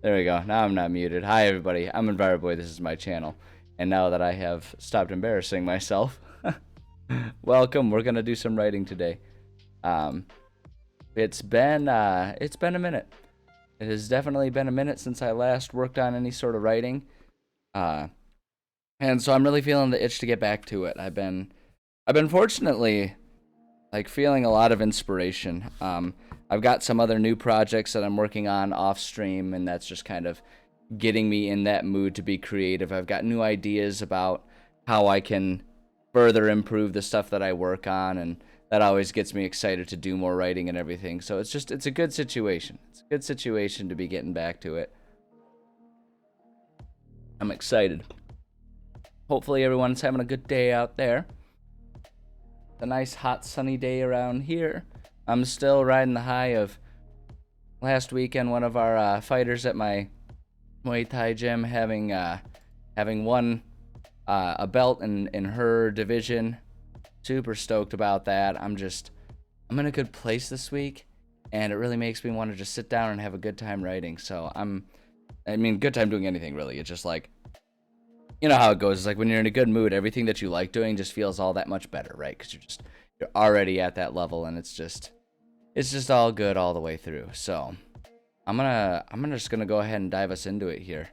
There we go. Now I'm not muted. Hi, everybody. I'm EnviroBoy. This is my channel. And now that I have stopped embarrassing myself, welcome. We're gonna do some writing today. It's been a minute. It has definitely been a minute since I last worked on any sort of writing, and so I'm really feeling the itch to get back to it. I've been fortunately like feeling a lot of inspiration. I've got some other new projects that I'm working on off stream, and that's just kind of getting me in that mood to be creative. I've got new ideas about how I can further improve the stuff that I work on, and that always gets me excited to do more writing and everything. So it's a good situation. It's a good situation to be getting back to it. I'm excited. Hopefully everyone's having a good day out there. A nice hot sunny day around here. I'm still riding the high of last weekend, one of our fighters at my Muay Thai gym having won a belt in her division. Super stoked about that. I'm in a good place this week, and it really makes me want to just sit down and have a good time writing. So good time doing anything really. It's just like, you know how it goes. It's like when you're in a good mood, everything that you like doing just feels all that much better, right? Because you're already at that level, and it's just all good all the way through. So I'm just gonna go ahead and dive us into it here.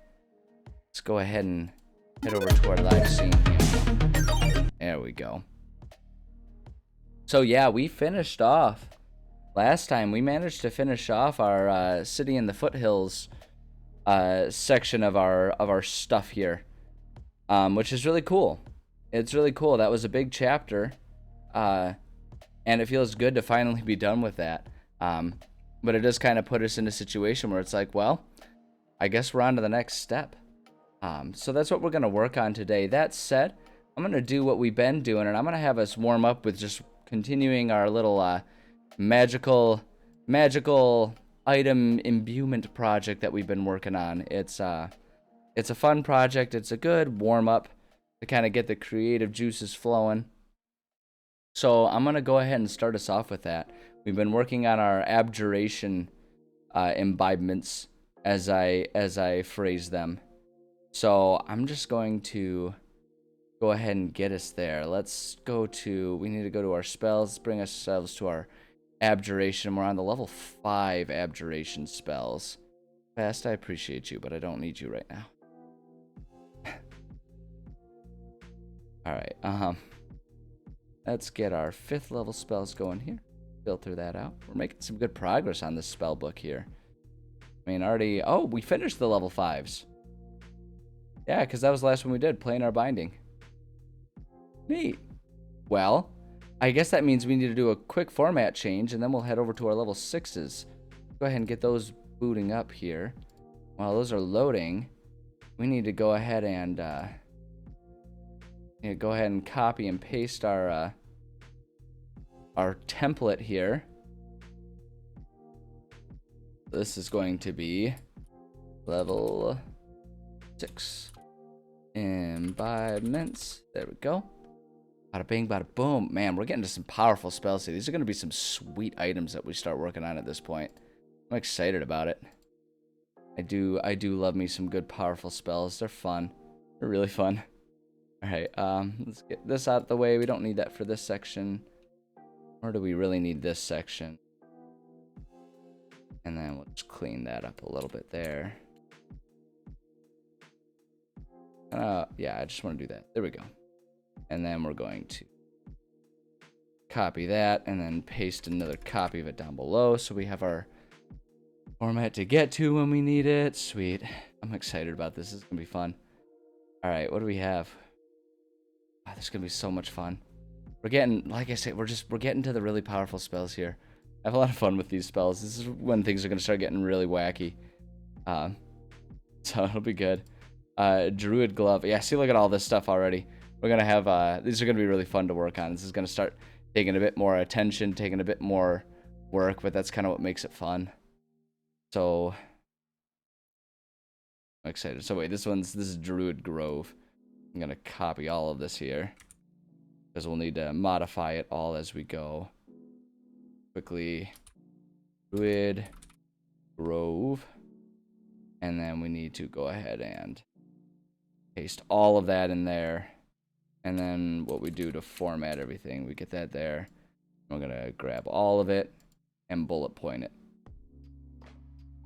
Let's go ahead and head over to our live scene here. There we go. So yeah, we finished off last time. We managed to finish off our City in the Foothills section of our stuff here, which is really cool. It's really cool. That was a big chapter, and it feels good to finally be done with that. But it does kind of put us in a situation where it's like, well, I guess we're on to the next step. So that's what we're going to work on today. That said, I'm going to do what we've been doing, and I'm going to have us warm up with just continuing our little magical item imbuement project that we've been working on. It's a fun project. It's a good warm up to kind of get the creative juices flowing. So I'm going to go ahead and start us off with that. We've been working on our abjuration imbibements, as I phrase them. So I'm just going to go ahead and get us there. We need to go to our spells. Let's bring ourselves to our abjuration. We're on the level 5 abjuration spells. Fast, I appreciate you, but I don't need you right now. Alright, let's get our 5th level spells going here. Filter that out. We're making some good progress on this spell book here. I mean, we finished the level 5s. Yeah, because that was the last one we did, Planar Binding. Neat. Well, I guess that means we need to do a quick format change, and then we'll head over to our level 6s. Go ahead and get those booting up here. While those are loading, we need to go ahead and Yeah, go ahead and copy and paste our template here. This is going to be level 6 embodiments. There we go. Bada bing, bada boom. Man, we're getting to some powerful spells here. These are going to be some sweet items that we start working on at this point. I'm excited about it. I do love me some good powerful spells. They're fun. They're really fun. Alright, let's get this out of the way. We don't need that for this section. Or do we really need this section? And then we'll just clean that up a little bit there. Yeah, I just want to do that. There we go. And then we're going to copy that and then paste another copy of it down below so we have our format to get to when we need it. Sweet. I'm excited about this. This is going to be fun. All right, what do we have? Wow, this is going to be so much fun. We're getting, like I said, we're getting to the really powerful spells here. I have a lot of fun with these spells. This is when things are going to start getting really wacky. So it'll be good. Druid Glove. Yeah, see, look at all this stuff already. We're going to have, these are going to be really fun to work on. This is going to start taking a bit more attention, taking a bit more work, but that's kind of what makes it fun. So, I'm excited. So wait, this is Druid Grove. I'm going to copy all of this here, because we'll need to modify it all as we go. Quickly, Druid Grove. And then we need to go ahead and paste all of that in there. And then what we do to format everything, we get that there. We're going to grab all of it and bullet point it.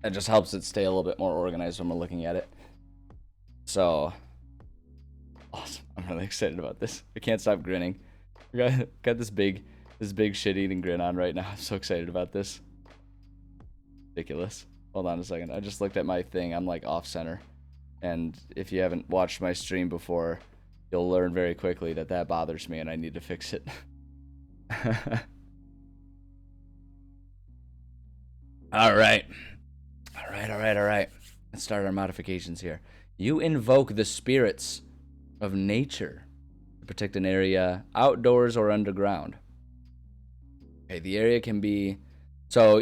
That just helps it stay a little bit more organized when we're looking at it. So, awesome. I'm really excited about this. I can't stop grinning. We got this big shit-eating grin on right now. I'm so excited about this. Ridiculous. Hold on a second. I just looked at my thing. I'm like off-center. And if you haven't watched my stream before, you'll learn very quickly that that bothers me and I need to fix it. All right. Let's start our modifications here. You invoke the spirits of nature to protect an area outdoors or underground. Okay, the area can be we're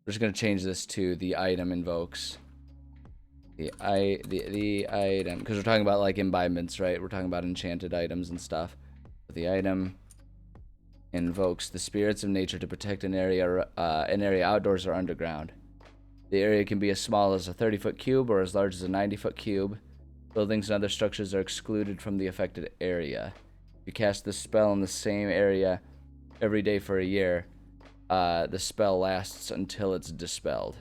just gonna change this to the item invokes. The item, because we're talking about like embodiments, right? We're talking about enchanted items and stuff. But the item invokes the spirits of nature to protect an area outdoors or underground. The area can be as small as a 30-foot cube or as large as a 90-foot cube. Buildings and other structures are excluded from the affected area. If you cast the spell in the same area every day for a year, the spell lasts until it's dispelled.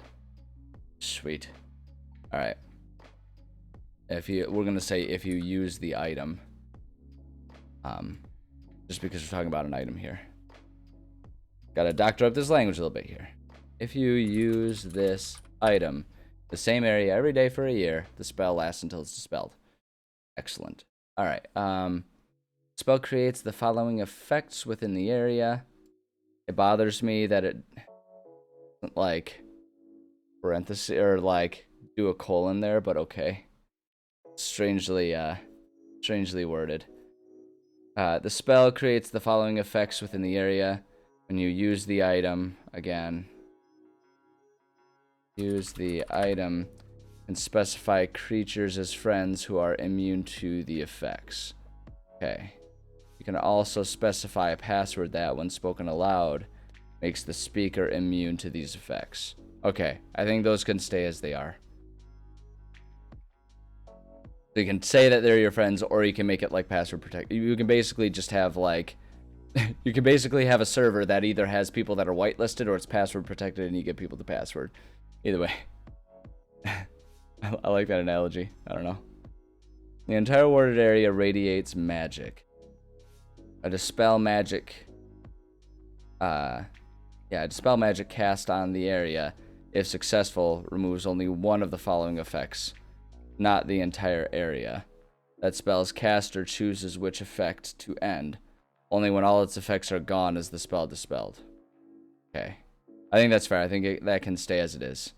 Sweet. All right. We're gonna say if you use the item, just because we're talking about an item here. Gotta doctor up this language a little bit here. If you use this item, the same area every day for a year, the spell lasts until it's dispelled. Excellent. All right. Spell creates the following effects within the area. It bothers me that it doesn't like parenthesis or like do a colon there, but okay. Strangely worded. The spell creates the following effects within the area. When you use the item, again, use the item and specify creatures as friends who are immune to the effects. Okay. You can also specify a password that, when spoken aloud, makes the speaker immune to these effects. Okay, I think those can stay as they are. So you can say that they're your friends, or you can make it like password protect. You can basically just have like, you can basically have a server that either has people that are whitelisted or it's password protected, and you get people the password. Either way. I like that analogy. I don't know. The entire warded area radiates magic. A dispel magic. Dispel magic cast on the area, if successful, removes only one of the following effects, not the entire area. That spell's caster chooses which effect to end. Only when all its effects are gone is the spell dispelled. Okay. I think that's fair. I think that can stay as it is.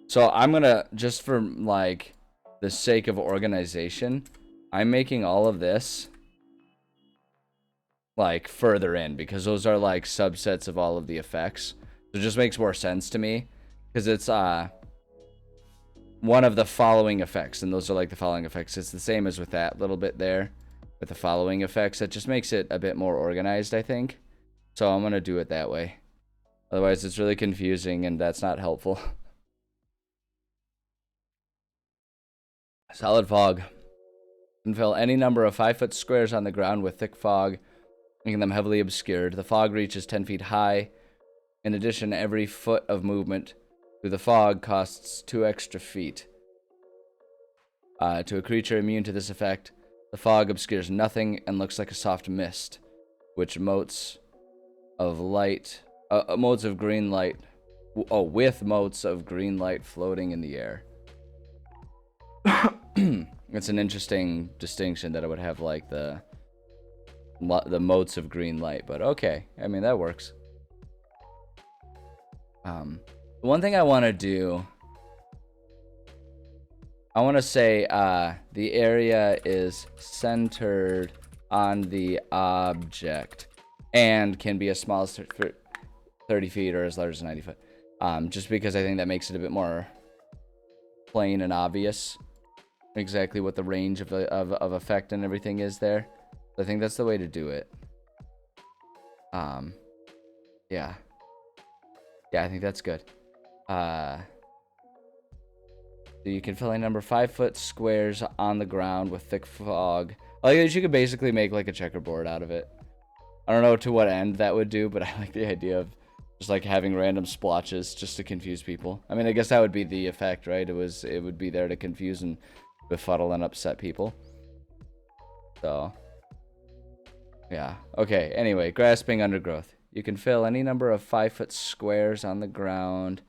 So I'm gonna, just for like the sake of organization, I'm making all of this like further in because those are like subsets of all of the effects. So it just makes more sense to me because it's one of the following effects, and those are like the following effects. It's the same as with that little bit there with the following effects. It just makes it a bit more organized, I think. So I'm gonna do it that way. Otherwise it's really confusing and that's not helpful. Solid fog. Can fill any number of 5-foot squares on the ground with thick fog, making them heavily obscured. The fog reaches 10 feet high. In addition, every foot of movement through the fog costs 2 extra feet. To a creature immune to this effect, the fog obscures nothing and looks like a soft mist, which motes of light, motes of green light, with motes of green light floating in the air. It's an interesting distinction that it would have like the motes of green light, but okay. I mean, that works. One thing I want to do, I want to say the area is centered on the object and can be as small as 30 feet or as large as 90 foot. Just because I think that makes it a bit more plain and obvious exactly what the range of effect and everything is there. I think that's the way to do it. Yeah. Yeah, I think that's good. So you can fill a number of 5-foot squares on the ground with thick fog. Like, you could basically make like a checkerboard out of it. I don't know to what end that would do, but I like the idea of just like having random splotches just to confuse people. I mean, I guess that would be the effect, right? It would be there to confuse and befuddle and upset people. So, yeah. Okay, anyway, grasping undergrowth. You can fill any number of 5-foot squares on the ground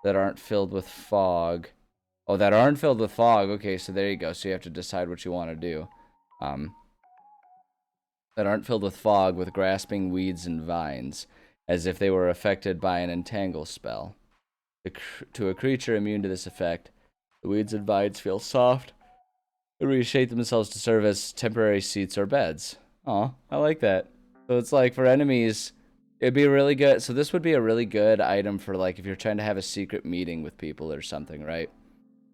that aren't filled with fog. Oh, that aren't filled with fog. Okay, so there you go. So you have to decide what you want to do. That aren't filled with fog with grasping weeds and vines, as if they were affected by an entangle spell. To a creature immune to this effect, the weeds and vines feel soft and reshape themselves to serve as temporary seats or beds. Aw, I like that. So it's like for enemies, it'd be really good. So this would be a really good item for like if you're trying to have a secret meeting with people or something, right?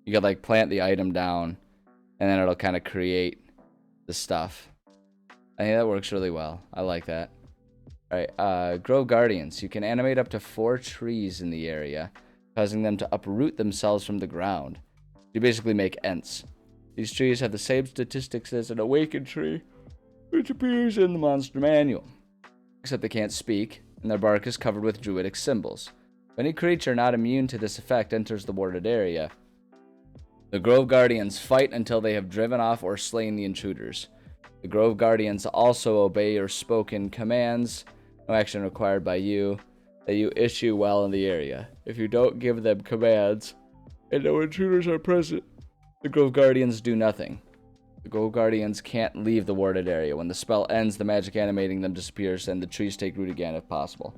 You could like plant the item down and then it'll kind of create the stuff. I think that works really well. I like that. Alright, Grove Guardians. You can animate up to 4 trees in the area, causing them to uproot themselves from the ground. You basically make Ents. These trees have the same statistics as an awakened tree, which appears in the monster manual. Except they can't speak, and their bark is covered with druidic symbols. If any creature not immune to this effect enters the warded area, the Grove Guardians fight until they have driven off or slain the intruders. The Grove Guardians also obey your spoken commands, no action required by you, that you issue while in the area. If you don't give them commands, and no intruders are present, the Grove Guardians do nothing. The Grove Guardians can't leave the warded area. When the spell ends, the magic animating them disappears, and the trees take root again if possible.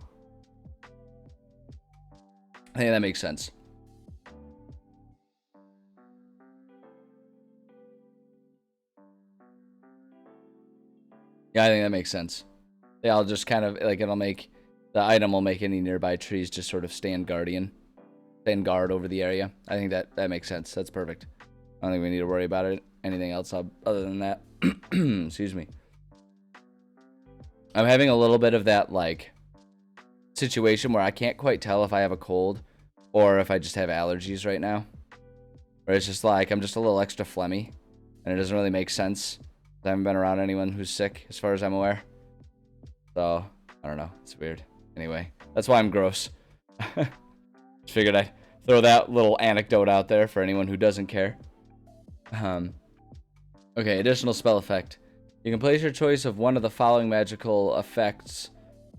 I think that makes sense. Yeah, I think that makes sense. Yeah, I'll just kind of, like, the item will make any nearby trees just sort of stand guard over the area. I think that makes sense. That's perfect. I don't think we need to worry about it. Anything else other than that. Excuse me. I'm having a little bit of that, like, situation where I can't quite tell if I have a cold or if I just have allergies right now. Where it's just like, I'm just a little extra phlegmy, and it doesn't really make sense. I haven't been around anyone who's sick, as far as I'm aware. So, I don't know. It's weird. Anyway, that's why I'm gross. Just figured I'd throw that little anecdote out there for anyone who doesn't care. Okay, additional spell effect. You can place your choice of one of the following magical effects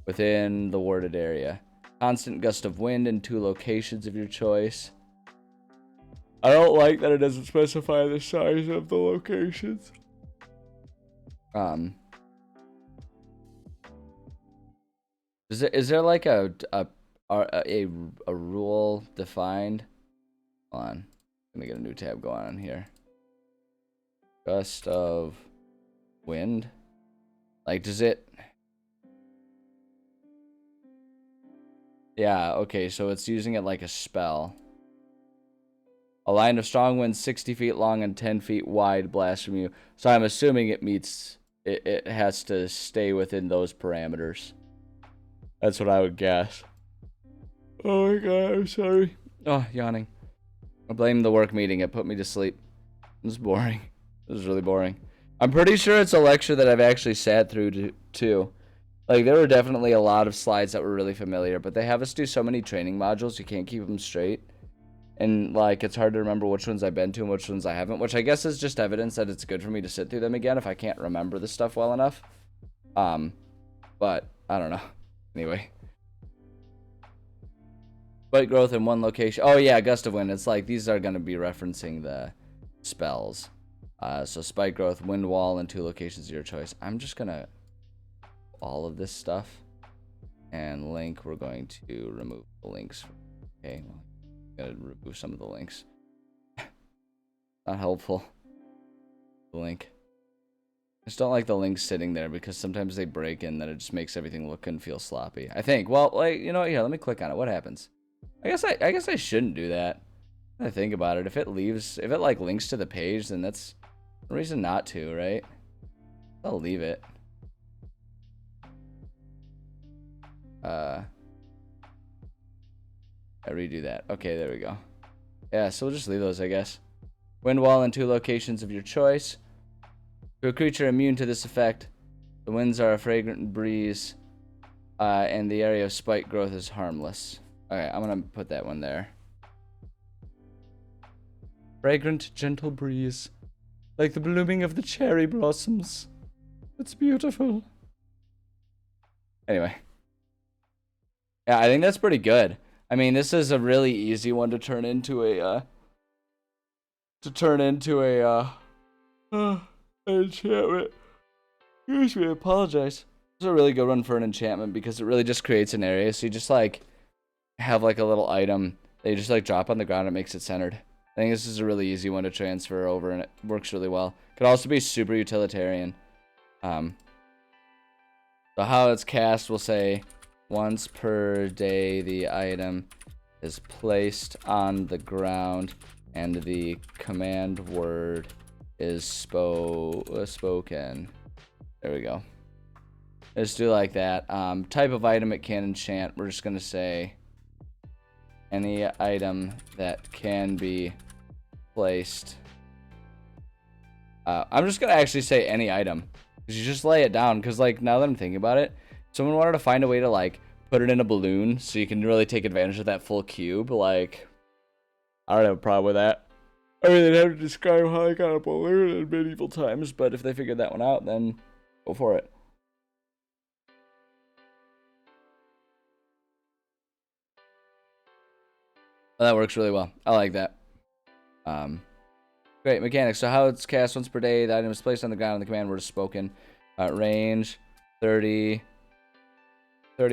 within the warded area. Constant gust of wind in 2 locations of your choice. I don't like that it doesn't specify the size of the locations. Is there like a rule defined? Hold on. I'm gonna get a new tab going on here. Gust of wind. Like, does it... Yeah, okay, so it's using it like a spell. A line of strong winds 60 feet long and 10 feet wide blasts from you. So I'm assuming it meets... It has to stay within those parameters. That's what I would guess. Oh my god, I'm sorry. Oh, yawning. I blame the work meeting. It put me to sleep. It was boring. It was really boring. I'm pretty sure it's a lecture that I've actually sat through too. Like, there were definitely a lot of slides that were really familiar, but they have us do so many training modules, you can't keep them straight. And, like, it's hard to remember which ones I've been to and which ones I haven't, which I guess is just evidence that it's good for me to sit through them again if I can't remember the stuff well enough. But, I don't know. Anyway. Spike growth in one location. Oh, yeah, gust of wind. It's like, these are going to be referencing the spells. So, spike growth, wind wall, in 2 locations of your choice. I'm just going to... all of this stuff. And link, we're going to remove the links. Okay, well, gotta remove some of the links. Not helpful. The link. I just don't like the links sitting there because sometimes they break and then it just makes everything look and feel sloppy. I think. Well, like, you know, here, let me click on it. What happens? I guess I shouldn't do that. I think about it. If it like links to the page, then that's a reason not to, right? I'll leave it. I redo that. Okay, there we go. Yeah, so we'll just leave those, I guess. Wind wall in 2 locations of your choice. To a creature immune to this effect, the winds are a fragrant breeze, and the area of spike growth is harmless. Okay, I'm gonna put that one there. Fragrant, gentle breeze, like the blooming of the cherry blossoms. It's beautiful. Anyway. Yeah, I think that's pretty good. I mean, this is a really easy one to turn into a, enchantment. Excuse me, I apologize. This is a really good one for an enchantment because it really just creates an area. So you just, like, have, like, a little item that you just, like, drop on the ground and it makes it centered. I think this is a really easy one to transfer over and it works really well. Could also be super utilitarian. So how it's cast, we'll say... once per day, the item is placed on the ground and the command word is spoken. There we go. Let's do like that. Type of item it can enchant. We're just going to say any item that can be placed. I'm just going to actually say any item. Because you just lay it down. Because, like, now that I'm thinking about it, someone wanted to find a way to, like, put it in a balloon so you can really take advantage of that full cube. Like, I don't have a problem with that. I mean, they'd have to describe how I got a balloon in medieval times, but if they figured that one out, then go for it. Well, that works really well. I like that. Great mechanics. So how it's cast once per day. The item is placed on the ground and the command word is spoken. Range 30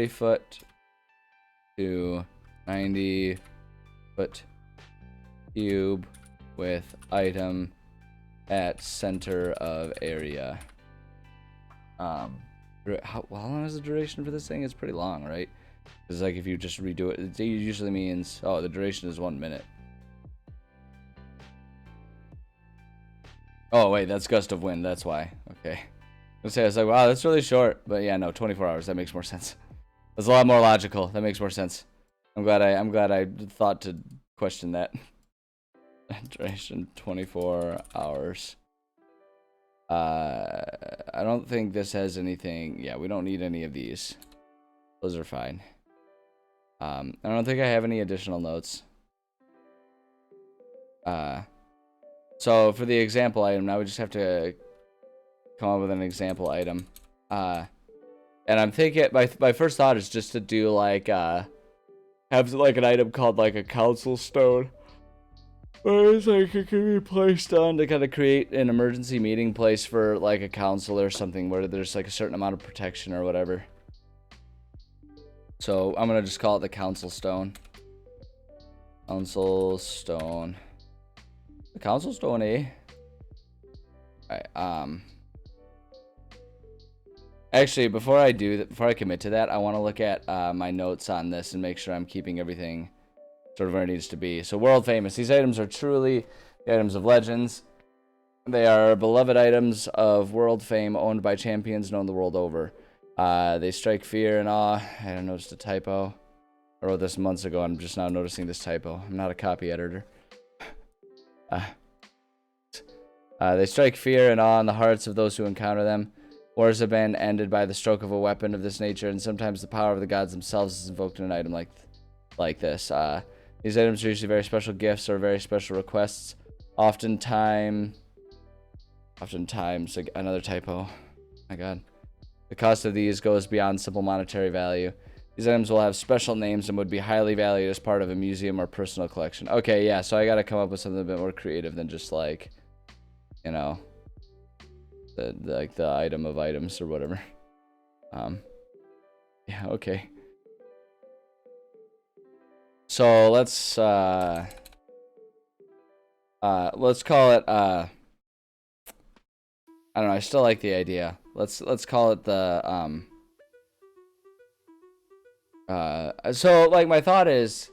foot to 90 foot cube with item at center of area. How long is the duration for this thing? It's pretty long, right? Because, like, if you just redo it, it usually means, oh, the duration is 1 minute. Oh, wait, that's gust of wind. That's why. Okay. I was like, wow, that's really short. But yeah, no, 24 hours. That makes more sense. That's a lot more logical. That makes more sense. I'm glad I thought to question that. Duration 24 hours. I don't think this has anything. Yeah, we don't need any of these. Those are fine. I don't think I have any additional notes. So for the example item, now we just have to come up with an example item. And I'm thinking, my first thought is just to do like, have like an item called like a council stone. Where it's like it can be placed on to kind of create an emergency meeting place for like a council or something where there's like a certain amount of protection or whatever. So I'm gonna just call it the council stone. Council Stone. The Council Stone, eh? Alright, actually, before I commit to that, I want to look at my notes on this and make sure I'm keeping everything sort of where it needs to be. So, world famous. These items are truly the items of legends. They are beloved items of world fame owned by champions known the world over. They strike fear and awe. I noticed a typo. I wrote this months ago. I'm just now noticing this typo. I'm not a copy editor. They strike fear and awe in the hearts of those who encounter them. Wars have been ended by the stroke of a weapon of this nature, and sometimes the power of the gods themselves is invoked in an item like this. These items are usually very special gifts or very special requests. Oftentimes, like another typo. My God. The cost of these goes beyond simple monetary value. These items will have special names and would be highly valued as part of a museum or personal collection. Okay, yeah, so I gotta come up with something a bit more creative than just like, you know, the item of items or whatever. Yeah, okay. So let's call it I don't know, I still like the idea. Let's call it the so like my thought is,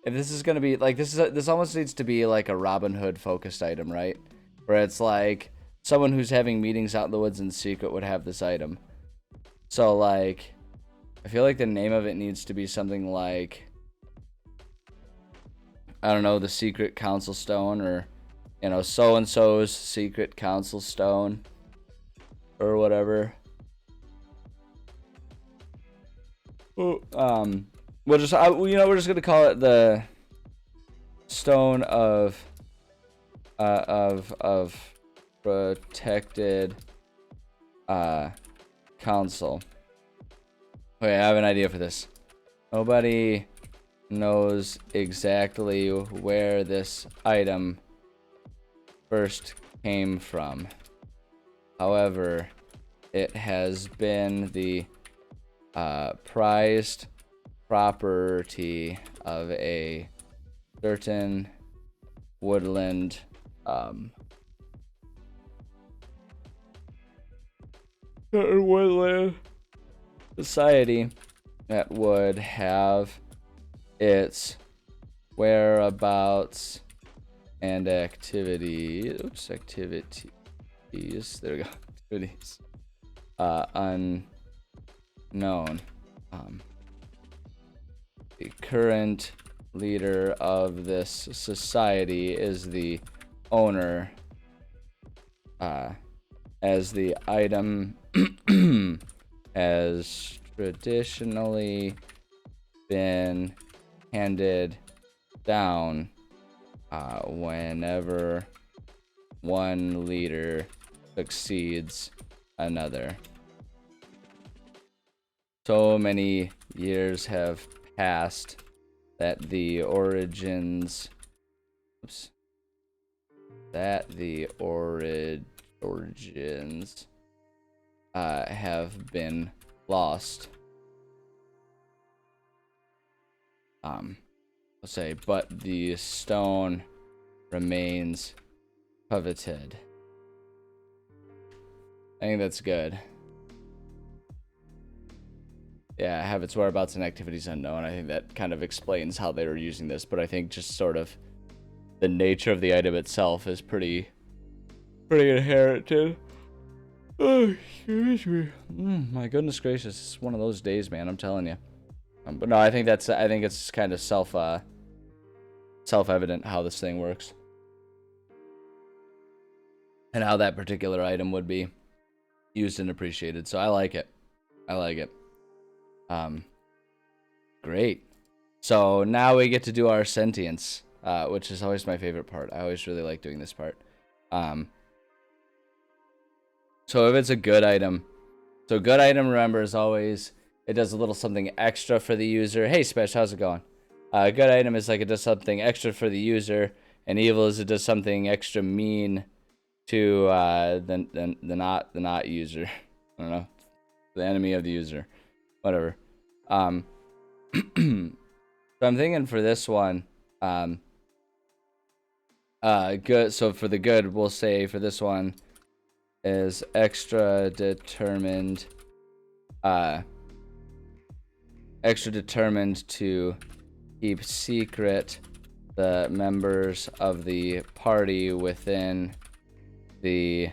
if this is gonna be like this almost needs to be like a Robin Hood focused item, right? Where it's like someone who's having meetings out in the woods in secret would have this item. So like I feel like the name of it needs to be something like, I don't know, the Secret Council Stone, or you know, so and so's Secret Council Stone, or whatever. We're just we're just gonna call it the Stone of Protected Council. Okay, I have an idea for this. Nobody knows exactly where this item first came from. However, it has been the prized property of a certain woodland society that would have its whereabouts and activities. There we go. Activities unknown. The current leader of this society is the owner, as the item has traditionally been handed down whenever one leader succeeds another. So many years have passed that the origins have been lost. Let's say, but the stone remains coveted. I think that's good. Yeah, have its whereabouts and activities unknown. I think that kind of explains how they were using this, but I think just sort of the nature of the item itself is pretty inherent too. Oh, excuse me. My goodness gracious, it's one of those days, man. I'm telling you. But no, I think it's kind of self-evident how this thing works, and how that particular item would be used and appreciated. So I like it. Great. So now we get to do our sentience, which is always my favorite part. I always really like doing this part. So if it's a good item, remember, as always, it does a little something extra for the user. Hey, Spesh, how's it going? A good item is like it does something extra for the user, and evil is it does something extra mean to the not user. I don't know, the enemy of the user, whatever. So I'm thinking for this one, Good. So for the good, we'll say for this one is extra determined to keep secret the members of the party within the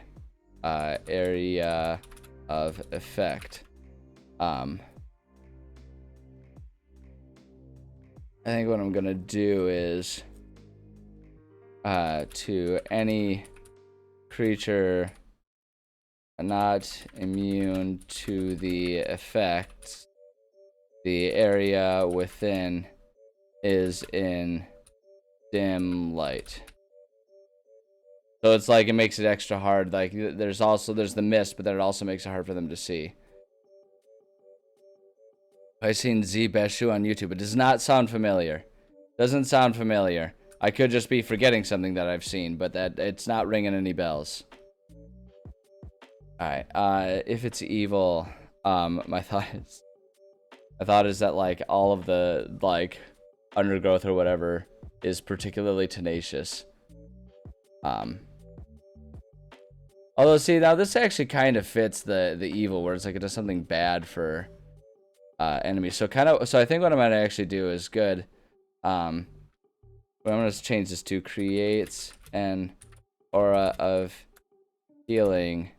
area of effect. I think what I'm gonna do is to any creature not immune to the effects, the area within is in dim light. So it's like it makes it extra hard. Like there's the mist, but then it also makes it hard for them to see. I've seen Z Bashu on YouTube. It does not sound familiar. Doesn't sound familiar. I could just be forgetting something that I've seen, but that it's not ringing any bells. Alright, if it's evil, my thought is that like all of the like undergrowth or whatever is particularly tenacious. Although see, now this actually kind of fits the evil, where it's like it does something bad for enemies. So I think what I'm gonna actually do is good. But I'm gonna change this to creates an aura of healing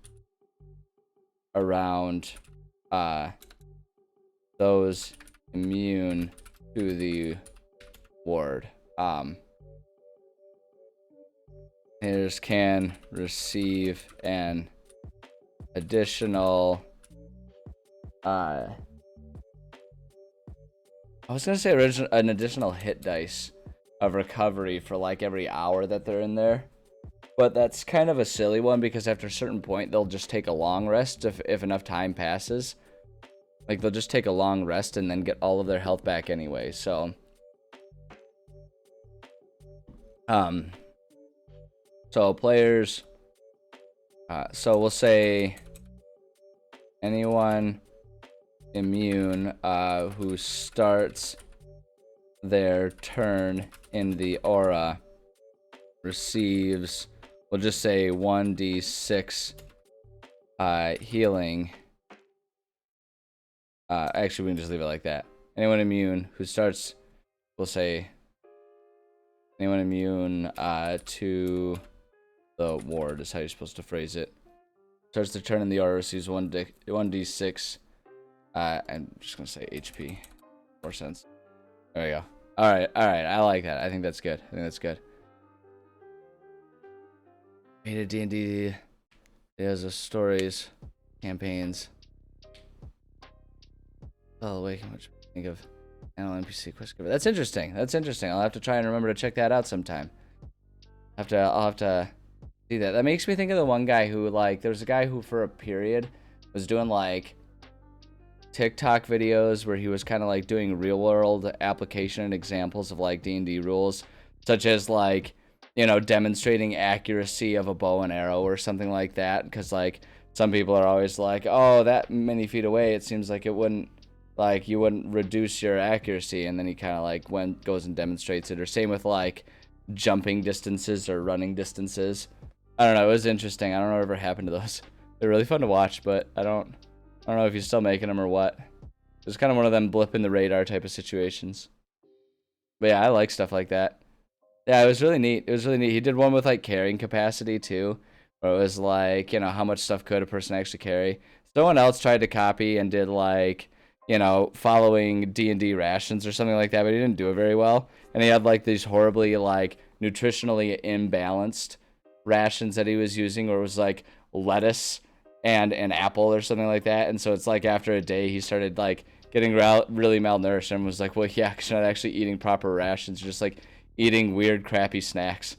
around those immune to the ward. Players can receive an additional I was gonna say an additional hit dice of recovery for like every hour that they're in there, but that's kind of a silly one because after a certain point they'll just take a long rest if enough time passes. Like they'll just take a long rest and then get all of their health back anyway. So players, so we'll say anyone immune who starts their turn in the aura receives, we'll just say 1d6 healing. Actually, we can just leave it like that. Anyone immune who starts, we'll say anyone immune to the ward is how you're supposed to phrase it. Starts their turn in the aura, receives 1d6. I'm just gonna say HP. More sense. There we go. All right. I like that. I think that's good. Beta D&D. There's a stories, campaigns. Oh, wait, how much I think of animal NPC quest giver. That's interesting. I'll have to try and remember to check that out sometime. I'll have to see that. That makes me think of the one guy who, like, there was a guy who for a period was doing like TikTok videos where he was kind of like doing real world application and examples of like D&D rules, such as like, you know, demonstrating accuracy of a bow and arrow or something like that. Because like some people are always like, oh, that many feet away, it seems like it wouldn't, like you wouldn't reduce your accuracy, and then he kind of like goes and demonstrates it. Or same with like jumping distances or running distances. I don't know, it was interesting. I don't know whatever happened to those. They're really fun to watch, but I don't know if he's still making them or what. It's kind of one of them blip in the radar type of situations. But yeah, I like stuff like that. Yeah, it was really neat. He did one with like carrying capacity too, where it was like, you know, how much stuff could a person actually carry. Someone else tried to copy and did like, you know, following D&D rations or something like that, but he didn't do it very well. And he had like these horribly like nutritionally imbalanced rations that he was using, where it was like lettuce and an apple or something like that. And so it's like after a day he started like getting really malnourished and was like, well, yeah, because you're not actually eating proper rations, you're just like eating weird crappy snacks.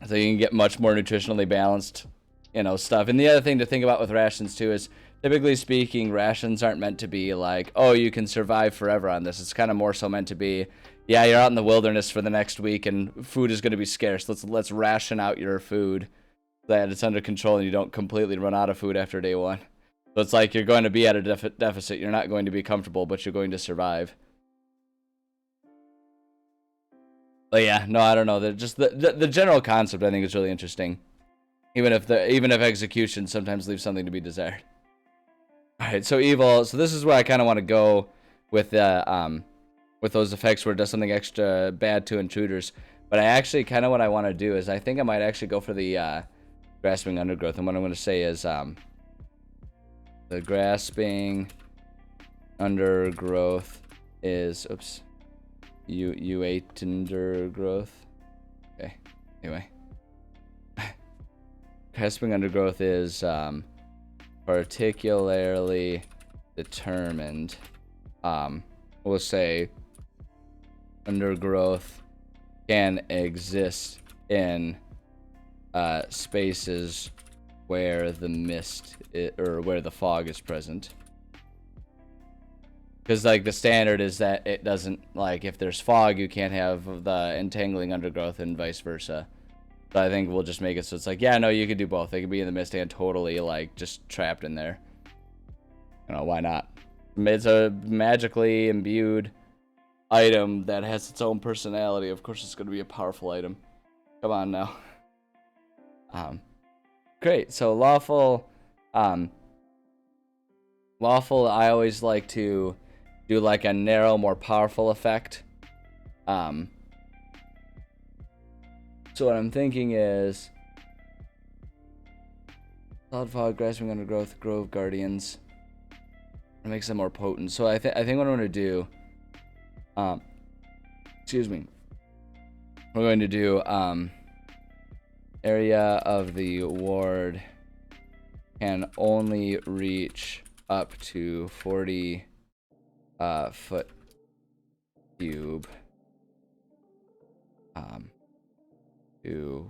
So you can get much more nutritionally balanced, you know, stuff. And the other thing to think about with rations too is, typically speaking, rations aren't meant to be like, oh, you can survive forever on this. It's kind of more so meant to be, yeah, you're out in the wilderness for the next week and food is going to be scarce. Let's ration out your food so that it's under control and you don't completely run out of food after day one. So it's like you're going to be at a deficit. You're not going to be comfortable, but you're going to survive. But yeah, no, I don't know. Just the general concept I think is really interesting. Even if execution sometimes leaves something to be desired. All right, so evil. So this is where I kind of want to go with those effects where it does something extra bad to intruders. But I actually kind of what I want to do is I think I might actually go for the grasping undergrowth. And what I'm going to say is the grasping undergrowth is U8 undergrowth. Okay. Anyway, grasping undergrowth is particularly determined. We'll say undergrowth can exist in spaces where the mist or where the fog is present. Because like the standard is that it doesn't, like, if there's fog you can't have the entangling undergrowth and vice versa. So I think we'll just make it so it's like, yeah, no, you could do both. They could be in the mist and totally like just trapped in there. You know, why not? It's a magically imbued item that has its own personality. Of course it's going to be a powerful item. Come on now. Great. So lawful I always like to do like a narrow, more powerful effect. So what I'm thinking is Cloud Fog, Grasping Undergrowth, Grove Guardians. It makes them more potent. So I think what I'm going to do, excuse me, we're going to do area of the ward can only reach up to 40 foot cube to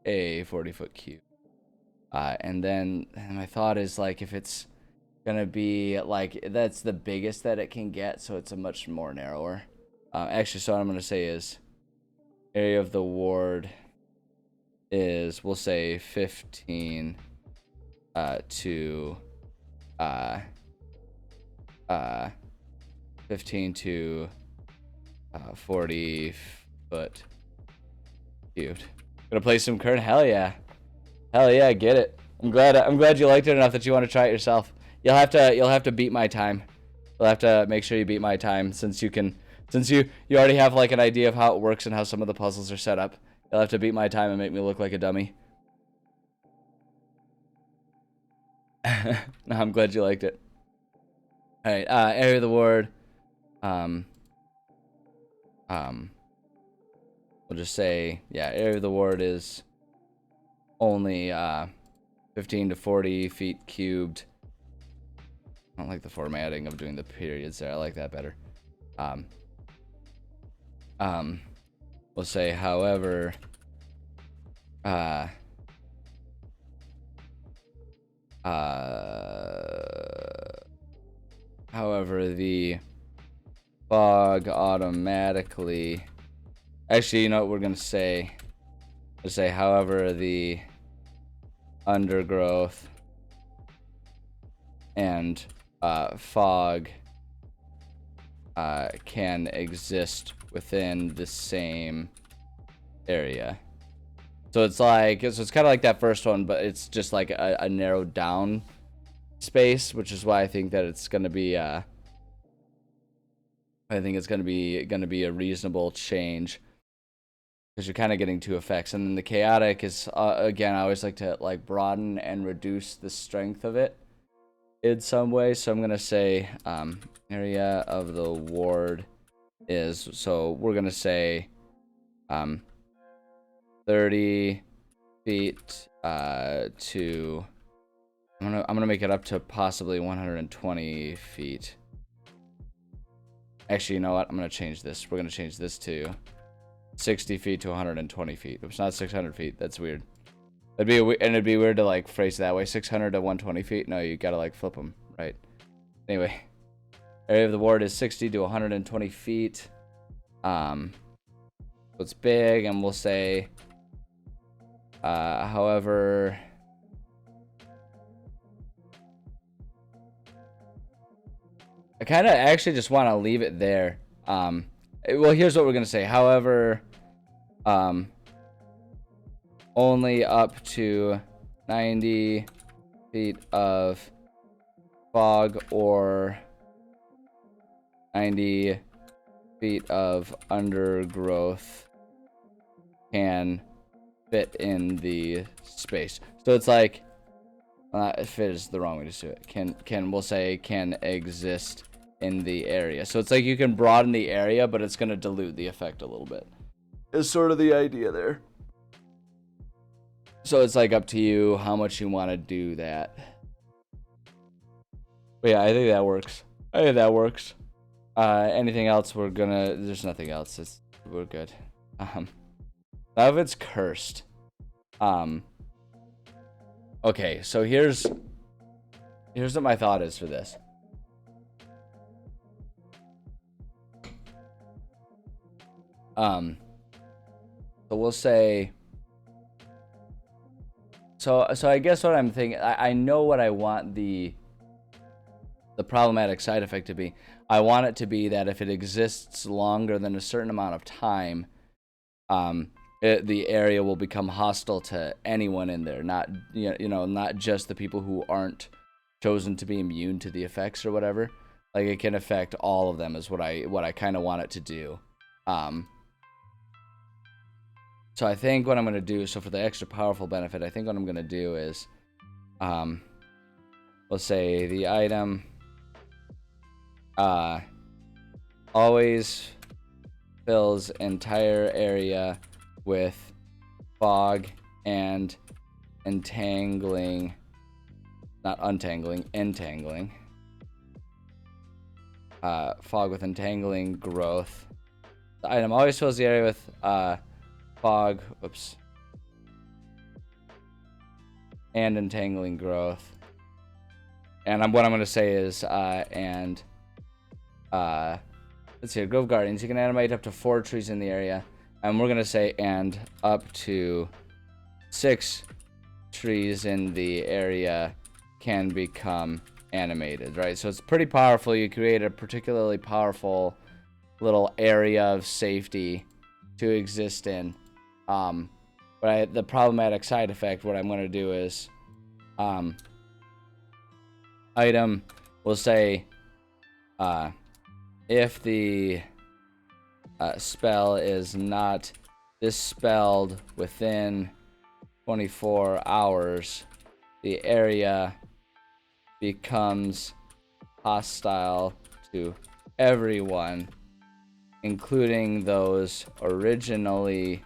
a 40-foot cube. And then my thought is like if it's gonna be like that's the biggest that it can get, so it's a much more narrower. Actually, so what I'm gonna say is area of the ward is, we'll say 15 to 15 to 40 foot cubed. Gonna play some Kern? Hell yeah, get it. I'm glad you liked it enough that you want to try it yourself. You'll have to beat my time. You'll have to make sure you beat my time since you already have like an idea of how it works and how some of the puzzles are set up. You'll have to beat my time and make me look like a dummy. No, I'm glad you liked it. All right, area of the ward. We'll just say, yeah, area of the ward is only 15 to 40 feet cubed. I don't like the formatting of doing the periods there. I like that better. We'll say, however, however, the fog automatically. Actually, you know what we're gonna say? We'll say, however, the undergrowth and fog can exist within the same area. So it's like, it's kind of like that first one, but it's just like a narrowed down space, which is why I think that it's gonna be I think it's gonna be a reasonable change, because you're kind of getting two effects. And then the chaotic is again, I always like to like broaden and reduce the strength of it in some way. So I'm gonna say area of the ward is, so we're gonna say 30 feet to I'm gonna make it up to possibly 120 feet. Actually, you know what? I'm gonna change this. We're gonna change this to 60 feet to 120 feet. It's not 600 feet. That's weird. It'd be weird to like phrase it that way. 600 to 120 feet. No, you gotta like flip them, right? Anyway, area of the ward is 60 to 120 feet. So it's big, and we'll say, however, I kind of actually just want to leave it there. Well, here's what we're gonna say. However, only up to 90 feet of fog or 90 feet of undergrowth can fit in the space. So it's like, fit is the wrong way to do it. We'll say can exist in the area. So it's like you can broaden the area, but it's going to dilute the effect a little bit. Is sort of the idea there. So it's like up to you how much you want to do that. But yeah, I think that works. Anything else there's nothing else. We're good. Now if it's cursed. Okay, so here's what my thought is for this. So we'll say. So I guess what I'm thinking, I know what I want the problematic side effect to be. I want it to be that if it exists longer than a certain amount of time, the area will become hostile to anyone in there, not not just the people who aren't chosen to be immune to the effects or whatever. Like it can affect all of them is what I kind of want it to do. So I think what I'm going to do, so for the extra powerful benefit, I think what I'm going to do is, let's say the item always fills entire area with fog and entangling fog with entangling growth. The item always fills the area with fog, and entangling growth. And what I'm going to say is, let's see, Grove Guardians, you can animate up to 4 trees in the area. And we're going to say, and up to 6 trees in the area can become animated, right? So it's pretty powerful. You create a particularly powerful little area of safety to exist in. But the problematic side effect, what I'm going to do is, item will say, if the spell is not dispelled within 24 hours, the area becomes hostile to everyone, including those originally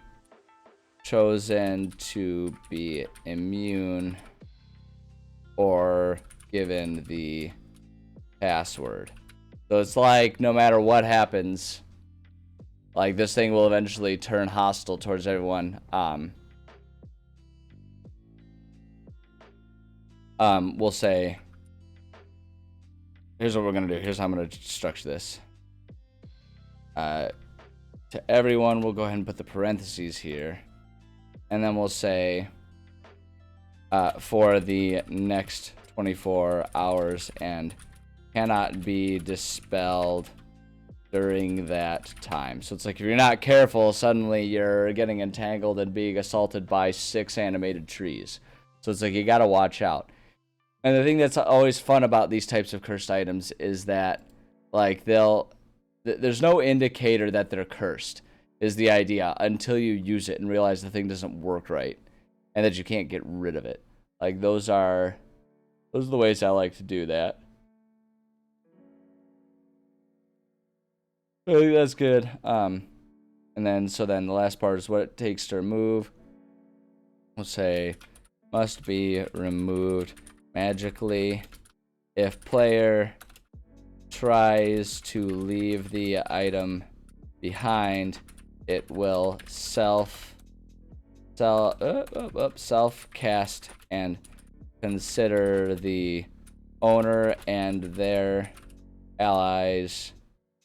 chosen to be immune or given the password. So it's like no matter what happens, like this thing will eventually turn hostile towards everyone. We'll say, here's what we're gonna do. Here's how I'm gonna structure this. To everyone, we'll go ahead and put the parentheses here. And then we'll say, for the next 24 hours and cannot be dispelled during that time. So it's like if you're not careful, suddenly you're getting entangled and being assaulted by 6 animated trees. So it's like you gotta watch out. And the thing that's always fun about these types of cursed items is that, like, there's no indicator that they're cursed, is the idea, until you use it and realize the thing doesn't work right and that you can't get rid of it. Like, those are the ways I like to do that. I think that's good. And then the last part is what it takes to remove. We'll say must be removed magically. If player tries to leave the item behind, it will self-cast and consider the owner and their allies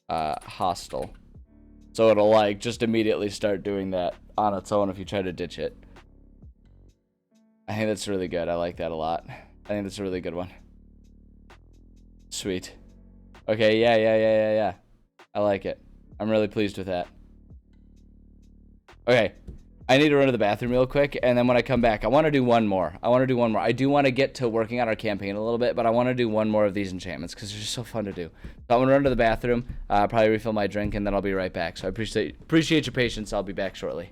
hostile. So it'll like just immediately start doing that on its own if you try to ditch it. I think that's really good. I like that a lot. I think that's a really good one. Sweet. Okay, yeah. I like it. I'm really pleased with that. Okay. I need to run to the bathroom real quick, and then when I come back, I want to do one more. I do want to get to working on our campaign a little bit, but I want to do one more of these enchantments because they're just so fun to do. So I'm gonna run to the bathroom, probably refill my drink, and then I'll be right back. So I appreciate your patience. I'll be back shortly.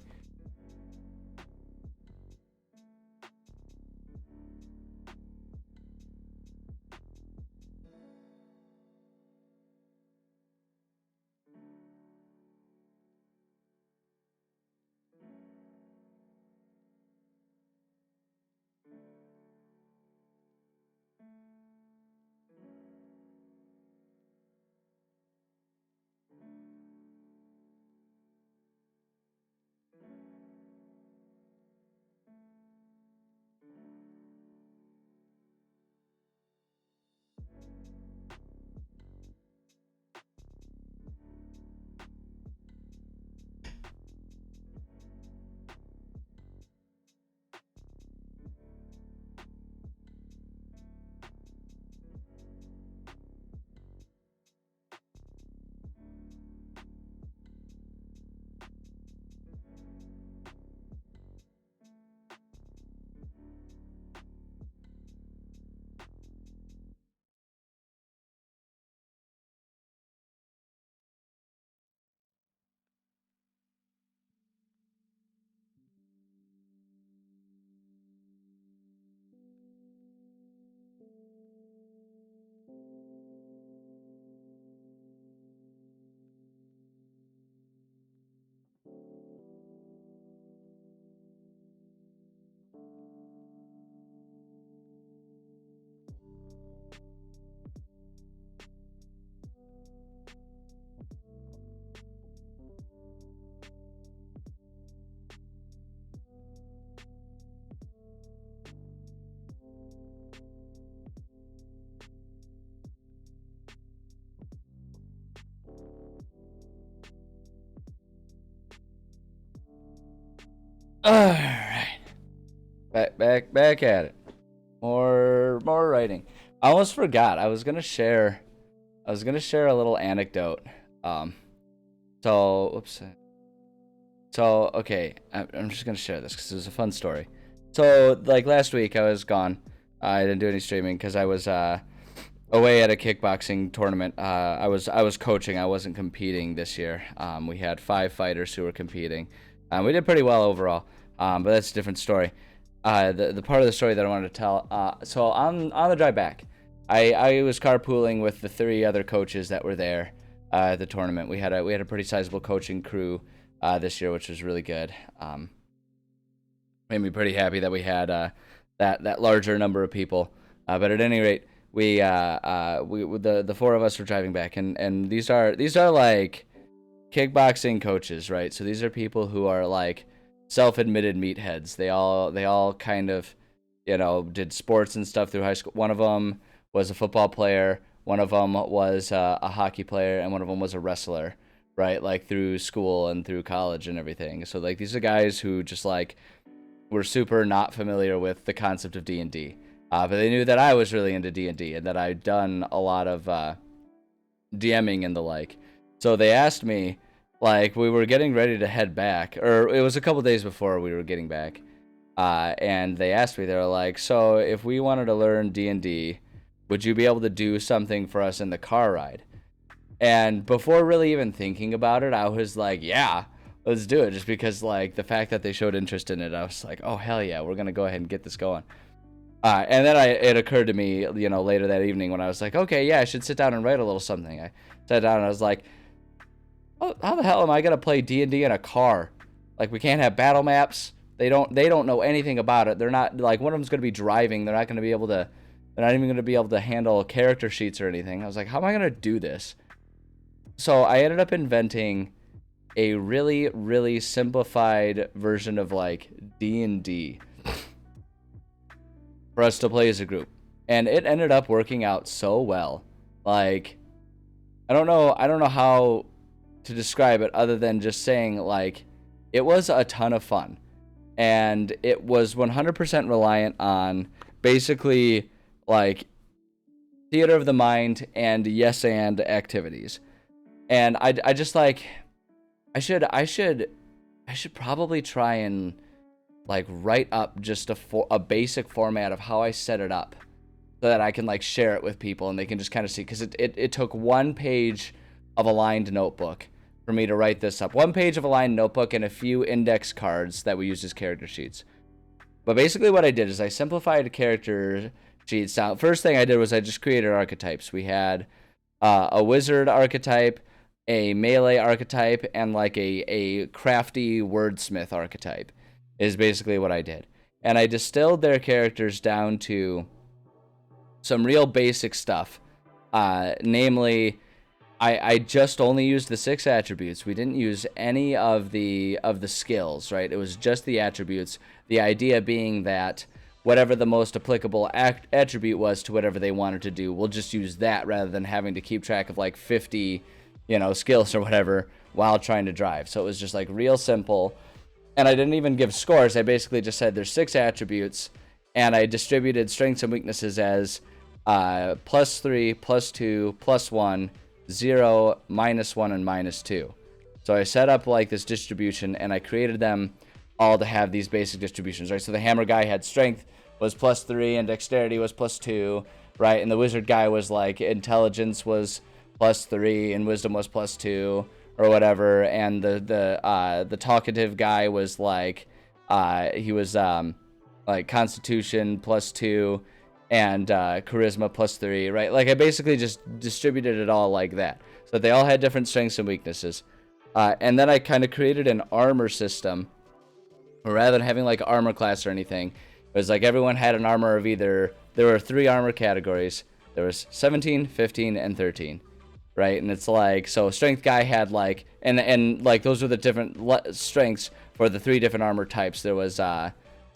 All right, back at it. More writing. I almost forgot. I was gonna share a little anecdote. So oops. So okay, I'm just gonna share this because it was a fun story. So like last week I was gone. I didn't do any streaming because I was away at a kickboxing tournament. I was coaching. I wasn't competing this year. We had 5 fighters who were competing. We did pretty well overall. But that's a different story. The part of the story that I wanted to tell. So on the drive back, I was carpooling with the 3 other coaches that were there at the tournament. We had a pretty sizable coaching crew this year, which was really good. Made me pretty happy that we had that larger number of people. But at any rate, we the 4 of us were driving back, and these are like kickboxing coaches, right? So these are people who are like self-admitted meatheads. They all kind of, did sports and stuff through high school. One of them was a football player, one of them was a hockey player, and one of them was a wrestler, right? Like through school and through college and everything. So like these are guys who just like were super not familiar with the concept of D&D. But they knew that I was really into D&D and that I'd done a lot of DMing and the like. So they asked me, like, we were getting ready to head back, or it was a couple days before we were getting back, and they asked me, they were like, so if we wanted to learn D&D, would you be able to do something for us in the car ride? And before really even thinking about it, I was like, yeah, let's do it. Just because, like, the fact that they showed interest in it, I was like, oh, hell yeah, we're going to go ahead and get this going. And then it occurred to me, later that evening when I was like, okay, yeah, I should sit down and write a little something. I sat down and I was like, oh, how the hell am I going to play D&D in a car? Like, we can't have battle maps. They don't know anything about it. They're not, like, one of them's going to be driving. They're not even going to be able to handle character sheets or anything. I was like, how am I going to do this? So I ended up inventing a really, really simplified version of, like, D&D for us to play as a group. And it ended up working out so well. Like, I don't know how to describe it other than just saying, like, it was a ton of fun. And it was 100% reliant on basically, like, theater of the mind and yes and activities. And I just, like, I should I should probably try and like write up just a basic format of how I set it up, so that I can like share it with people and they can just kind of see, because it took 1 page of a lined notebook for me to write this up. 1 page of a lined notebook and a few index cards that we used as character sheets. But basically what I did is I simplified character sheets down. First thing I did was I just created archetypes. We had a wizard archetype, a melee archetype, and like a crafty wordsmith archetype is basically what I did. And I distilled their characters down to some real basic stuff. Namely, I just only used the 6 attributes. We didn't use any of the skills, right? It was just the attributes. The idea being that whatever the most applicable attribute was to whatever they wanted to do, we'll just use that rather than having to keep track of like 50, skills or whatever while trying to drive. So it was just like real simple. And I didn't even give scores. I basically just said there's 6 attributes, and I distributed strengths and weaknesses as +3, +2, +1, 0, -1, and -2. So I set up like this distribution, and I created them all to have these basic distributions, right? So the hammer guy had strength was +3 and dexterity was +2, right? And the wizard guy was like intelligence was +3 and wisdom was +2 or whatever. And the talkative guy was like he was like constitution +2 and charisma +3, right? Like I basically just distributed it all like that, so that they all had different strengths and weaknesses. And then I kind of created an armor system, rather than having like armor class or anything. It was like everyone had an armor of either, there were 3 armor categories. There was 17, 15, and 13, right? And it's like, so strength guy had like, and like those were the different strengths for the 3 different armor types. There was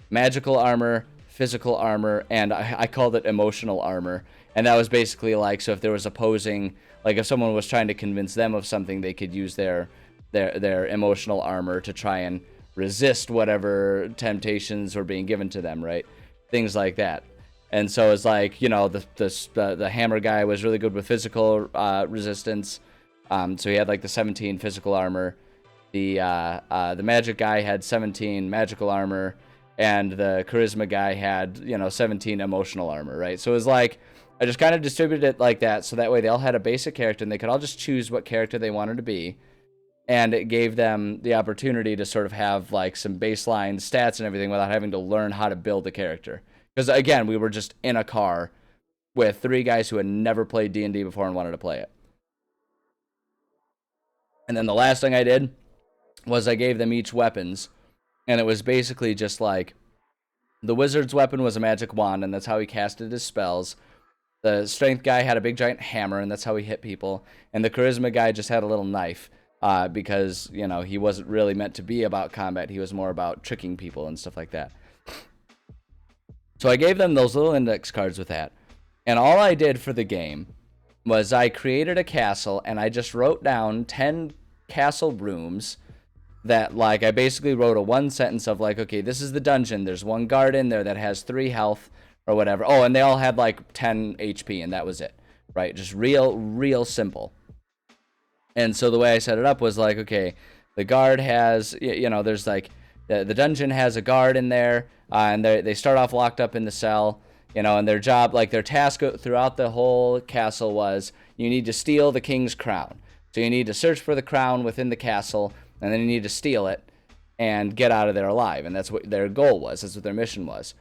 magical armor, physical armor, and I called it emotional armor. And that was basically like, so if there was opposing, like if someone was trying to convince them of something, they could use their emotional armor to try and resist whatever temptations were being given to them, right? Things like that. And so it's like, the hammer guy was really good with physical resistance. So he had like the 17 physical armor. The magic guy had 17 magical armor, and the charisma guy had 17 emotional armor, right? So it was like I just kind of distributed it like that, so that way they all had a basic character and they could all just choose what character they wanted to be, and it gave them the opportunity to sort of have like some baseline stats and everything without having to learn how to build the character. Because again, we were just in a car with 3 guys who had never played D&D before and wanted to play it. And then the last thing I did was I gave them each weapons, and it was basically just like the wizard's weapon was a magic wand, and that's how he casted his spells. The strength guy had a big giant hammer, and that's how he hit people. And the charisma guy just had a little knife, because he wasn't really meant to be about combat. He was more about tricking people and stuff like that. So I gave them those little index cards with that, and all I did for the game was I created a castle, and I just wrote down 10 castle rooms that, like, I basically wrote a 1 sentence of like, okay, this is the dungeon, there's 1 guard in there that has 3 health or whatever. Oh, and they all had like 10 HP, and that was it, right? Just real simple. And so the way I set it up was like, okay, the guard has, there's like, the dungeon has a guard in there, and they start off locked up in the cell, and their job, like their task throughout the whole castle was, you need to steal the king's crown. So you need to search for the crown within the castle, and then you need to steal it and get out of there alive. And that's what their goal was. That's what their mission was.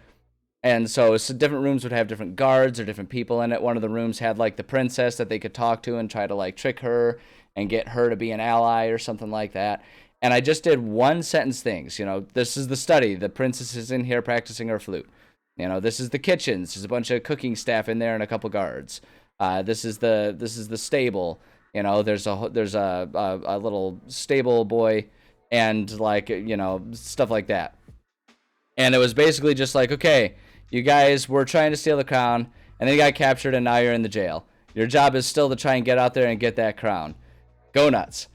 And so different rooms would have different guards or different people in it. One of the rooms had like the princess that they could talk to and try to like trick her and get her to be an ally or something like that. And I just did 1 sentence things. This is the study. The princess is in here practicing her flute. This is the kitchens. There's a bunch of cooking staff in there and a couple guards. This is the stable. There's a little stable boy and like, stuff like that. And it was basically just like, okay, you guys were trying to steal the crown, and then you got captured, and now you're in the jail. Your job is still to try and get out there and get that crown. Go nuts.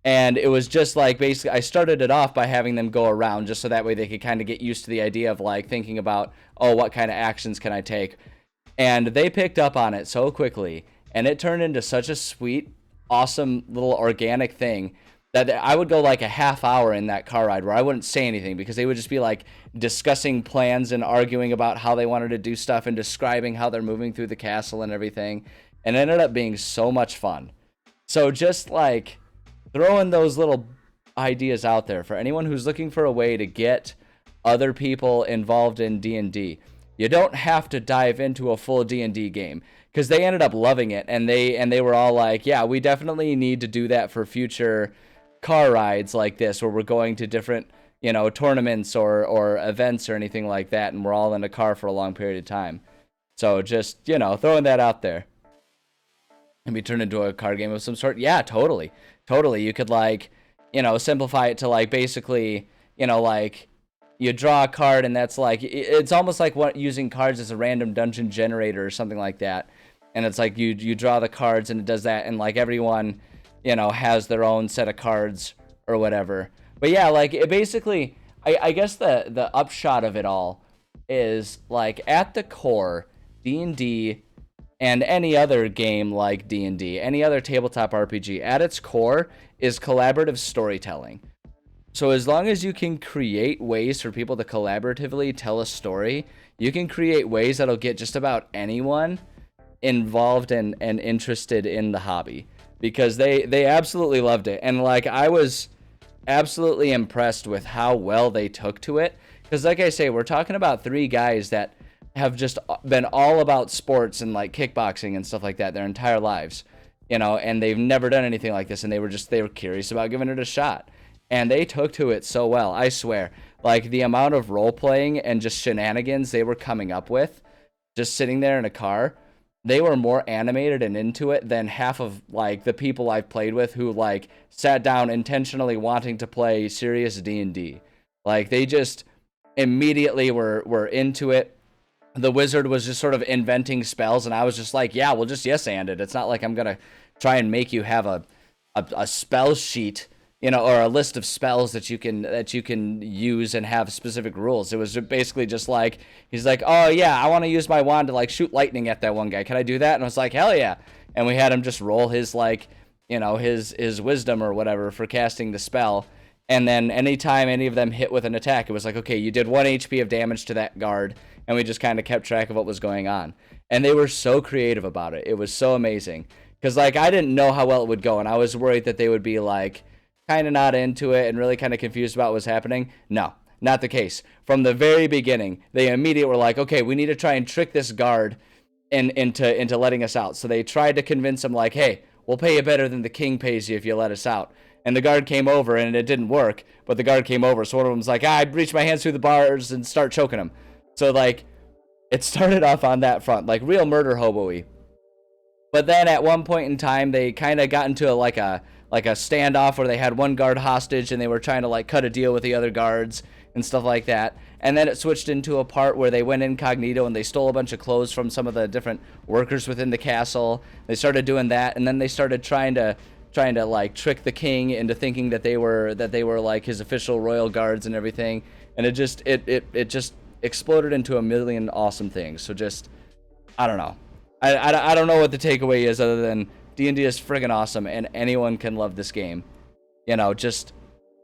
And it was just like, basically, I started it off by having them go around just so that way they could kind of get used to the idea of like thinking about, oh, what kind of actions can I take? And they picked up on it so quickly, and it turned into such a sweet, awesome little organic thing that I would go like a half hour in that car ride where I wouldn't say anything because they would just be like discussing plans and arguing about how they wanted to do stuff and describing how they're moving through the castle and everything. And it ended up being so much fun. So just like throwing those little ideas out there for anyone who's looking for a way to get other people involved in D&D. You don't have to dive into a full D&D game, because they ended up loving it, and they were all like, yeah, we definitely need to do that for future car rides like this where we're going to different, tournaments or events or anything like that, and we're all in a car for a long period of time. So just, throwing that out there. And be turned into a card game of some sort. Yeah, totally. You could simplify it to basically, you draw a card, and that's it's almost like using cards as a random dungeon generator or something like that. And it's like you draw the cards, and it does that, and everyone, has their own set of cards or whatever. But yeah, it basically, I guess the upshot of it all is at the core, D&D and any other game like D&D, any other tabletop RPG, at its core is collaborative storytelling. So as long as you can create ways for people to collaboratively tell a story, you can create ways that'll get just about anyone involved and interested in the hobby, because they absolutely loved it. And I was absolutely impressed with how well they took to it, because like I say, we're talking about 3 guys that have just been all about sports and kickboxing and stuff like that their entire lives, and they've never done anything like this, and they were curious about giving it a shot. And they took to it so well, I swear. The amount of role-playing and just shenanigans they were coming up with, just sitting there in a car, they were more animated and into it than half of, the people I've played with who, sat down intentionally wanting to play serious D&D. They just immediately were into it. The wizard was just sort of inventing spells, and I was just like, yeah, we'll just yes-and it. It's not like I'm going to try and make you have a spell sheet, or a list of spells that you can use and have specific rules. It was basically just he's like, oh yeah, I want to use my wand to shoot lightning at that one guy. Can I do that? And I was like, hell yeah. And we had him just roll his his wisdom or whatever for casting the spell. And then anytime any of them hit with an attack, it was like, okay, you did 1 HP of damage to that guard. And we just kind of kept track of what was going on. And they were so creative about it. It was so amazing. Because I didn't know how well it would go, and I was worried that they would be kind of not into it and really kind of confused about what was happening. No, not the case. From the very beginning, they immediately were like, okay, we need to try and trick this guard into letting us out. So they tried to convince him hey, we'll pay you better than the king pays you if you let us out. And the guard came over, and it didn't work, but the guard came over. So one of them was like, I'd reach my hands through the bars and start choking him. So it started off on that front, real murder hobo-y. But then at one point in time, they kind of got into a standoff where they had one guard hostage, and they were trying to cut a deal with the other guards and stuff like that. And then it switched into a part where they went incognito and they stole a bunch of clothes from some of the different workers within the castle. They started doing that, and then they started trying to trick the king into thinking that they were his official royal guards and everything. And it just exploded into a million awesome things. So just, I don't know. I don't know what the takeaway is other than D&D is friggin' awesome, and anyone can love this game. Just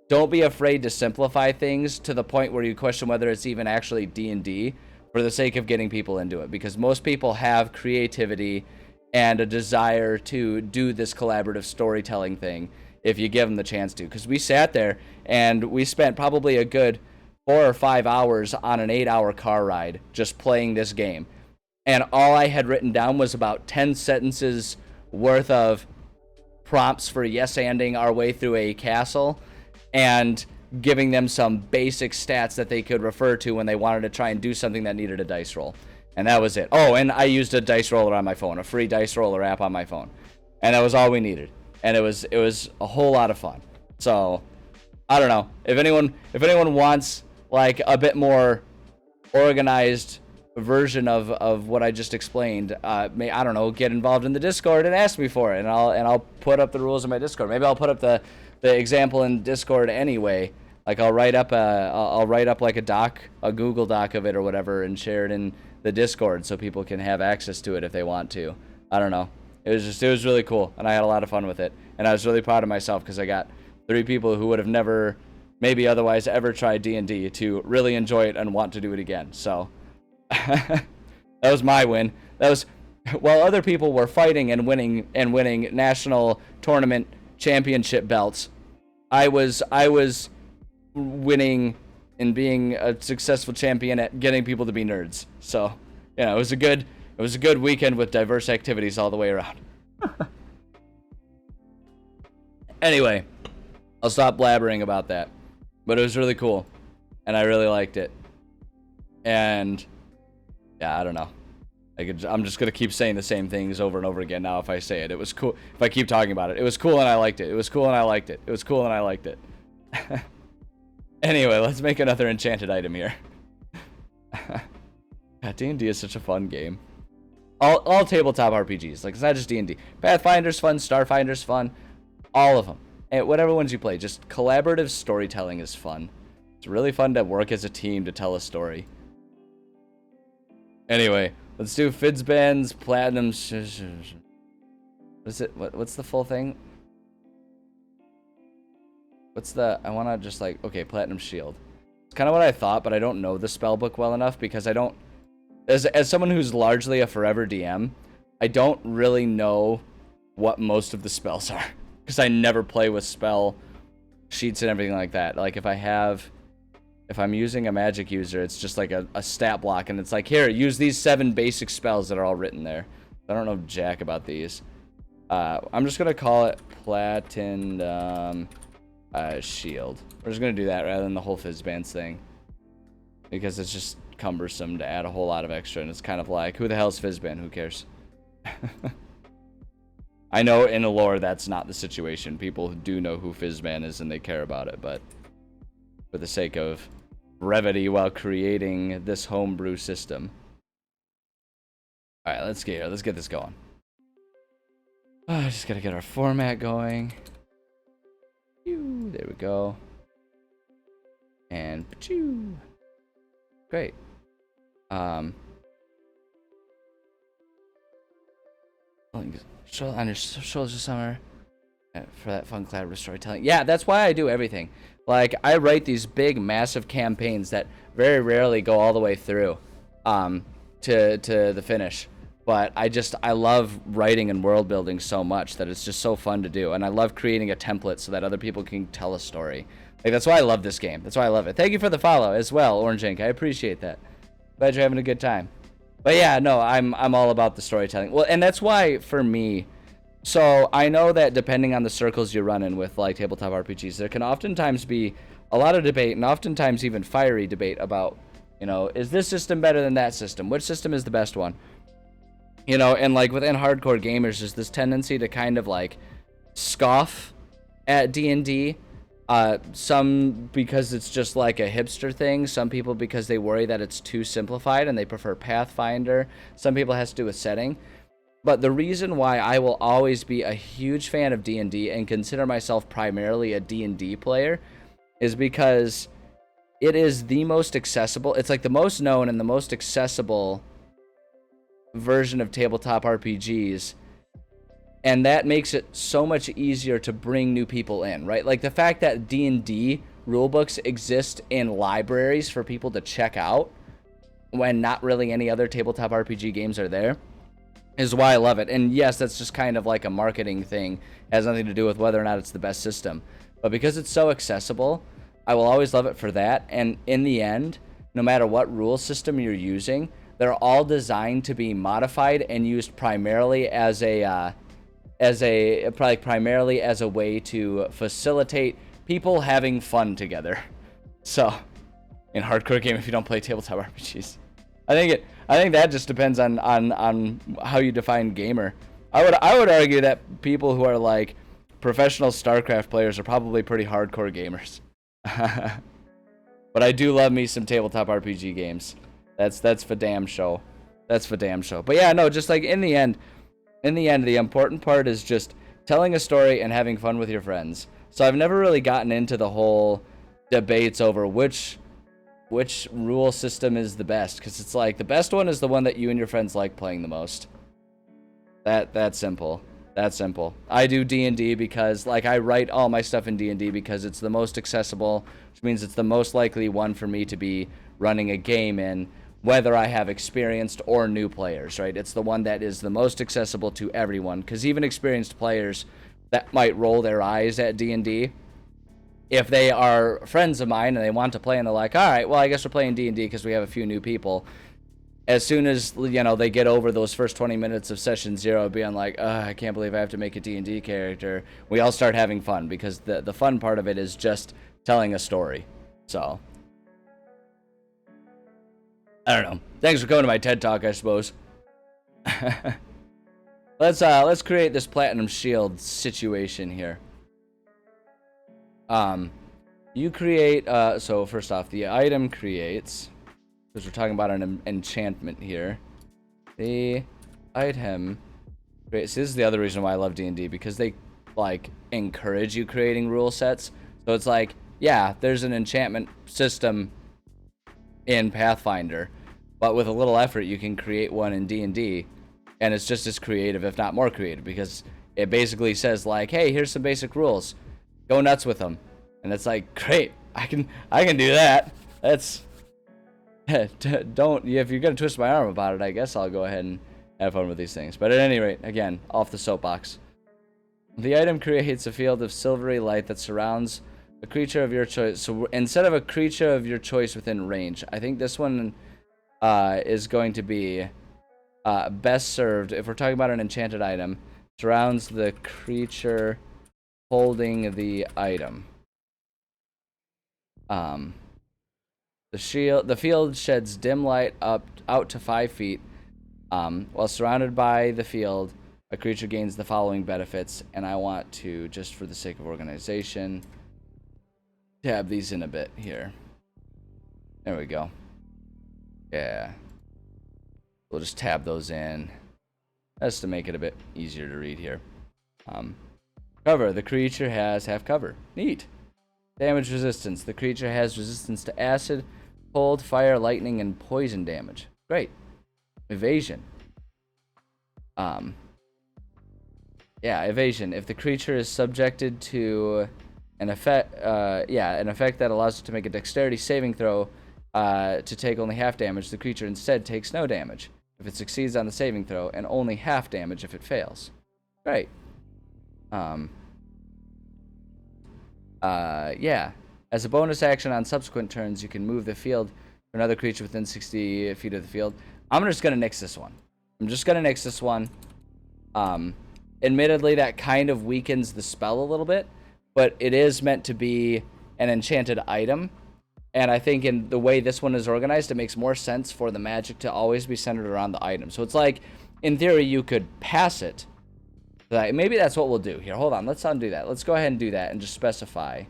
don't be afraid to simplify things to the point where you question whether it's even actually D&D for the sake of getting people into it, because most people have creativity and a desire to do this collaborative storytelling thing if you give them the chance to. Because we sat there and we spent probably a good 4 or 5 hours on an 8-hour car ride just playing this game. And all I had written down was about 10 sentences worth of prompts for yes-anding our way through a castle and giving them some basic stats that they could refer to when they wanted to try and do something that needed a dice roll. And that was it. Oh, and I used a dice roller on my phone, a free dice roller app on my phone. And that was all we needed. And it was a whole lot of fun. So, I don't know. If anyone wants a bit more organized version of what I just explained, I don't know, get involved in the Discord and ask me for it, and I'll put up the rules in my Discord. Maybe I'll put up the example in Discord anyway. I'll write up a Google Doc of it or whatever, and share it in the Discord so people can have access to it if they want to. I don't know. It was really cool, and I had a lot of fun with it, and I was really proud of myself because I got 3 people who would have never, maybe otherwise ever tried D&D to really enjoy it and want to do it again. So that was my win. That was while other people were fighting and winning national tournament championship belts. I was winning and being a successful champion at getting people to be nerds. So, yeah, it was a good weekend with diverse activities all the way around. Anyway, I'll stop blabbering about that. But it was really cool, and I really liked it. And yeah, I don't know. I'm just gonna keep saying the same things over and over again now. If I say it, it was cool. If I keep talking about it, it was cool and I liked it. It was cool and I liked it. It was cool and I liked it. Anyway, let's make another enchanted item here. God, D&D is such a fun game. All tabletop RPGs, like it's not just D&D. Pathfinder's fun, Starfinder's fun, all of them. And whatever ones you play, just collaborative storytelling is fun. It's really fun to work as a team to tell a story. Anyway, let's do Fizban's Platinum. What is it? What's the full thing? What's the? I want to just like, okay, Platinum Shield. It's kind of what I thought, but I don't know the spell book well enough because I don't. As someone who's largely a forever DM, I don't really know what most of the spells are because I never play with spell sheets and everything like that. Like if I'm using a magic user, it's just like a stat block, and it's like, here, use these 7 basic spells that are all written there. I don't know jack about these. I'm just gonna call it Platinum Shield. We're just gonna do that rather than the whole Fizban's thing, because it's just cumbersome to add a whole lot of extra, and it's kind of like, who the hell's Fizban? Who cares? I know in the lore that's not the situation. People do know who Fizban is and they care about it, but for the sake of brevity while creating this homebrew system. Alright, let's get this going. Just gotta get our format going. There we go. And great. Show on your shoulders this summer for that fun collaborative storytelling. Yeah, that's why I do everything. Like, I write these big, massive campaigns that very rarely go all the way through to the finish. But I love writing and world building so much that it's just so fun to do. And I love creating a template so that other people can tell a story. Like, that's why I love this game. That's why I love it. Thank you for the follow as well, Orange Ink. I appreciate that. Glad you're having a good time. But yeah, no, I'm all about the storytelling. Well, and that's why, for me, so I know that depending on the circles you run in with, like, tabletop RPGs, there can oftentimes be a lot of debate, and oftentimes even fiery debate about, you know, is this system better than that system? Which system is the best one? You know, and like within hardcore gamers, there's this tendency to kind of like scoff at D&D. Some because it's just like a hipster thing. Some people because they worry that it's too simplified and they prefer Pathfinder. Some people it has to do with setting. But the reason why I will always be a huge fan of D&D and consider myself primarily a D&D player is because it is the most accessible. It's like the most known and the most accessible version of tabletop RPGs, and that makes it so much easier to bring new people in, right? Like the fact that D&D rulebooks exist in libraries for people to check out when not really any other tabletop RPG games are there is why I love it. And yes, that's just kind of like a marketing thing. It has nothing to do with whether or not it's the best system. But because it's so accessible, I will always love it for that. And in the end, no matter what rule system you're using, they're all designed to be modified and used primarily as a way to facilitate people having fun together. So, in hardcore game, if you don't play tabletop RPGs, I think that just depends on how you define gamer. I would argue that people who are like professional StarCraft players are probably pretty hardcore gamers. But I do love me some tabletop RPG games. That's for damn show. That's for damn show. But yeah, no, just like in the end, the important part is just telling a story and having fun with your friends. So I've never really gotten into the whole debates over which rule system is the best, because it's like the best one is the one that you and your friends like playing the most. That simple. That simple. I do D&D because, like, I write all my stuff in D&D because it's the most accessible, which means it's the most likely one for me to be running a game in, whether I have experienced or new players, right? It's the one that is the most accessible to everyone, because even experienced players that might roll their eyes at D&D, if they are friends of mine and they want to play and they're like, all right, well, I guess we're playing D&D because we have a few new people. As soon as, you know, they get over those first 20 minutes of session 0, being like, I can't believe I have to make a D&D character, we all start having fun, because the fun part of it is just telling a story. So, I don't know. Thanks for coming to my TED Talk, I suppose. Let's create this platinum shield situation here. You create, so first off, the item creates, because we're talking about an enchantment here. The item creates, this is the other reason why I love D&D, because they, like, encourage you creating rule sets. So it's like, yeah, there's an enchantment system in Pathfinder, but with a little effort, you can create one in D&D, and it's just as creative, if not more creative, because it basically says, like, hey, here's some basic rules. Go nuts with them. And it's like, great, I can do that. That's, don't, if you're gonna twist my arm about it, I guess I'll go ahead and have fun with these things. But at any rate, again, off the soapbox. The item creates a field of silvery light that surrounds a creature of your choice. So instead of a creature of your choice within range, I think this one is going to be best served, if we're talking about an enchanted item, surrounds the creature holding the item. The field sheds dim light out to 5 feet. While surrounded by the field, a creature gains the following benefits, and I want to, just for the sake of organization, tab these in a bit here. There we go. Yeah. We'll just tab those in, just to make it a bit easier to read here. Cover. The creature has half cover. Neat. Damage resistance. The creature has resistance to acid, cold, fire, lightning, and poison damage. Great. Evasion. Yeah, evasion. If the creature is subjected to an effect, an effect that allows it to make a dexterity saving throw to take only half damage, the creature instead takes no damage if it succeeds on the saving throw, and only half damage if it fails. Great. Yeah. As a bonus action on subsequent turns, you can move the field to another creature within 60 feet of the field. I'm just gonna nix this one. Admittedly, that kind of weakens the spell a little bit, but it is meant to be an enchanted item. And I think in the way this one is organized, it makes more sense for the magic to always be centered around the item. So it's like, in theory, you could pass it. Maybe that's what we'll do. Here, hold on. Let's undo that. Let's go ahead and do that and just specify.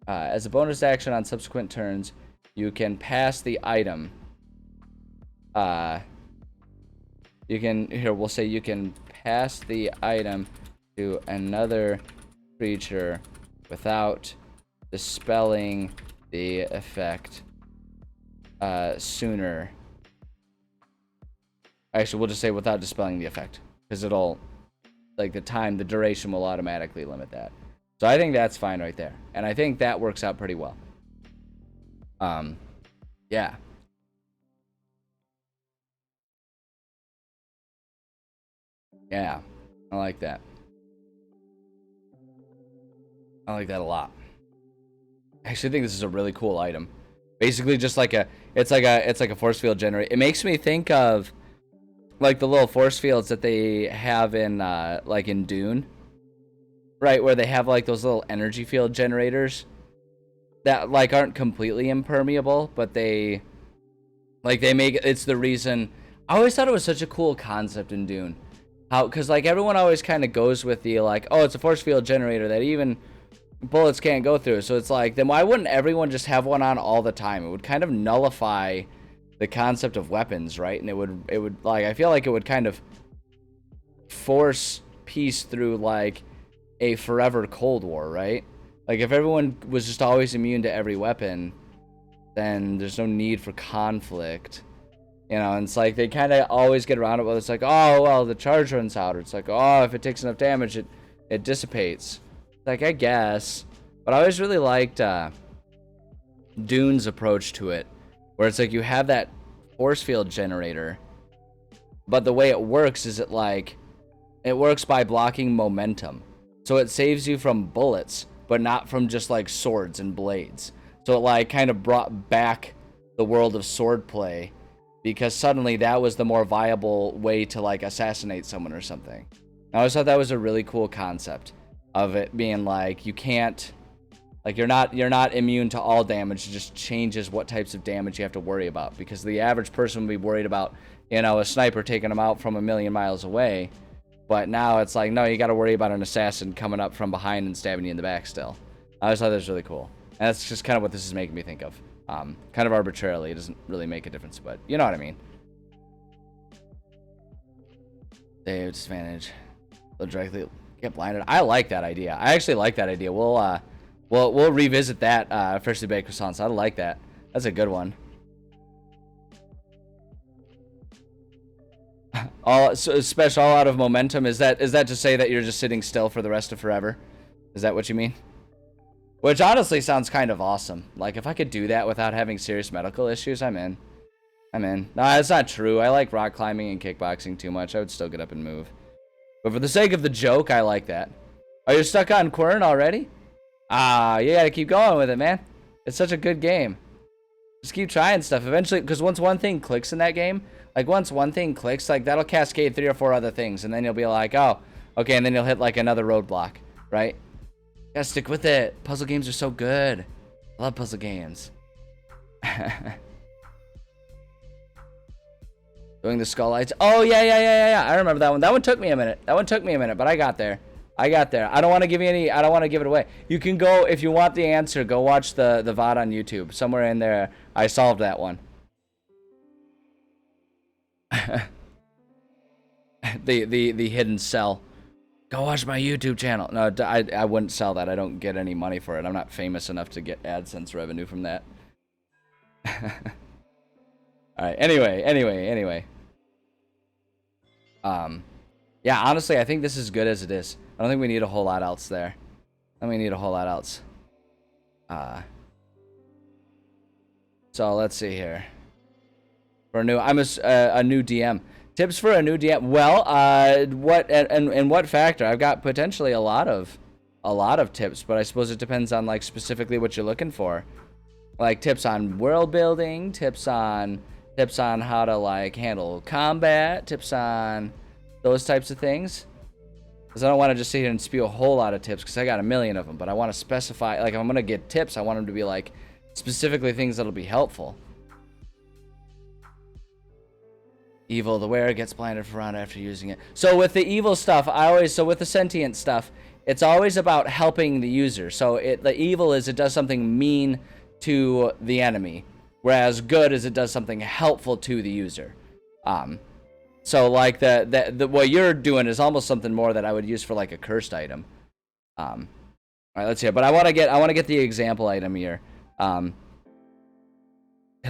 As a bonus action on subsequent turns, you can pass the item. We'll say you can pass the item to another creature without dispelling the effect sooner. Actually, we'll just say without dispelling the effect, because it'll, like, the duration will automatically limit that. So I think that's fine right there. And I think that works out pretty well. Yeah. Yeah, I like that. I like that a lot. I actually think this is a really cool item. Basically just like it's like a force field generator. It makes me think of like the little force fields that they have in like in Dune. Right, where they have like those little energy field generators that like aren't completely impermeable, but they make it's the reason. I always thought it was such a cool concept in Dune. Because like everyone always kind of goes with the like, oh, it's a force field generator that even bullets can't go through. So it's like, then why wouldn't everyone just have one on all the time? It would kind of nullify the concept of weapons, right? And it would like, I feel like it would kind of force peace through like a forever Cold War, right? Like if everyone was just always immune to every weapon, then there's no need for conflict. You know, and it's like they kind of always get around it. Well, it's like, oh, well, the charge runs out. Or it's like, oh, if it takes enough damage, it dissipates. Like, I guess. But I always really liked Dune's approach to it, where it's like you have that force field generator, but the way it works is it works by blocking momentum. So it saves you from bullets, but not from just like swords and blades. So it like kind of brought back the world of swordplay, because suddenly that was the more viable way to like assassinate someone or something. I always thought that was a really cool concept of it being like you can't, like you're not immune to all damage. It just changes what types of damage you have to worry about, because the average person would be worried about, you know, a sniper taking them out from a million miles away. But now it's like, no, you got to worry about an assassin coming up from behind and stabbing you in the back still. I always thought that was really cool. And that's just kind of what this is making me think of. Kind of arbitrarily. It doesn't really make a difference, but you know what I mean. Save disadvantage. They'll directly get blinded. I like that idea. I actually like that idea. We'll revisit that freshly baked croissants. I like that. That's a good one. Special all out of momentum. Is that to say that you're just sitting still for the rest of forever? Is that what you mean? Which honestly sounds kind of awesome. Like, if I could do that without having serious medical issues, I'm in. No, that's not true. I like rock climbing and kickboxing too much. I would still get up and move. But for the sake of the joke, I like that. Oh, you're stuck on Quern already? You gotta keep going with it, man. It's such a good game. Just keep trying stuff. Eventually, because once one thing clicks in that game, like once one thing clicks, like that'll cascade 3 or 4 other things. And then you'll be like, oh, okay. And then you'll hit like another roadblock, right? Gotta stick with it. Puzzle games are so good. I love puzzle games. Doing the skull lights. Oh, yeah. I remember that one. That one took me a minute. But I got there. I don't want to give you any, I don't want to give it away. You can go, if you want the answer, go watch the VOD on YouTube. Somewhere in there, I solved that one. the hidden cell. Go watch my YouTube channel. No, I wouldn't sell that. I don't get any money for it. I'm not famous enough to get AdSense revenue from that. Alright, anyway. Yeah, honestly, I think this is good as it is. I don't think we need a whole lot else there. So let's see here. For a new, I'm a new DM. Tips for a new DM. Well, what and what factor? I've got potentially a lot of tips, but I suppose it depends on like specifically what you're looking for. Like tips on world building, tips on how to like handle combat, tips on those types of things. Because I don't want to just sit here and spew a whole lot of tips, because I got a million of them. But I want to specify, like if I'm gonna get tips, I want them to be like specifically things that'll be helpful. Evil, the wearer gets blinded for a round after using it. So with the evil stuff, so with the sentient stuff, it's always about helping the user. So the evil is it does something mean to the enemy, whereas good is it does something helpful to the user. So like the what you're doing is almost something more that I would use for like a cursed item. All right, let's see. But I want to get the example item here. Because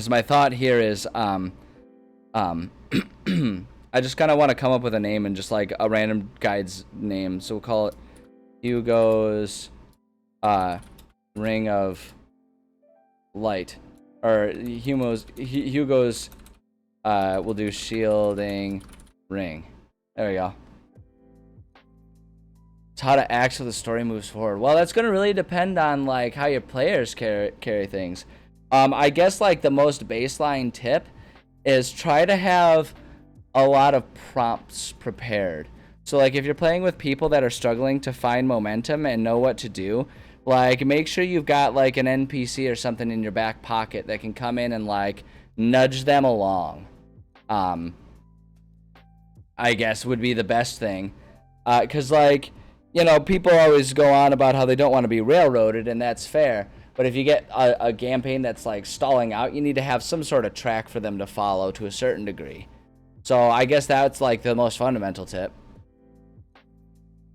my thought here is I just kind of want to come up with a name and just like a random guide's name. So we'll call it Hugo's Ring of Light, or Hugo's we'll do Shielding Ring. There we go. It's how to act so the story moves forward. Well, that's gonna really depend on like how your players carry things. I guess like the most baseline tip is try to have a lot of prompts prepared. So like if you're playing with people that are struggling to find momentum and know what to do, like make sure you've got like an NPC or something in your back pocket that can come in and like nudge them along. I guess would be the best thing. 'Cause like, you know, people always go on about how they don't want to be railroaded, and that's fair. But if you get a campaign that's like stalling out, you need to have some sort of track for them to follow to a certain degree. So I guess that's like the most fundamental tip.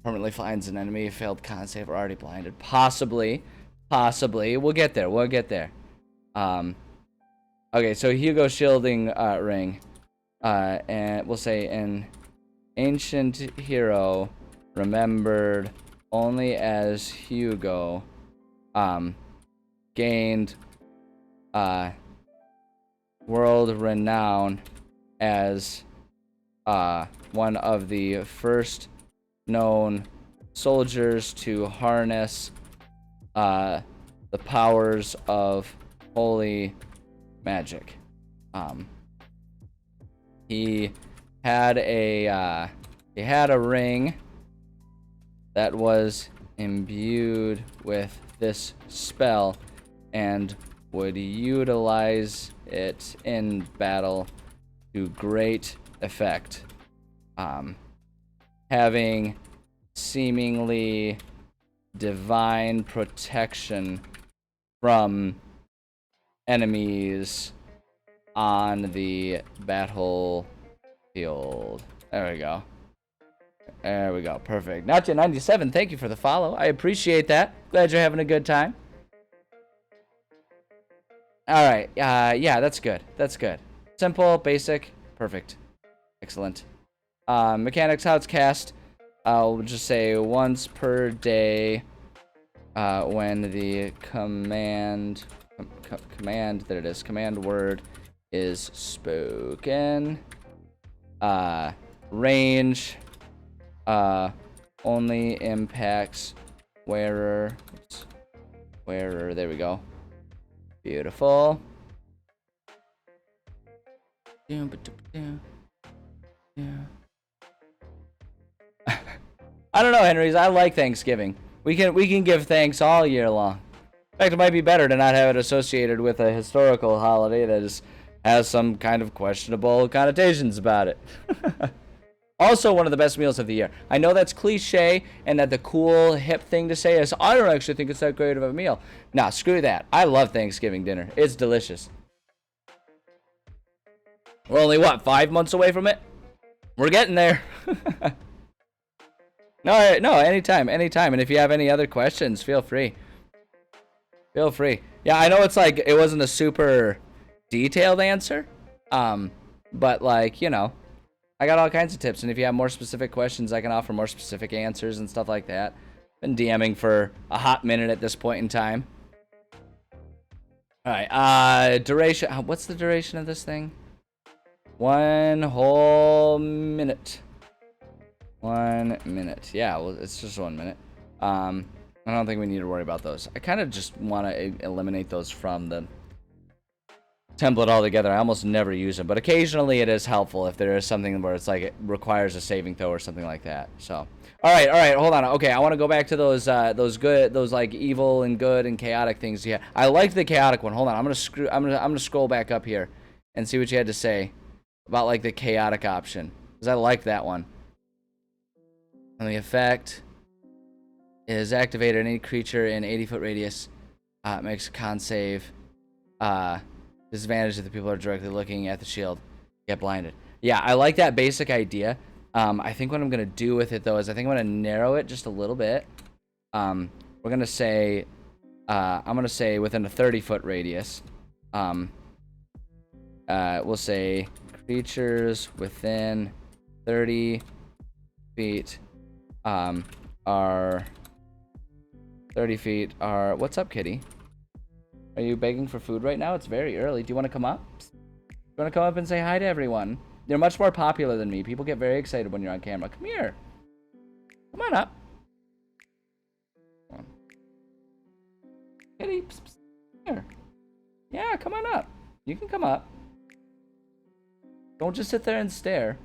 Permanently finds an enemy, failed con save, or already blinded. Possibly. We'll get there. Okay, so Hugo Shielding Ring. and we'll say an ancient hero remembered only as Hugo, gained world renown as one of the first known soldiers to harness the powers of holy magic. He had a ring that was imbued with this spell and would utilize it in battle to great effect, having seemingly divine protection from enemies on the battlefield. There we go. There we go. Perfect. Natcha97, thank you for the follow. I appreciate that. Glad you're having a good time. All right. Yeah, that's good. That's good. Simple, basic, perfect. Excellent. Mechanics, how it's cast. I'll just say once per day when the command there it is, command word is spoken. Range only impacts wearer. Oops. Wearer, there we go. Beautiful. Yeah. I don't know, Henry's. I like Thanksgiving. We can give thanks all year long. In fact, it might be better to not have it associated with a historical holiday that has some kind of questionable connotations about it. Also, one of the best meals of the year. I know that's cliche, and that the cool, hip thing to say is, I don't actually think it's that great of a meal. Nah, screw that. I love Thanksgiving dinner. It's delicious. We're only, what, 5 months away from it? We're getting there. No, anytime. And if you have any other questions, feel free. Feel free. Yeah, I know it's like, it wasn't a super detailed answer. But like, you know, I got all kinds of tips, and if you have more specific questions, I can offer more specific answers and stuff like that. Been DMing for a hot minute at this point in time. All right, duration. What's the duration of this thing? 1 whole minute. 1 minute. Yeah, well, it's just 1 minute. I don't think we need to worry about those. I kind of just want to eliminate those from the template altogether. I almost never use them, but occasionally it is helpful if there is something where it's like it requires a saving throw or something like that. So, all right, hold on. Okay, I want to go back to those like evil and good and chaotic things. Yeah, I liked the chaotic one. Hold on, I'm gonna scroll back up here and see what you had to say about like the chaotic option, because I like that one. And the effect is activated. Any creature in 80-foot radius makes a con save. Disadvantage if the people are directly looking at the shield get blinded. Yeah, I like that basic idea. I think what I'm gonna do with it though is I think I'm gonna narrow it just a little bit. We're gonna say I'm gonna say within a 30-foot radius. We'll say creatures within 30 feet are 30 feet are. What's up, kitty? Are you begging for food right now? It's very early. Do you want to come up? Do you want to come up and say hi to everyone? You're much more popular than me. People get very excited when you're on camera. Come here. Come on up. Come on. Kitty, psst, psst. Here. Yeah, come on up. You can come up. Don't just sit there and stare.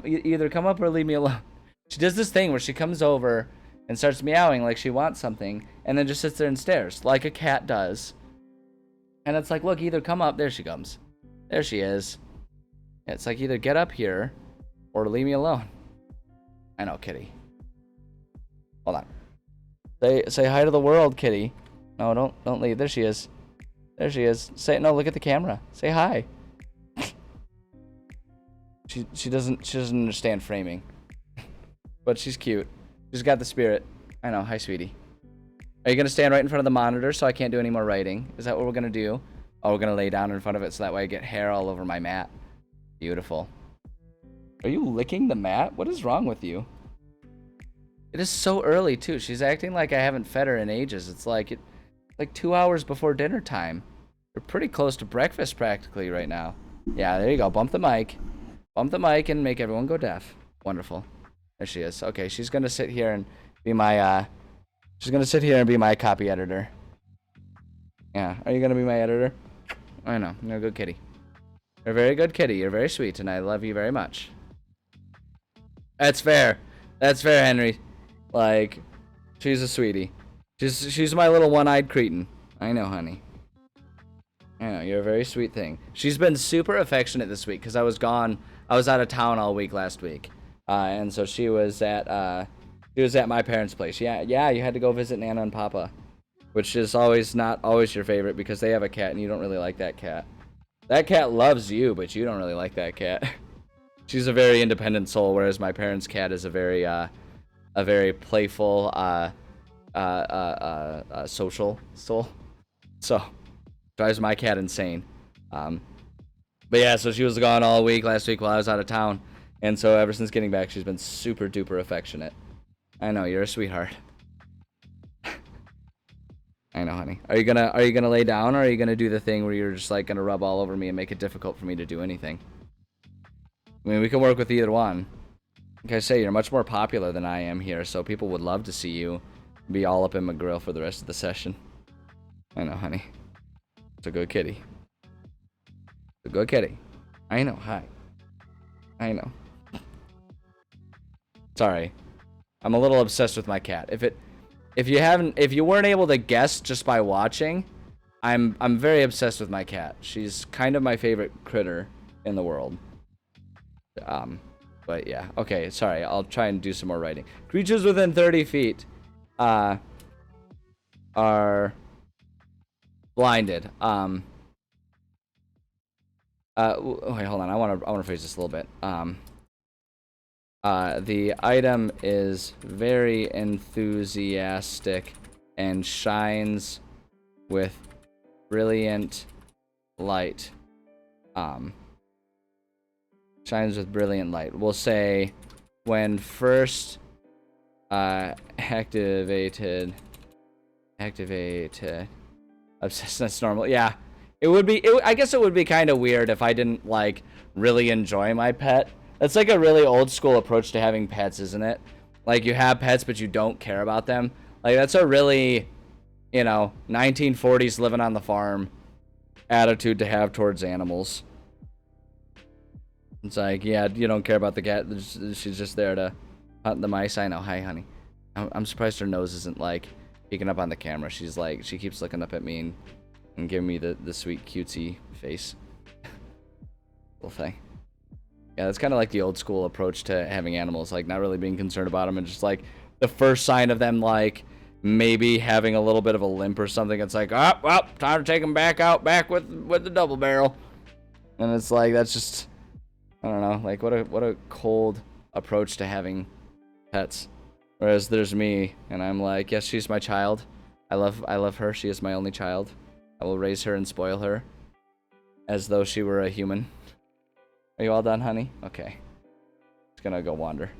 Either come up or leave me alone. She does this thing where she comes over and starts meowing like she wants something, and then just sits there and stares like a cat does. And it's like, look, either come up. There she comes. There she is. It's like either get up here or leave me alone. I know, kitty. Hold on. Say hi to the world, kitty. No, don't leave. There she is. There she is. Say no. Look at the camera. Say hi. She doesn't understand framing, but she's cute. She's got the spirit. I know. Hi, sweetie. Are you gonna stand right in front of the monitor so I can't do any more writing? Is that what we're gonna do? Oh, we're gonna lay down in front of it so that way I get hair all over my mat. Beautiful. Are you licking the mat? What is wrong with you? It is so early, too. She's acting like I haven't fed her in ages. It's like 2 hours before dinner time. We're pretty close to breakfast practically right now. Yeah, there you go. Bump the mic. Bump the mic and make everyone go deaf. Wonderful. There she is. Okay, she's going to sit here and be my, she's going to sit here and be my copy editor. Yeah, are you going to be my editor? I know. You're a good kitty. You're a very good kitty. You're very sweet, and I love you very much. That's fair. That's fair, Henry. Like, she's a sweetie. She's my little one-eyed cretin. I know, honey. I know, you're a very sweet thing. She's been super affectionate this week because I was gone. I was out of town all week last week. And so she was at my parents' place. Yeah, you had to go visit Nana and Papa, which is not always your favorite because they have a cat and you don't really like that cat. That cat loves you, but you don't really like that cat. She's a very independent soul, whereas my parents' cat is a very playful, social soul. So, drives my cat insane. But yeah, so she was gone all week last week while I was out of town, and so ever since getting back, she's been super duper affectionate. I know, you're a sweetheart. I know, honey. Are you gonna lay down, or are you gonna do the thing where you're just like gonna rub all over me and make it difficult for me to do anything? I mean, we can work with either one. Like I say, you're much more popular than I am here, so people would love to see you be all up in my grill for the rest of the session. I know, honey. It's a good kitty. It's a good kitty. I know, hi. I know. Sorry. I'm a little obsessed with my cat. If you weren't able to guess just by watching, I'm very obsessed with my cat. She's kind of my favorite critter in the world. But yeah, okay, sorry, I'll try and do some more writing. Creatures within 30 feet are blinded. Wait, hold on, I want to phrase this a little bit. The item is very enthusiastic and shines with brilliant light. Shines with brilliant light. We'll say when first activated. Obsessed, that's normal. Yeah. I guess it would be kind of weird if I didn't like really enjoy my pet. That's like a really old school approach to having pets, isn't it? Like you have pets but you don't care about them. Like that's a really, 1940s living on the farm attitude to have towards animals. It's like, yeah, you don't care about the cat. She's just there to hunt the mice. I know. Hi, honey. I'm surprised her nose isn't, like, peeking up on the camera. She's like, she keeps looking up at me and giving me the sweet, cutesy face. Little thing. Yeah, that's kind of like the old school approach to having animals. Like, not really being concerned about them. And just, like, the first sign of them, like, maybe having a little bit of a limp or something. It's like, oh, well, time to take them back with the double barrel. And it's like, that's just... I don't know, like what a cold approach to having pets. Whereas there's me, and I'm like, yes, she's my child. I love her. She is my only child. I will raise her and spoil her as though she were a human. Are you all done, honey? Okay. Just gonna go wander.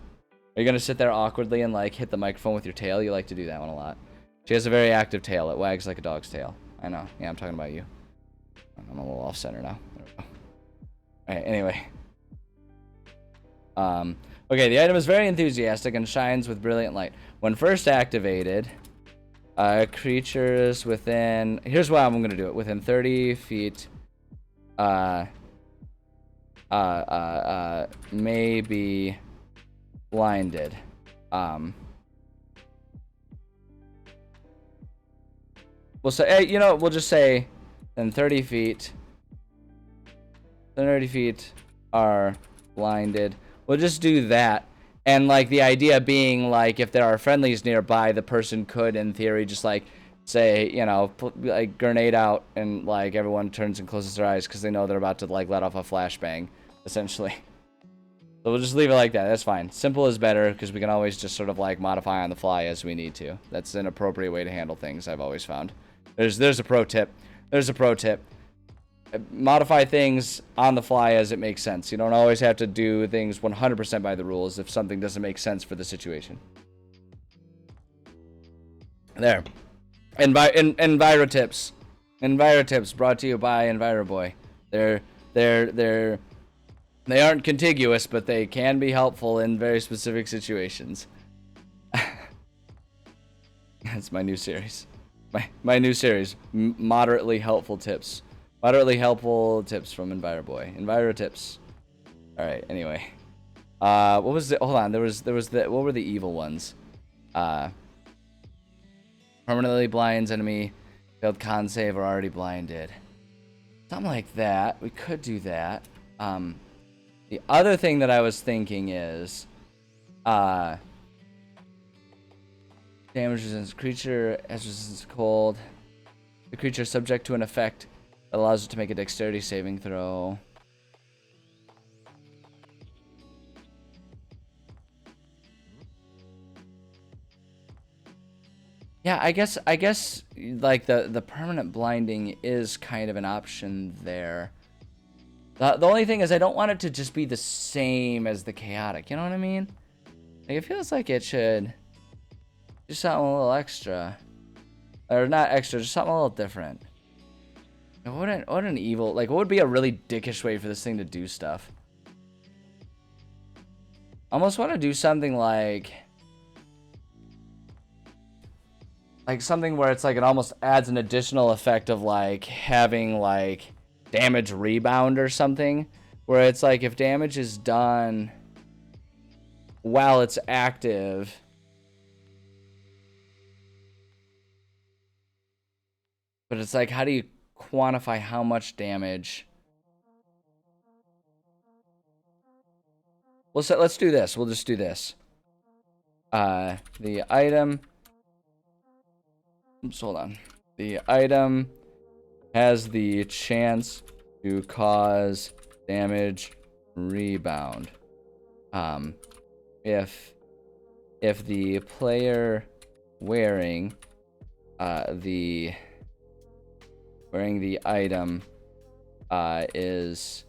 Are you gonna sit there awkwardly and like hit the microphone with your tail? You like to do that one a lot. She has a very active tail. It wags like a dog's tail. I know. Yeah, I'm talking about you. I'm a little off center now. There we go. All right. Anyway. Okay, the item is very enthusiastic and shines with brilliant light. When first activated, creatures within... Here's why I'm going to do it. Within 30 feet, may be blinded. We'll say, we'll just say, then 30 feet... 30 feet are blinded. We'll just do that. And, like, the idea being, like, if there are friendlies nearby, the person could, in theory, just, like, say, like, grenade out, and, like, everyone turns and closes their eyes because they know they're about to, like, let off a flashbang, essentially. So we'll just leave it like that. That's fine. Simple is better because we can always just sort of, like, modify on the fly as we need to. That's an appropriate way to handle things, I've always found. There's a pro tip. There's a pro tip. modify things on the fly as it makes sense. You don't always have to do things 100% by the rules if something doesn't make sense for the situation. There. EnviroTips. EnviroTips brought to you by EnviroBoy. They aren't contiguous, but they can be helpful in very specific situations. That's my new series. My new series. Moderately helpful tips. Moderately helpful tips from EnviroBoy. EnviroTips. All right. Anyway, what was the? Hold on. There was the. What were the evil ones? Permanently blinds enemy. Failed con save or already blinded. Something like that. We could do that. The other thing that I was thinking is, damage resistance. Creature has resistance to cold. The creature is subject to an effect that allows it to make a dexterity saving throw. Yeah, I guess like the permanent blinding is kind of an option there. The only thing is I don't want it to just be the same as the chaotic. You know what I mean? Like, it feels like it should do something a little extra, or not extra, just something a little different. What an evil, like, what would be a really dickish way for this thing to do stuff? I almost want to do something like something where it's like it almost adds an additional effect of like having like damage rebound or something, where it's like if damage is done while it's active, but it's like, how do you quantify how much damage? Well, so let's do this. We'll just do this. The item. Oops, hold on. The item has the chance to cause damage rebound. If the player wearing the item is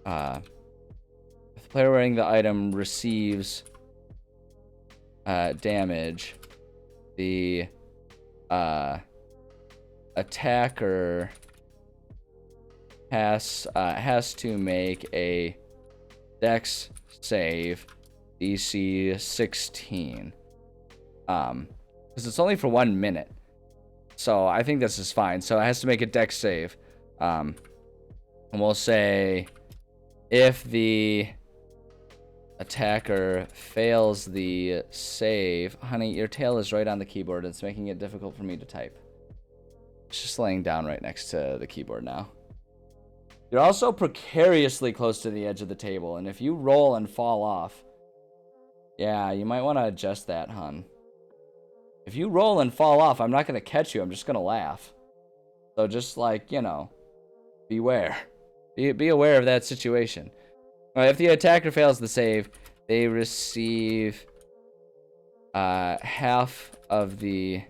if the player wearing the item receives damage, the attacker has to make a Dex save DC 16. Because it's only for 1 minute, so I think this is fine. So it has to make a Dex save. And we'll say if the attacker fails the save. Honey, your tail is right on the keyboard. It's making it difficult for me to type. It's just laying down right next to the keyboard now. You're also precariously close to the edge of the table, and if you roll and fall off, yeah, you might want to adjust that, hon. If you roll and fall off, I'm not going to catch you. I'm just going to laugh. So just, like, you know, beware. Be aware of that situation. If the attacker fails the save, they receive half of the...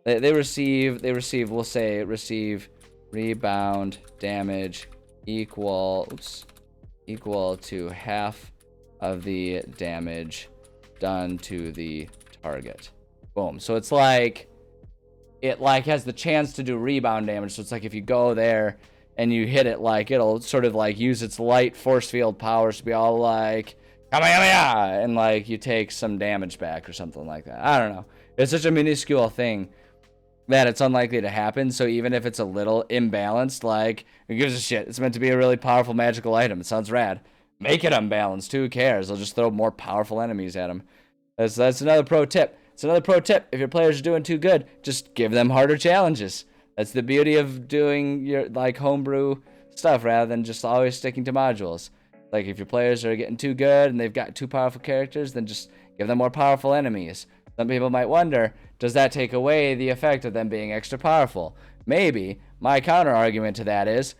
They receive, we'll say, receive rebound damage equal to half of the damage done to the target. Boom. So it's like, it like has the chance to do rebound damage. So it's like if you go there and you hit it, like it'll sort of like use its light force field powers to be all like, Kamehameha, and like you take some damage back or something like that. I don't know. It's such a minuscule thing that it's unlikely to happen. So even if it's a little imbalanced, like, who gives a shit? It's meant to be a really powerful magical item. It sounds rad. Make it unbalanced. Who cares? They'll just throw more powerful enemies at them. That's another pro tip. It's another pro tip. If your players are doing too good, just give them harder challenges. That's the beauty of doing your like homebrew stuff rather than just always sticking to modules. Like if your players are getting too good and they've got too powerful characters, then just give them more powerful enemies. Some people might wonder, does that take away the effect of them being extra powerful? Maybe. My counter argument to that is,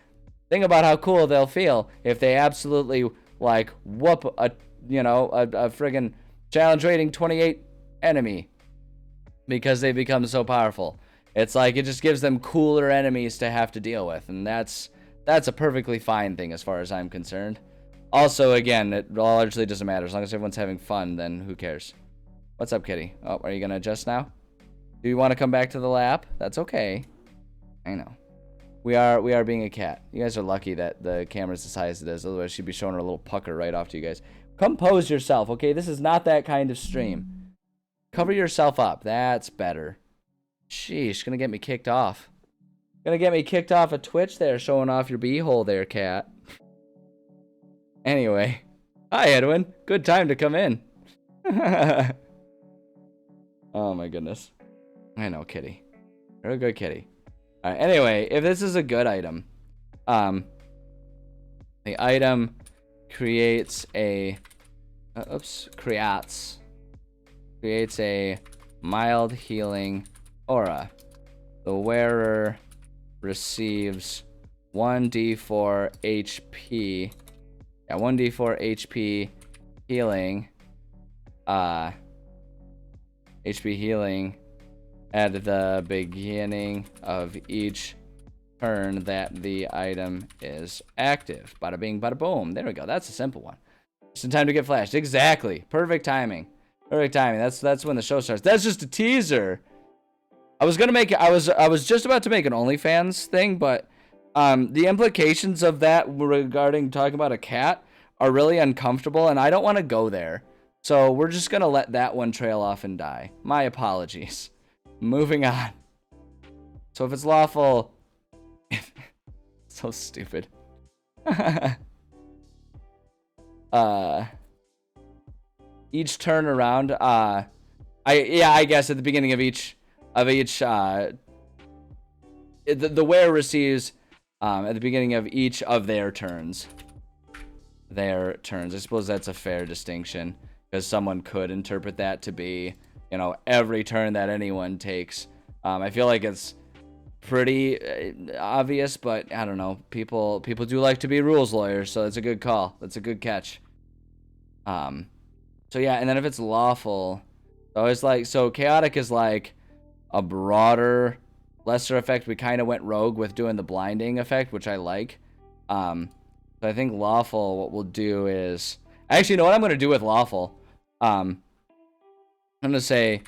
think about how cool they'll feel if they absolutely like whoop a friggin' challenge rating 28 enemy because they become so powerful. It's like it just gives them cooler enemies to have to deal with, and that's a perfectly fine thing as far as I'm concerned. Also, again, it largely doesn't matter. As long as everyone's having fun, then who cares? What's up, kitty? Oh, are you going to adjust now? Do you want to come back to the lap? That's okay. I know. We are being a cat. You guys are lucky that the camera's the size it is. Otherwise, she'd be showing her little pucker right off to you guys. Compose yourself, okay? This is not that kind of stream. Cover yourself up. That's better. Sheesh, gonna get me kicked off. Gonna get me kicked off of Twitch there, showing off your beehole there, cat. Anyway. Hi, Edwin. Good time to come in. Oh, my goodness. I know, kitty. You're a good kitty. Alright, anyway, if this is a good item, the item creates a, creates a mild healing aura. The wearer receives 1d4 HP, 1d4 HP healing, HP healing at the beginning of each turn that the item is active. Bada bing, bada boom. There we go. That's a simple one. Just in time to get flashed. Exactly. Perfect timing. Perfect timing. That's when the show starts. That's just a teaser. I was gonna make it. I was just about to make an OnlyFans thing, but the implications of that regarding talking about a cat are really uncomfortable, and I don't want to go there. So we're just gonna let that one trail off and die. My apologies. Moving on. So if it's lawful, so stupid. Each turn around, I guess at the beginning of each the wearer receives at the beginning of each of their turns. I suppose that's a fair distinction, because someone could interpret that to be, you know, every turn that anyone takes. I feel like it's pretty obvious, but I don't know. People do like to be rules lawyers, so it's a good call. That's a good catch. So yeah, and then if it's lawful, so chaotic is like a broader, lesser effect. We kind of went rogue with doing the blinding effect, which I like. So I think lawful, what we'll do is, actually, you know what I'm going to do with lawful? I'm going to say,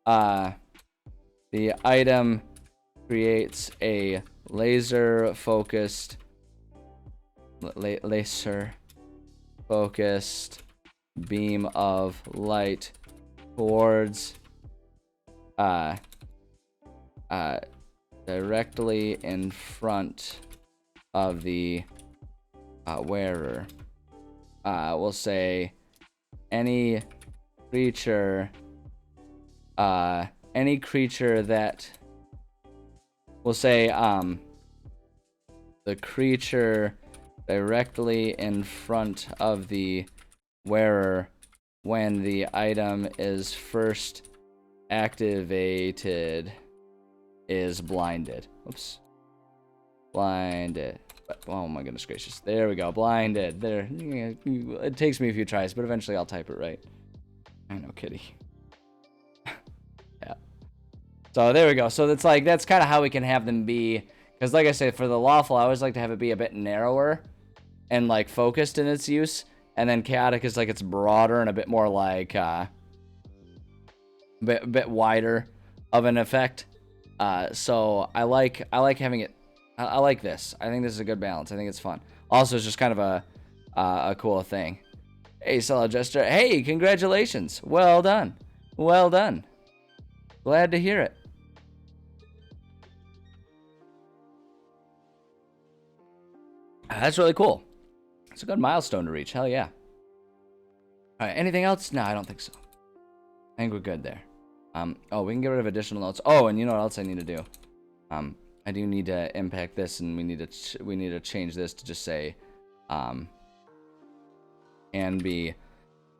the item creates a laser-focused beam of light towards, directly in front of the wearer. We'll say any creature that, we'll say the creature directly in front of the wearer when the item is first activated is blinded. Oops. Blinded. Oh my goodness gracious. There we go. Blinded. There. It takes me a few tries, but eventually I'll type it right. I know, kitty. Yeah. So there we go. So that's kind of how we can have them be. Because like I said, for the lawful, I always like to have it be a bit narrower and like focused in its use. And then chaotic is like it's broader and a bit more like a bit wider of an effect. So I like having it. I like this. I think this is a good balance. I think it's fun. Also, it's just kind of a cool thing. Hey, Solid Jester. Hey, congratulations. Well done. Well done. Glad to hear it. That's really cool. It's a good milestone to reach. Hell yeah. All right, anything else? No, I don't think so. I think we're good there. Oh, we can get rid of additional notes. Oh, and you know what else I need to do? I do need to impact this, and we need to change this to just say, and be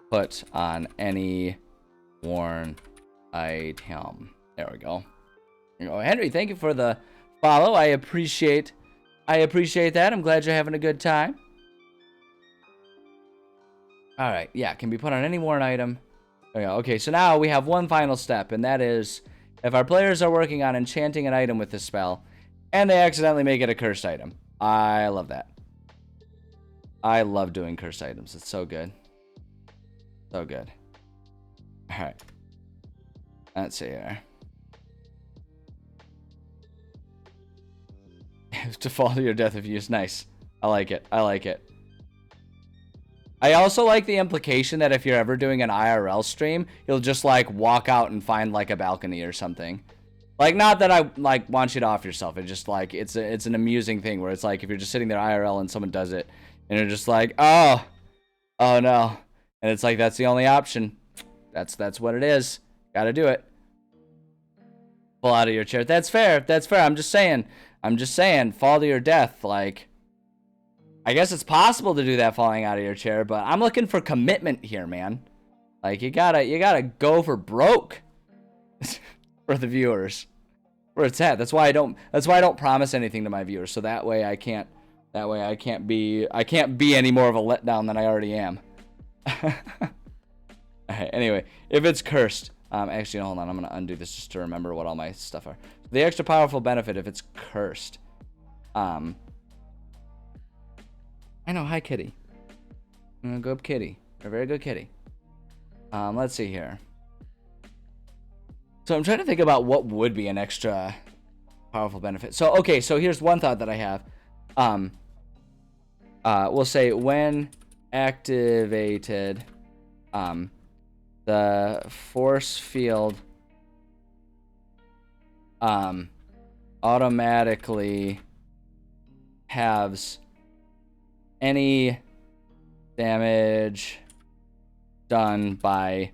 put on any worn item. There we go. There you go. Henry, thank you for the follow. I appreciate that. I'm glad you're having a good time. All right, yeah, can be put on any worn item. There we go. Okay, so now we have one final step, and that is if our players are working on enchanting an item with this spell, and they accidentally make it a cursed item. I love that. I love doing cursed items. It's so good. So good. Alright. Let's see here. To fall to your death if you use. Nice. I like it. I like it. I also like the implication that if you're ever doing an IRL stream, you'll just like walk out and find like a balcony or something. Like, not that I like want you to off yourself. It's just like it's an amusing thing where it's like if you're just sitting there IRL and someone does it and you're just like, oh no, and it's like that's the only option. That's what it is. Got to do it. Pull out of your chair. That's fair. That's fair. I'm just saying. Fall to your death. Like, I guess it's possible to do that falling out of your chair, but I'm looking for commitment here, man. Like, you gotta go for broke for the viewers. Where it's at. That's why I don't promise anything to my viewers. So that way I can't be any more of a letdown than I already am. Alright, anyway, if it's cursed, actually, hold on, I'm gonna undo this just to remember what all my stuff are. The extra powerful benefit if it's cursed. I know, hi kitty. I'm gonna go up kitty. You're a very good kitty. Let's see here. So I'm trying to think about what would be an extra powerful benefit. So, okay, so here's one thought that I have. We'll say when activated, the force field automatically halves any damage done by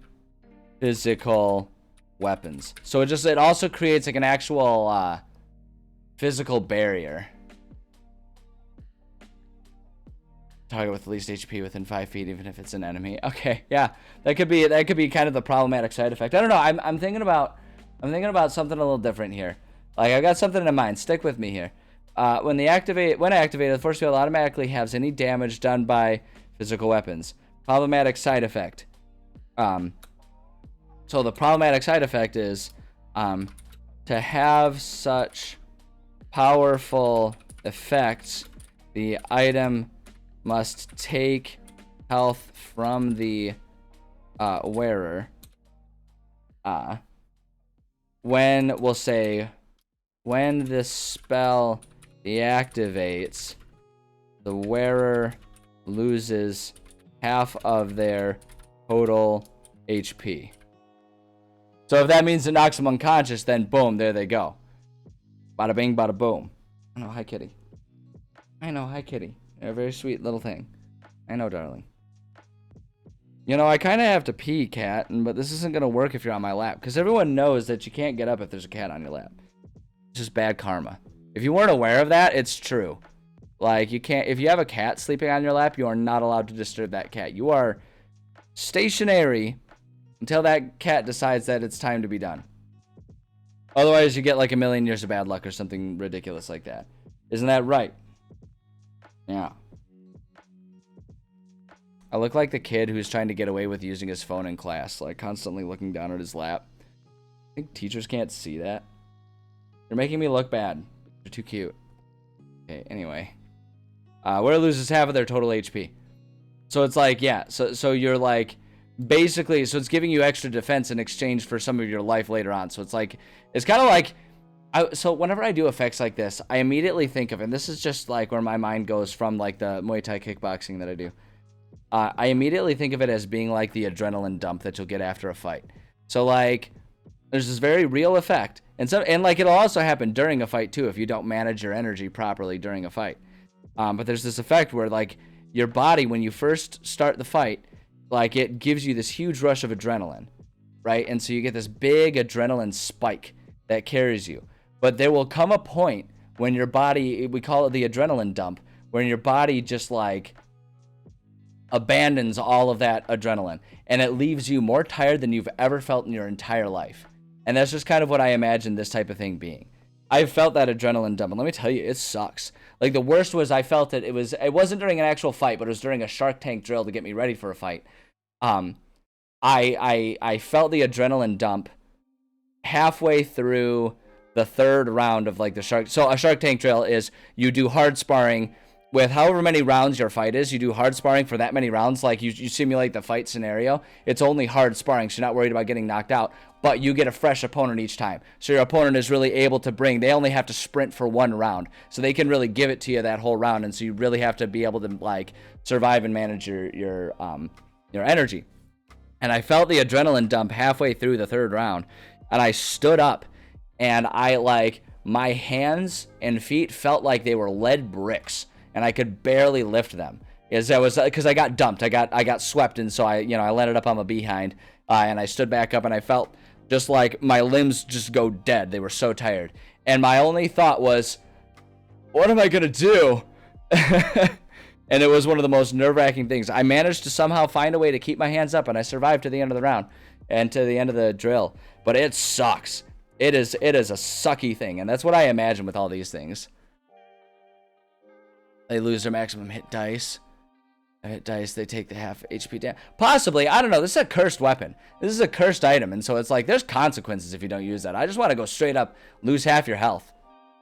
physical weapons. So it also creates like an actual physical barrier. Target with the least HP within 5 feet, even if it's an enemy. Okay, yeah, that could be kind of the problematic side effect. I don't know. I'm thinking about something a little different here. Like, I got something in mind. Stick with me here. When activated, the force field automatically halves any damage done by physical weapons. Problematic side effect. So the problematic side effect is to have such powerful effects, the item must take health from the wearer. When this spell deactivates, the wearer loses half of their total HP. So if that means it knocks them unconscious, then boom, there they go. Bada bing, bada boom. I know, hi kitty. I know, hi kitty. You're a very sweet little thing. I know, darling. You know, I kind of have to pee, cat, but this isn't going to work if you're on my lap. Because everyone knows that you can't get up if there's a cat on your lap. It's just bad karma. If you weren't aware of that, it's true. Like, you can't... If you have a cat sleeping on your lap, you are not allowed to disturb that cat. You are stationary until that cat decides that it's time to be done. Otherwise, you get like 1,000,000 years of bad luck or something ridiculous like that. Isn't that right? Yeah. I look like the kid who's trying to get away with using his phone in class, like constantly looking down at his lap. I think teachers can't see that. You're making me look bad. You're too cute. Okay, anyway. Wearer loses half of their total HP. So it's like, yeah, so you're like, basically, so it's giving you extra defense in exchange for some of your life later on. So it's like, it's kind of like, so whenever I do effects like this, I immediately think of, and this is just like where my mind goes from like the Muay Thai kickboxing that I do. I immediately think of it as being like the adrenaline dump that you'll get after a fight. So like, there's this very real effect, and like it'll also happen during a fight too if you don't manage your energy properly during a fight. But there's this effect where like your body, when you first start the fight, like it gives you this huge rush of adrenaline, right? And so you get this big adrenaline spike that carries you. But there will come a point when your body, we call it the adrenaline dump, when your body just like abandons all of that adrenaline and it leaves you more tired than you've ever felt in your entire life. And that's just kind of what I imagine this type of thing being. I've felt that adrenaline dump, and let me tell you, it sucks. Like, the worst was I felt it. It wasn't during an actual fight, but it was during a Shark Tank drill to get me ready for a fight. I felt the adrenaline dump halfway through the third round of like the shark. So a Shark Tank drill is you do hard sparring with however many rounds your fight is. You do hard sparring for that many rounds. Like you simulate the fight scenario. It's only hard sparring, so you're not worried about getting knocked out. But you get a fresh opponent each time. So your opponent is really able to bring, they only have to sprint for one round. So they can really give it to you that whole round. And so you really have to be able to like survive and manage your energy. And I felt the adrenaline dump halfway through the third round. And I stood up and I like, my hands and feet felt like they were lead bricks and I could barely lift them. Because I got dumped. I got swept, and so I landed up on my behind, and I stood back up and I felt just like my limbs just go dead. They were so tired. And my only thought was, what am I going to do? And it was one of the most nerve-wracking things. I managed to somehow find a way to keep my hands up, and I survived to the end of the round and to the end of the drill. But it sucks. It is a sucky thing, and that's what I imagine with all these things. They lose their maximum hit dice. Hit dice, they take the half HP down. Possibly, I don't know. This is a cursed weapon. This is a cursed item, and so it's like there's consequences if you don't use that. I just want to go straight up, lose half your health.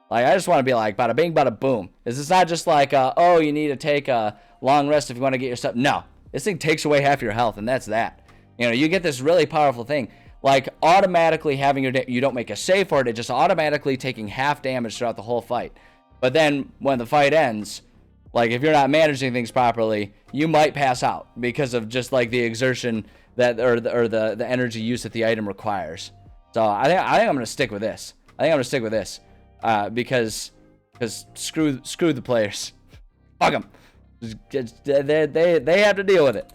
Like, I just want to be like, bada bing, bada boom. This is not just like, oh, you need to take a long rest if you want to get your stuff. No, this thing takes away half your health, and that's that. You know, you get this really powerful thing. Like, automatically having you don't make a save for it, it just automatically taking half damage throughout the whole fight. But then, when the fight ends, like, if you're not managing things properly, you might pass out because of just, like, the exertion that, or the energy use that the item requires. So, I think I'm going to stick with this. Because screw the players. Fuck them. They have to deal with it.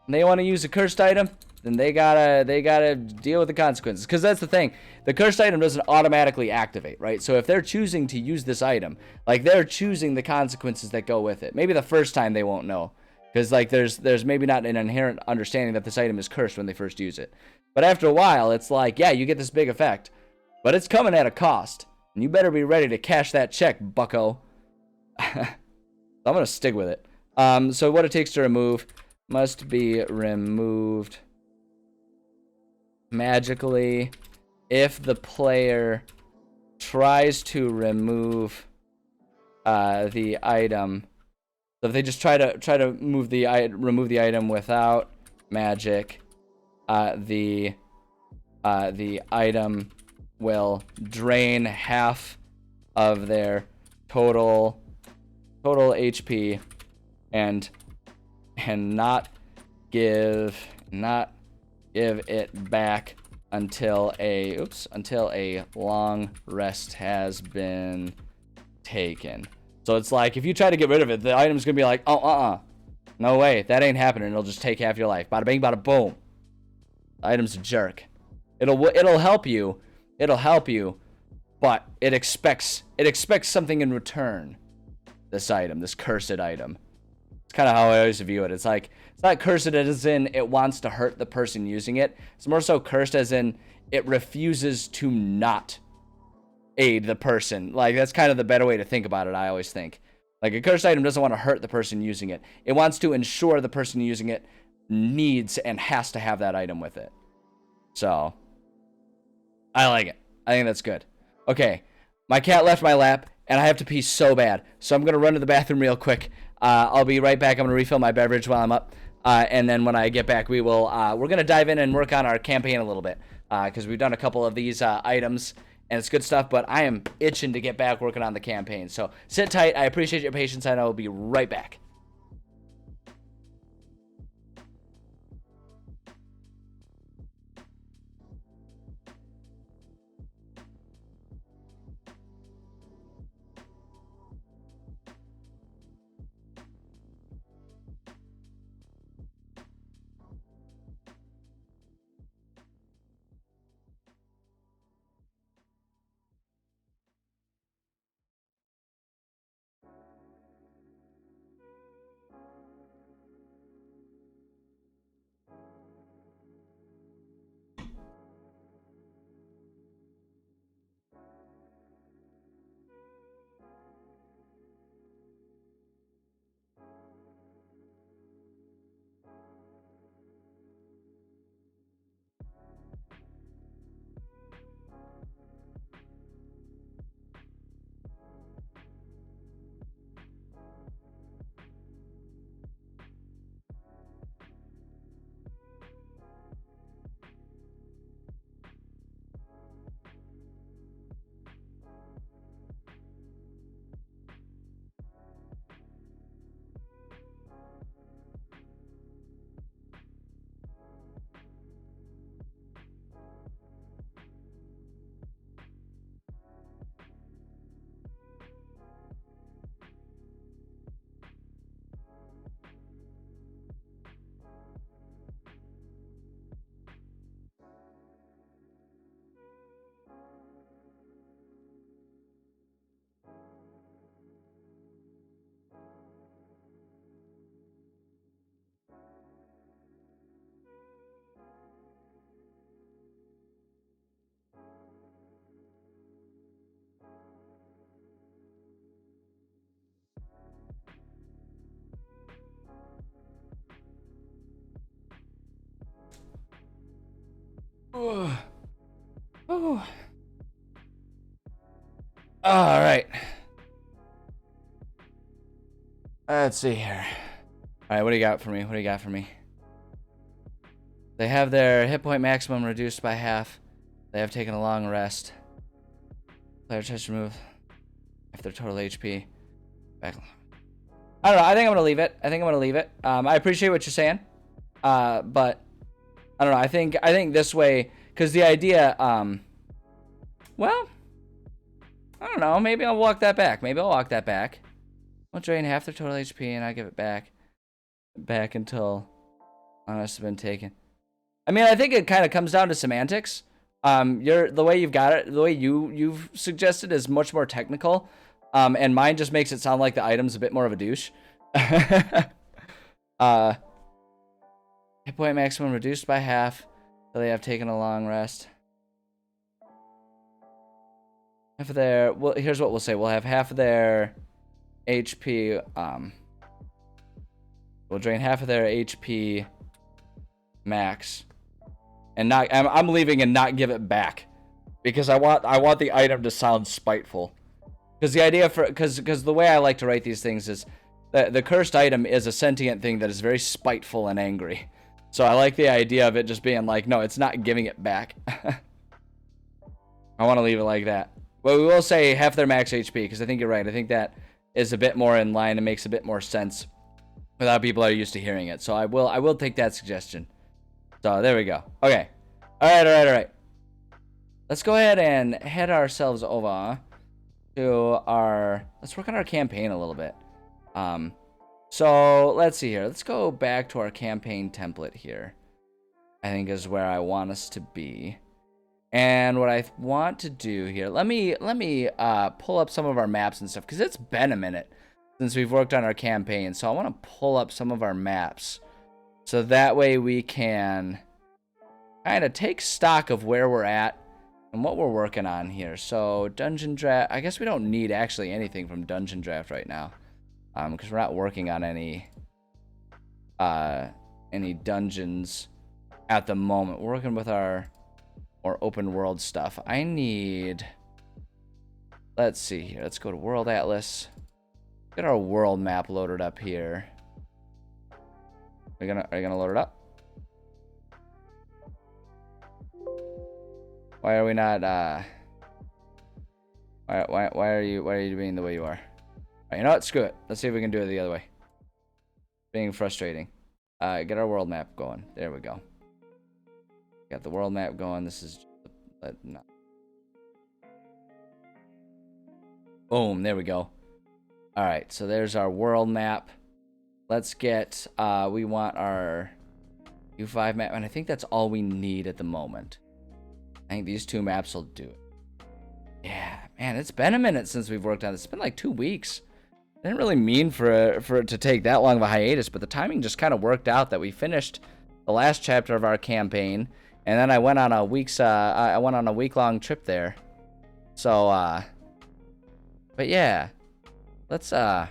And they want to use a cursed item, then they gotta deal with the consequences. Because that's the thing, the cursed item doesn't automatically activate, right? So if they're choosing to use this item, like, they're choosing the consequences that go with it. Maybe the first time they won't know, because like there's maybe not an inherent understanding that this item is cursed when they first use it. But after a while, it's like, yeah, you get this big effect, but it's coming at a cost. And you better be ready to cash that check, bucko. I'm going to stick with it. So what it takes to remove must be removed magically if the player tries to remove the item. So if they just try to remove the item without magic, the item will drain half of their total HP and not give it back until a long rest has been taken. So it's like, if you try to get rid of it, the item's gonna be like, oh, no way, that ain't happening. It'll just take half your life. Bada bing, bada boom. The item's a jerk. It'll help you. But it expects something in return. This item, this cursed item. It's kind of how I always view it. It's like, it's not cursed as in it wants to hurt the person using it. It's more so cursed as in it refuses to not aid the person. Like, that's kind of the better way to think about it, I always think. Like, a cursed item doesn't want to hurt the person using it. It wants to ensure the person using it needs and has to have that item with it. So, I like it. I think that's good. Okay, my cat left my lap, and I have to pee so bad. So I'm going to run to the bathroom real quick. I'll be right back. I'm going to refill my beverage while I'm up. And then when I get back, we're going to dive in and work on our campaign a little bit. Because we've done a couple of these items, and it's good stuff. But I am itching to get back working on the campaign. So sit tight. I appreciate your patience, and I will be right back. Oh. All right. Let's see here. All right, what do you got for me? What do you got for me? They have their hit point maximum reduced by half. They have taken a long rest. Player tries to remove if their total HP. Back. I don't know. I think I'm gonna leave it. I appreciate what you're saying, but I don't know. I think this way, because the idea, well, I don't know. Maybe I'll walk that back. I'll drain half their total HP and I give it back until must have been taken. I mean, I think it kind of comes down to semantics. The way you've got it, the way you've suggested is much more technical. And mine just makes it sound like the item's a bit more of a douche. Hit point maximum reduced by half. So they have taken a long rest. Half of their, well, here's what we'll say. We'll have half of their HP. We'll drain half of their HP max, and not. I'm leaving and not give it back, because I want the item to sound spiteful. Because the idea because the way I like to write these things is that the cursed item is a sentient thing that is very spiteful and angry. So I like the idea of it just being like, no, it's not giving it back. I want to leave it like that. But we will say half their max HP, because I think you're right. I think that is a bit more in line and makes a bit more sense without people are used to hearing it. So I will take that suggestion. So there we go. Okay. All right. Let's go ahead and head ourselves over to let's work on our campaign a little bit. So let's see here. Let's go back to our campaign template here. I think is where I want us to be. And what I want to do here, let me pull up some of our maps and stuff, because it's been a minute since we've worked on our campaign. So I want to pull up some of our maps, so that way we can kind of take stock of where we're at and what we're working on here. So Dungeon Draft, I guess we don't need actually anything from Dungeon Draft right now, because we're not working on any dungeons at the moment. We're working with our more open world stuff. Let's see here. Let's go to World Atlas. Get our world map loaded up here. Are you gonna load it up? Why are we not why are you being the way you are? Alright, you know what? Screw it. Let's see if we can do it the other way. Being frustrating. Get our world map going. There we go. Got the world map going. This is no. Boom, there we go. Alright, so there's our world map. Let's get we want our U5 map, and I think that's all we need at the moment. I think these two maps will do it. Yeah, man, it's been a minute since we've worked on this. It's been like 2 weeks. I didn't really mean for it to take that long of a hiatus, but the timing just kind of worked out that we finished the last chapter of our campaign, and then I went on a week-long trip there. So but yeah, let's get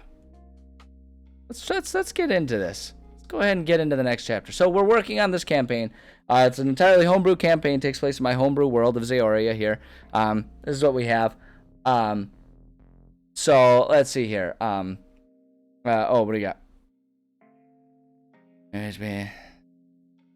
into this. Let's go ahead and get into the next chapter. So we're working on this campaign. It's an entirely homebrew campaign. It takes place in my homebrew world of Zaoria here. This is what we have. So let's see here. Oh, what do you got? I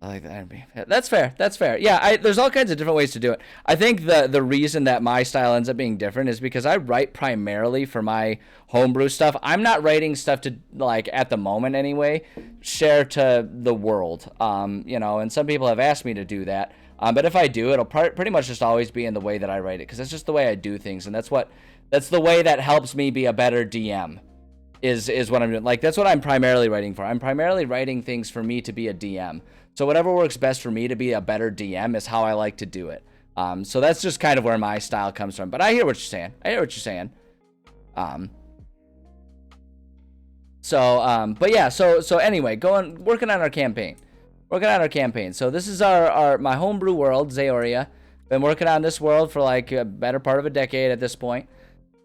like that. That's fair. Yeah, there's all kinds of different ways to do it. I think the reason that my style ends up being different is because I write primarily for my homebrew stuff. I'm not writing stuff to, like, at the moment anyway, share to the world. And some people have asked me to do that. But if I do, it'll pretty much just always be in the way that I write it, because that's just the way I do things, and that's the way that helps me be a better DM. Is what I'm doing. Like, that's what I'm primarily writing for. I'm primarily writing things for me to be a DM. So whatever works best for me to be a better DM is how I like to do it. So that's just kind of where my style comes from. But I hear what you're saying. But yeah, so anyway, working on our campaign. So this is my homebrew world, Zaoria. Been working on this world for like a better part of a decade at this point.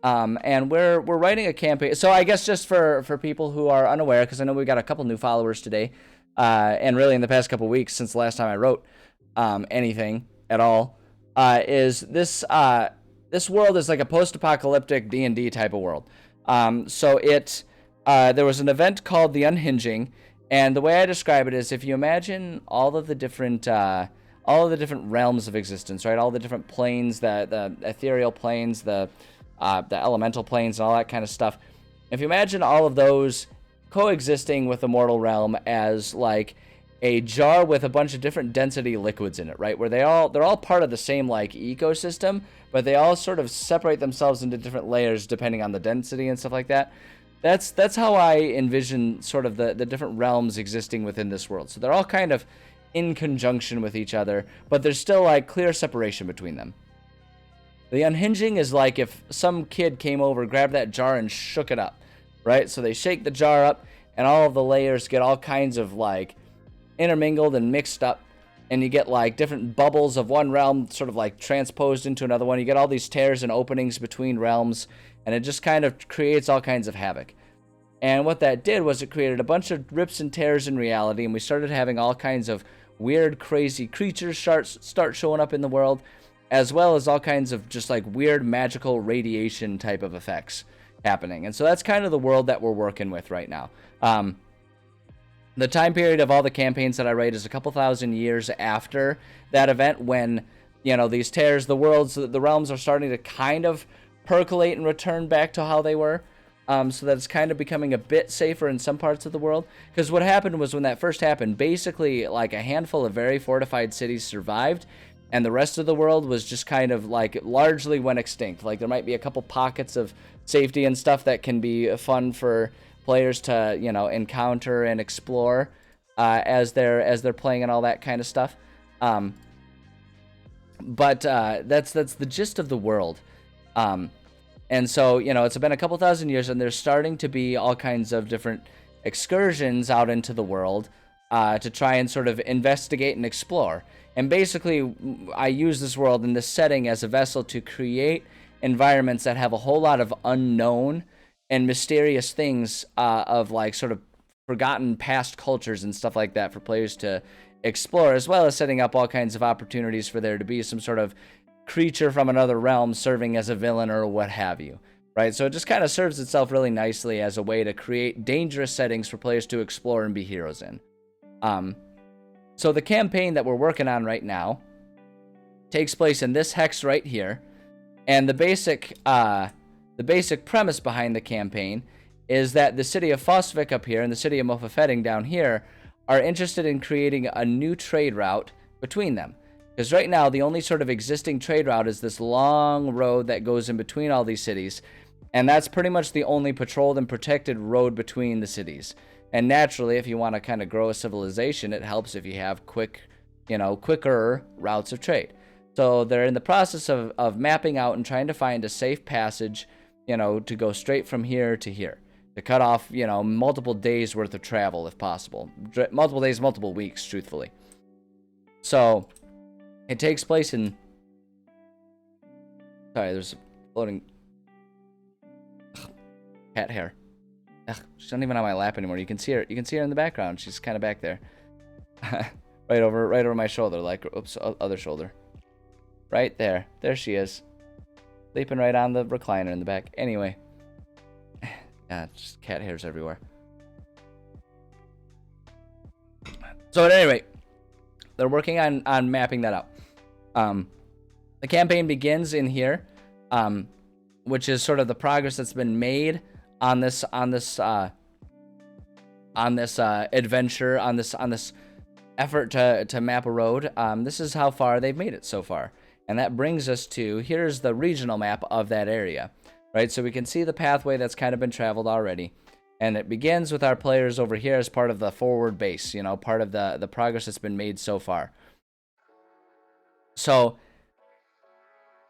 And we're writing a campaign. So I guess just for people who are unaware, because I know we got a couple new followers today, and really in the past couple weeks since the last time I wrote anything. at all, is this world is like a post-apocalyptic D&D type of world. So there was an event called the Unhinging, and the way I describe it is if you imagine all of the different realms of existence, right? All the different planes, the ethereal planes, the elemental planes, and all that kind of stuff. If you imagine all of those coexisting with the mortal realm as like a jar with a bunch of different density liquids in it, right? Where they're all part of the same like ecosystem, but they all sort of separate themselves into different layers depending on the density and stuff like that. That's how I envision sort of the different realms existing within this world. So they're all kind of in conjunction with each other, but there's still like clear separation between them. The Unhinging is like if some kid came over, grabbed that jar and shook it up, right? So they shake the jar up and all of the layers get all kinds of like intermingled and mixed up, and you get like different bubbles of one realm sort of like transposed into another one. You get all these tears and openings between realms, and it just kind of creates all kinds of havoc. And what that did was it created a bunch of rips and tears in reality, and we started having all kinds of weird, crazy creatures start showing up in the world, as well as all kinds of just like weird magical radiation type of effects happening. And so that's kind of the world that we're working with right now. The time period of all the campaigns that I write is a couple thousand years after that event, when, you know, these tears, the realms are starting to kind of percolate and return back to how they were. So that it's kind of becoming a bit safer in some parts of the world. Because what happened was when that first happened, basically like a handful of very fortified cities survived, and the rest of the world was just kind of like largely went extinct. Like there might be a couple pockets of safety and stuff that can be fun for players to, you know, encounter and explore as they're playing and all that kind of stuff. But that's the gist of the world. And so, you know, it's been a couple thousand years, and there's starting to be all kinds of different excursions out into the world to try and sort of investigate and explore. And basically, I use this world in this setting as a vessel to create environments that have a whole lot of unknown and mysterious things of like sort of forgotten past cultures and stuff like that for players to explore, as well as setting up all kinds of opportunities for there to be some sort of creature from another realm serving as a villain or what have you, right? So it just kind of serves itself really nicely as a way to create dangerous settings for players to explore and be heroes in. So the campaign that we're working on right now takes place in this hex right here, and the basic premise behind the campaign is that the city of Fosvik up here and the city of Mofafetting down here are interested in creating a new trade route between them. Because right now, the only sort of existing trade route is this long road that goes in between all these cities. And that's pretty much the only patrolled and protected road between the cities. And naturally, if you want to kind of grow a civilization, it helps if you have quicker routes of trade. So they're in the process of mapping out and trying to find a safe passage, you know, to go straight from here to here. To cut off, you know, multiple days worth of travel if possible. Multiple days, multiple weeks, truthfully. So it takes place in... Sorry, there's floating... cat hair. She's not even on my lap anymore. You can see her. You can see her in the background. She's kind of back there. right over my shoulder. Like, oops, other shoulder. Right there. There she is. Sleeping right on the recliner in the back. Anyway. Yeah, just cat hairs everywhere. So at any rate, they're working on mapping that out. The campaign begins in here, which is sort of the progress that's been made on this adventure, on this effort to map a road. This is how far they've made it so far, and that brings us to, here's the regional map of that area, right? So we can see the pathway that's kind of been traveled already, and it begins with our players over here as part of the forward base, you know, part of the progress that's been made so far. So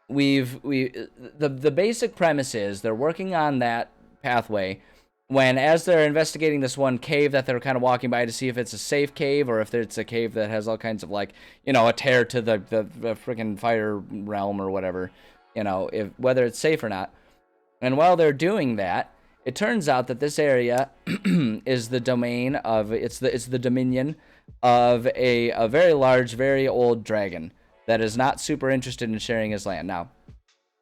the basic premise is they're working on that pathway when, as they're investigating this one cave that they're kind of walking by to see if it's a safe cave or if it's a cave that has all kinds of, like, you know, a tear to the freaking fire realm or whatever, you know, whether it's safe or not. And while they're doing that, it turns out that this area is the domain of, it's the dominion of a very large, very old dragon that is not super interested in sharing his land. Now,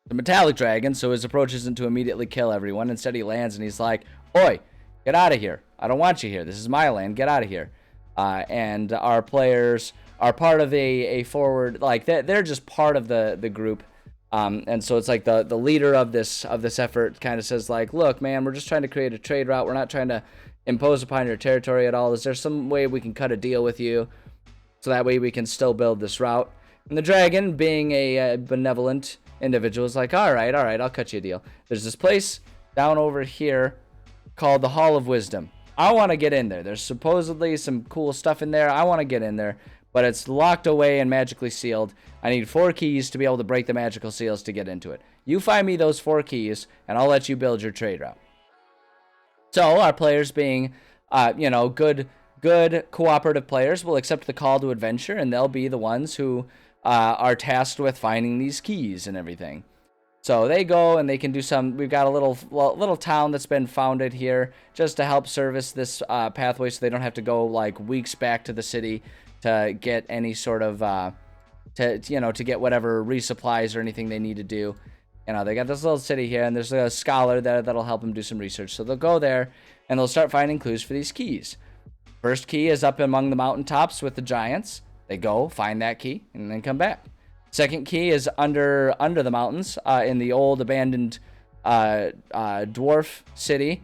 the metallic dragon, so his approach isn't to immediately kill everyone. Instead, he lands and he's like, "Oi, get out of here. I don't want you here. This is my land. Get out of here." And our players are part of a forward, like they're just part of the group. And so it's like the leader of this effort kind of says like, "Look, man, we're just trying to create a trade route. We're not trying to impose upon your territory at all. Is there some way we can cut a deal with you so that way we can still build this route?" And the dragon, being a benevolent individual, is like, all right, I'll cut you a deal. There's this place down over here called the Hall of Wisdom. I want to get in there. There's supposedly some cool stuff in there. I want to get in there, but it's locked away and magically sealed. I need 4 keys to be able to break the magical seals to get into it. You find me those 4 keys, and I'll let you build your trade route. So our players, being, good cooperative players, will accept the call to adventure, and they'll be the ones who are tasked with finding these keys and everything. So they go and they can do some. We've got a little town that's been founded here just to help service this pathway, so they don't have to go like weeks back to the city to get any sort of to get whatever resupplies or anything they need to do. They got this little city here, and there's a scholar that'll help them do some research. So they'll go there and they'll start finding clues for these keys. First key is up among the mountaintops with the giants. They go find that key and then come back. Second key is under the mountains in the old abandoned dwarf city,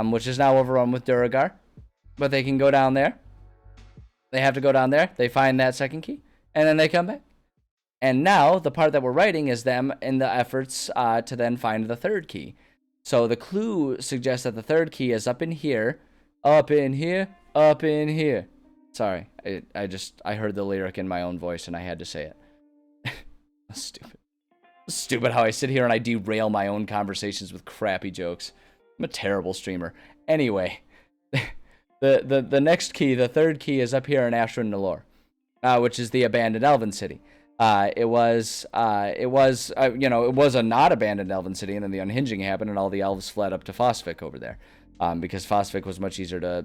which is now overrun with Duergar. But they can go down there. They have to go down there. They find that second key, and then they come back. And now the part that we're writing is them in the efforts to then find the third key. So the clue suggests that the third key is up in here, up in here, up in here. Sorry, I heard the lyric in my own voice and I had to say it. Stupid how I sit here and I derail my own conversations with crappy jokes. I'm a terrible streamer. Anyway, the next key, the third key, is up here in Ashran Nalor, which is the abandoned elven city. It was a not abandoned elven city, and then the unhinging happened and all the elves fled up to Phosphik over there, because Phosphik was much easier to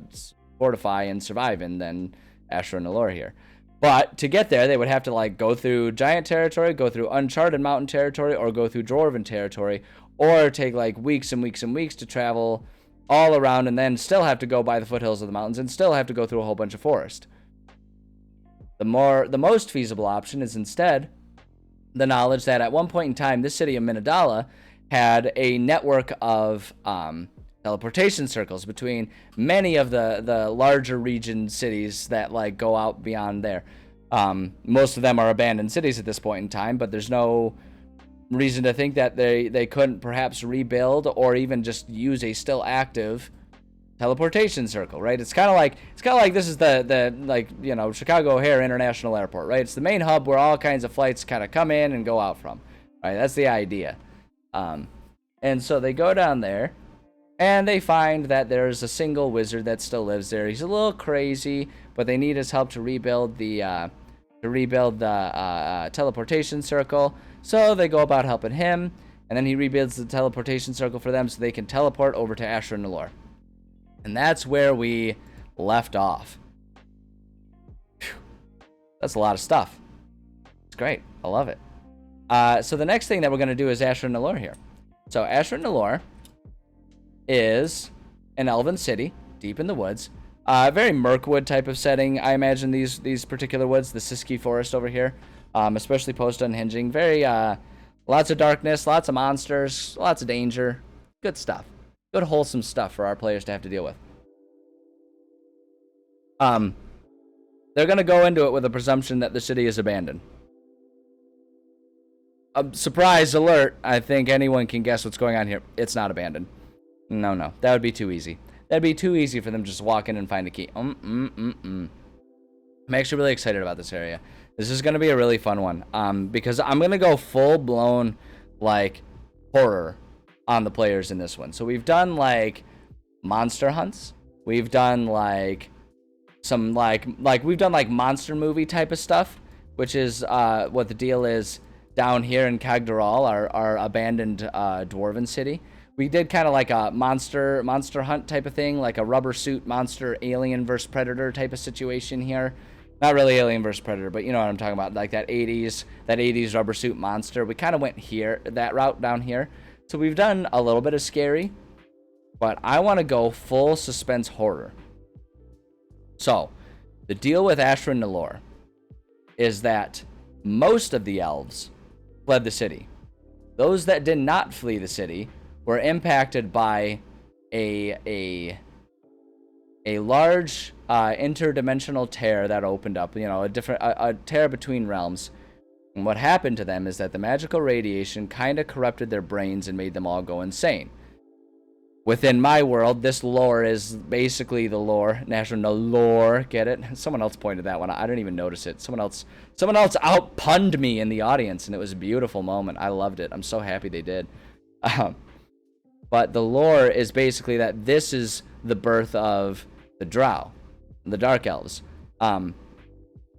fortify and survive in than Ashran Nalor here. But to get there, they would have to like go through giant territory, go through uncharted mountain territory, or go through dwarven territory, or take like weeks and weeks and weeks to travel all around, and then still have to go by the foothills of the mountains and still have to go through a whole bunch of forest. The most feasible option is instead the knowledge that at one point in time, this city of Minadala had a network of teleportation circles between many of the larger region cities that like go out beyond there. Most of them are abandoned cities at this point in time, but there's no reason to think that they couldn't perhaps rebuild or even just use a still active teleportation circle, right? It's kind of like this is the Chicago O'Hare International Airport, right? It's the main hub where all kinds of flights kind of come in and go out from, right? That's the idea. And so they go down there and they find that there's a single wizard that still lives there. He's a little crazy, but they need his help to rebuild the teleportation circle. So they go about helping him, and then he rebuilds the teleportation circle for them so they can teleport over to Ashran Nalor. And that's where we left off. Whew. That's a lot of stuff. It's great. I love it. So the next thing that we're going to do is Ashran Nalor here. So Ashran Nalor is an elven city deep in the woods. Very Mirkwood type of setting. I imagine these particular woods, the Siski Forest over here, especially post unhinging. Very lots of darkness, lots of monsters, lots of danger. Good stuff. Good wholesome stuff for our players to have to deal with. They're going to go into it with a presumption that the city is abandoned. Surprise alert, I think anyone can guess what's going on here. It's not abandoned. No, that would be too easy. That'd be too easy for them to just walk in and find a key. I'm actually really excited about this area. This is going to be a really fun one, because I'm going to go full-blown, like, horror on the players in this one. So we've done, like, monster hunts. We've done, like, some, like we've done, like, monster movie type of stuff, which is what the deal is down here in Kagdaral, our abandoned dwarven city. We did kind of like a monster hunt type of thing, like a rubber suit monster alien versus predator type of situation here. Not really Alien vs Predator, but you know what I'm talking about, like that 80s rubber suit monster. We kind of went that route down here. So we've done a little bit of scary, but I want to go full suspense horror. So the deal with Ashra Naloor is that most of the elves fled the city. Those that did not flee the city were impacted by a large interdimensional tear that opened up, you know, a tear between realms. And what happened to them is that the magical radiation kind of corrupted their brains and made them all go insane. Within my world, this lore is basically the lore. National lore, get it? Someone else pointed that one out. I didn't even notice it. Someone else out-punned me in the audience, and it was a beautiful moment. I loved it. I'm so happy they did. But the lore is basically that this is the birth of the Drow, the Dark Elves. But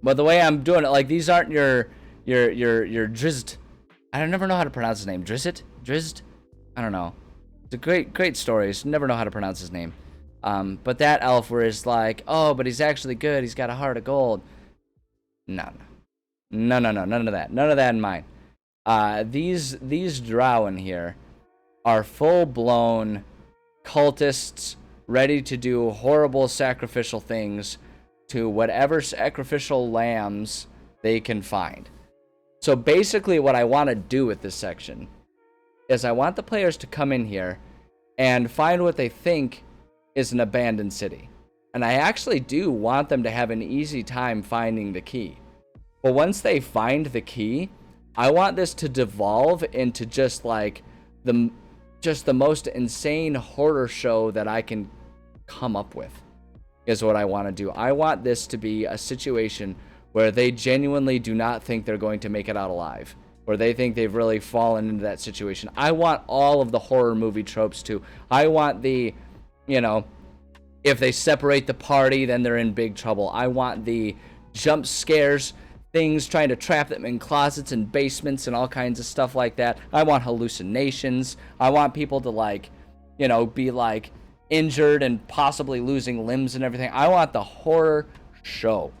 the way I'm doing it, like, these aren't your Drizzt. I never know how to pronounce his name. Drizzt? I don't know. It's a great story. I never know how to pronounce his name. But that elf where it's like, oh, but he's actually good. He's got a heart of gold. No. None of that. None of that in mind. These Drow in here are full-blown cultists ready to do horrible sacrificial things to whatever sacrificial lambs they can find. So basically what I want to do with this section is I want the players to come in here and find what they think is an abandoned city. And I actually do want them to have an easy time finding the key. But once they find the key, I want this to devolve into just like the most insane horror show that I can come up with, is what I want to do. I want this to be a situation where they genuinely do not think they're going to make it out alive, where they think they've really fallen into that situation. I want all of the horror movie tropes too. I want the, you know, if they separate the party, then they're in big trouble. I want the jump scares, things trying to trap them in closets and basements and all kinds of stuff like that. I want hallucinations. I want people to, like, you know, be like injured and possibly losing limbs and everything. I want the horror show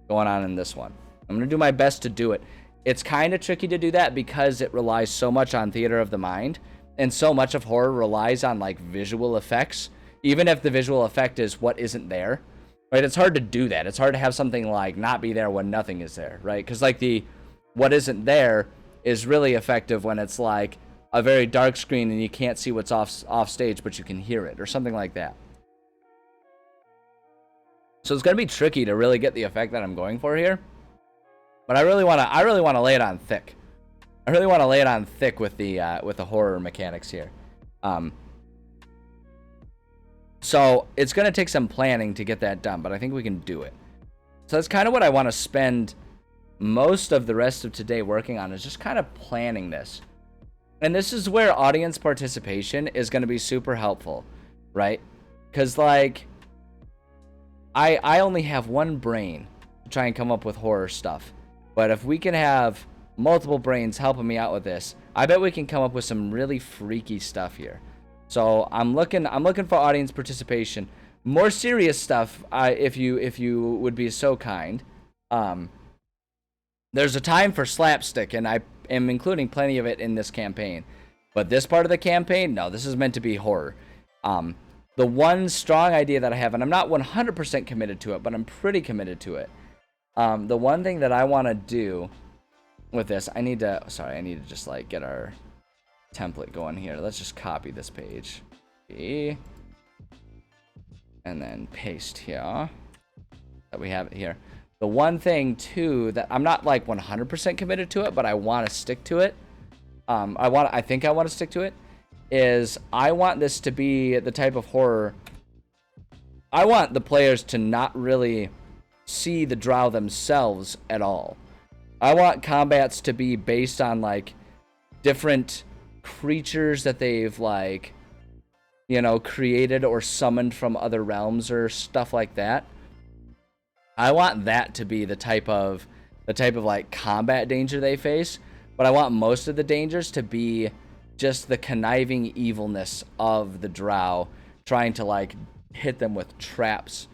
going on in this one. I'm going to do my best to do it. It's kind of tricky to do that because it relies so much on theater of the mind, and so much of horror relies on, like, visual effects. Even if the visual effect is what isn't there, right? It's hard to do that. It's hard to have something like not be there when nothing is there, right? Because, like, the what isn't there is really effective when it's like a very dark screen and you can't see what's off stage, but you can hear it, or something like that. So it's gonna be tricky to really get the effect that I'm going for here. But I really want to lay it on thick. I really want to lay it on thick with the horror mechanics here. So it's going to take some planning to get that done, but I think we can do it. So that's kind of what I want to spend most of the rest of today working on, is just kind of planning this. And this is where audience participation is going to be super helpful, right? Because, like, I only have one brain to try and come up with horror stuff. But if we can have multiple brains helping me out with this, I bet we can come up with some really freaky stuff here. So I'm looking for audience participation. More serious stuff, if you would be so kind. There's a time for slapstick, and I am including plenty of it in this campaign. But this part of the campaign, no, this is meant to be horror. The one strong idea that I have, and I'm not 100% committed to it, but I'm pretty committed to it. The one thing that I want to do with this, I need to just, like, get our template going here. Let's just copy this page. Okay. And then paste here. That we have it here. The one thing, too, that I'm not, like, 100% committed to it, but I want to stick to it. I think I want to stick to it, is I want this to be the type of horror. I want the players to not really see the Drow themselves at all. I want combats to be based on, like, different creatures that they've, like, you know, created or summoned from other realms or stuff like that. I want that to be the type of like combat danger they face, but I want most of the dangers to be just the conniving evilness of the Drow trying to, like, hit them with traps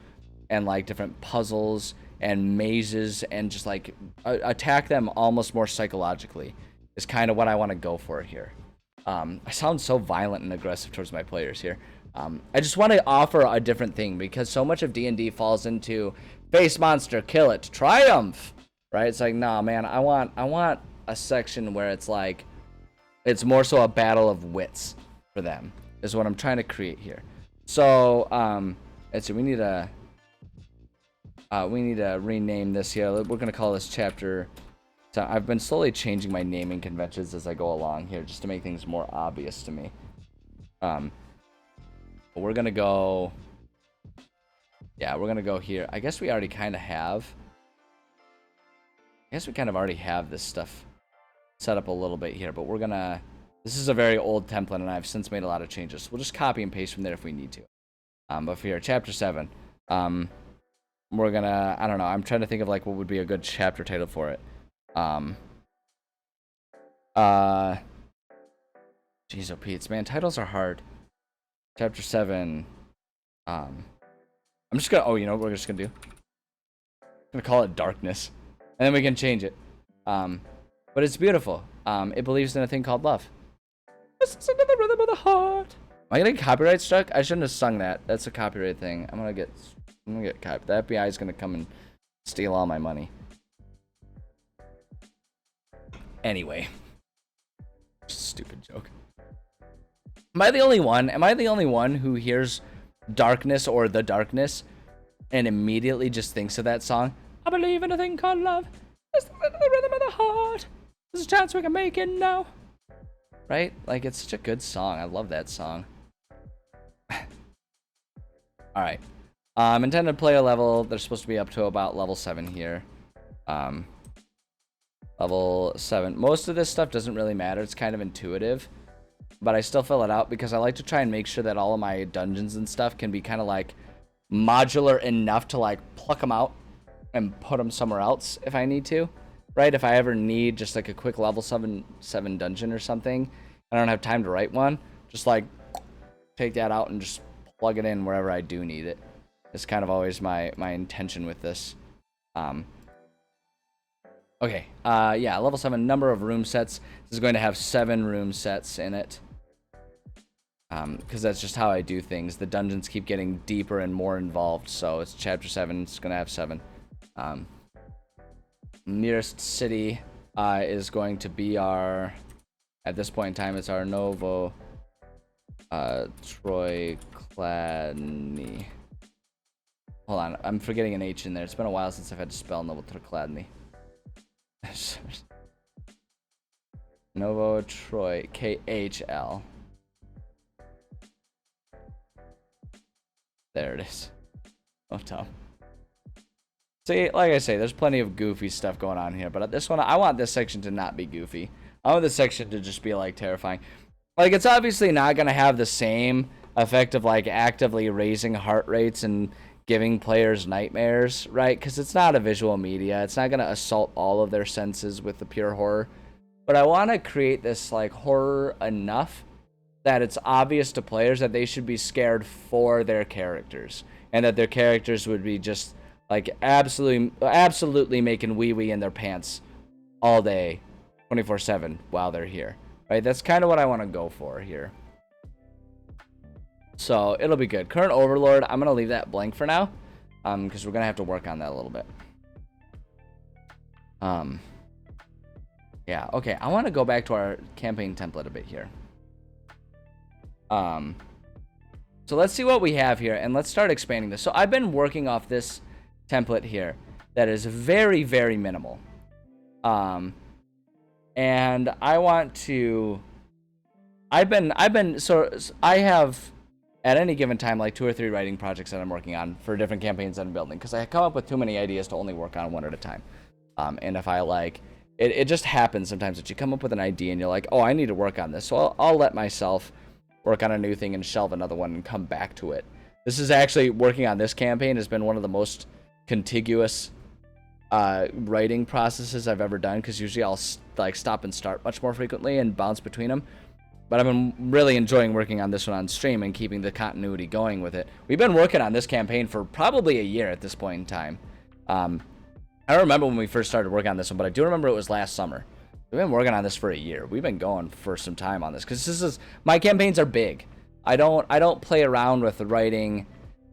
and, like, different puzzles and mazes and just like attack them almost more psychologically is kind of what I want to go for here. I sound so violent and aggressive towards my players here. I just want to offer a different thing because so much of D&D falls into face monster, kill it, triumph, right? It's like, nah, man, I want a section where it's like, it's more so a battle of wits for them is what I'm trying to create here. So, let's see, we need to rename this here. We're going to call this chapter. So I've been slowly changing my naming conventions as I go along here just to make things more obvious to me. We're going to go, yeah, we're going to go here. I guess we already kind of have, already have this stuff set up a little bit here, but we're going to, this is a very old template and I've since made a lot of changes. So we'll just copy and paste from there if we need to. But for here, chapter 7, we're going to, I don't know, I'm trying to think of like what would be a good chapter title for it. Jeez, oh Pete's, man, titles are hard. Chapter 7, I'm just gonna, oh, you know what we're just gonna do? I'm gonna call it Darkness, and then we can change it. But it's beautiful. It believes in a thing called love. Listen to the rhythm of the heart. Am I gonna get copyright struck? I shouldn't have sung that. That's a copyright thing. I'm gonna get copyright. The FBI is gonna come and steal all my money. Anyway, stupid joke. Am I the only one? Am I the only one who hears Darkness or The Darkness and immediately just thinks of that song? I believe in a thing called love. It's the rhythm of the heart. There's a chance we can make it now. Right? Like, it's such a good song. I love that song. Alright. Intended player level. They're supposed to be up to about level 7 here. Level 7. Most of this stuff doesn't really matter. It's kind of intuitive. But I still fill it out because I like to try and make sure that all of my dungeons and stuff can be kind of like modular enough to like pluck them out and put them somewhere else if I need to, right? If I ever need just like a quick level 7 dungeon or something, I don't have time to write one, just like take that out and just plug it in wherever I do need it. It's kind of always my intention with this. Okay, yeah, level 7, number of room sets. This is going to have 7 room sets in it. Because that's just how I do things. The dungeons keep getting deeper and more involved, so it's chapter 7, it's going to have 7. Nearest city is going to be our, at this point in time, it's our Novo Troy Kladny. Hold on, I'm forgetting an H in there. It's been a while since I've had to spell Novo Troy Kladny. Novo Troy, KHL. There it is. Oh, Tom. See, like I say, there's plenty of goofy stuff going on here, but at this one, I want this section to not be goofy. I want this section to just be, like, terrifying. Like, it's obviously not going to have the same effect of, like, actively raising heart rates and giving players nightmares, right? Because it's not a visual media. It's not going to assault all of their senses with the pure horror. But I want to create this, like, horror enough that it's obvious to players that they should be scared for their characters. And that their characters would be just, like, absolutely making wee-wee in their pants all day, 24/7, while they're here. Right? That's kind of what I want to go for here. So, it'll be good. Current Overlord, I'm going to leave that blank for now. Because we're going to have to work on that a little bit. Yeah, okay. I want to go back to our campaign template a bit here. So let's see what we have here, and let's start expanding this. So I've been working off this template here that is very, very minimal. And I want to... I have, at any given time, like 2 or 3 writing projects that I'm working on for different campaigns that I'm building, because I come up with too many ideas to only work on one at a time. And if I like... It just happens sometimes that you come up with an idea and you're like, oh, I need to work on this. So I'll let myself work on a new thing and shelve another one and come back to it. This is actually, working on this campaign has been one of the most contiguous writing processes I've ever done, because usually I'll like stop and start much more frequently and bounce between them. But I've been really enjoying working on this one on stream and keeping the continuity going with it. We've been working on this campaign for probably a year at this point in time. I don't remember when we first started working on this one, but I do remember it was last summer. We've been working on this for a year. We've been going for some time on this because this is, my campaigns are big. I don't play around with writing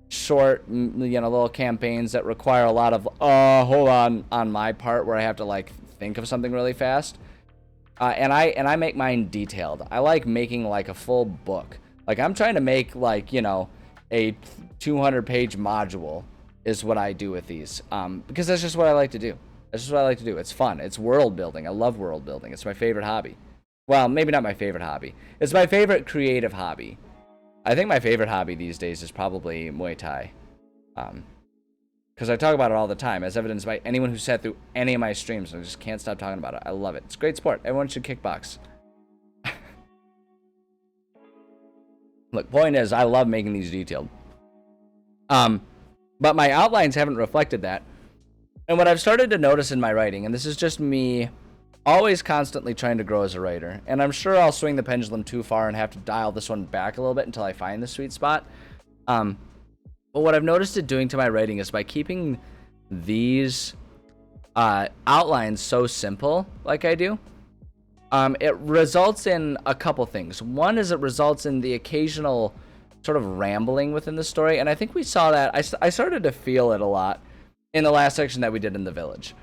short, little campaigns that require a lot of hold on my part, where I have to like think of something really fast. And I make mine detailed. I like making like a full book. Like I'm trying to make like, a 200-page module is what I do with these. Because that's just what I like to do. That's just what I like to do. It's fun. It's world building. I love world building. It's my favorite hobby. Well, maybe not my favorite hobby. It's my favorite creative hobby. I think my favorite hobby these days is probably Muay Thai. Because I talk about it all the time, as evidenced by anyone who sat through any of my streams. I just can't stop talking about it. I love it. It's a great sport. Everyone should kickbox. Look, point is, I love making these detailed. But my outlines haven't reflected that. And what I've started to notice in my writing, and this is just me always constantly trying to grow as a writer, and I'm sure I'll swing the pendulum too far and have to dial this one back a little bit until I find the sweet spot. But what I've noticed it doing to my writing is by keeping these outlines so simple like I do, it results in a couple things. One is it results in the occasional sort of rambling within the story, and I think we saw that. I started to feel it a lot in the last section that we did in the village,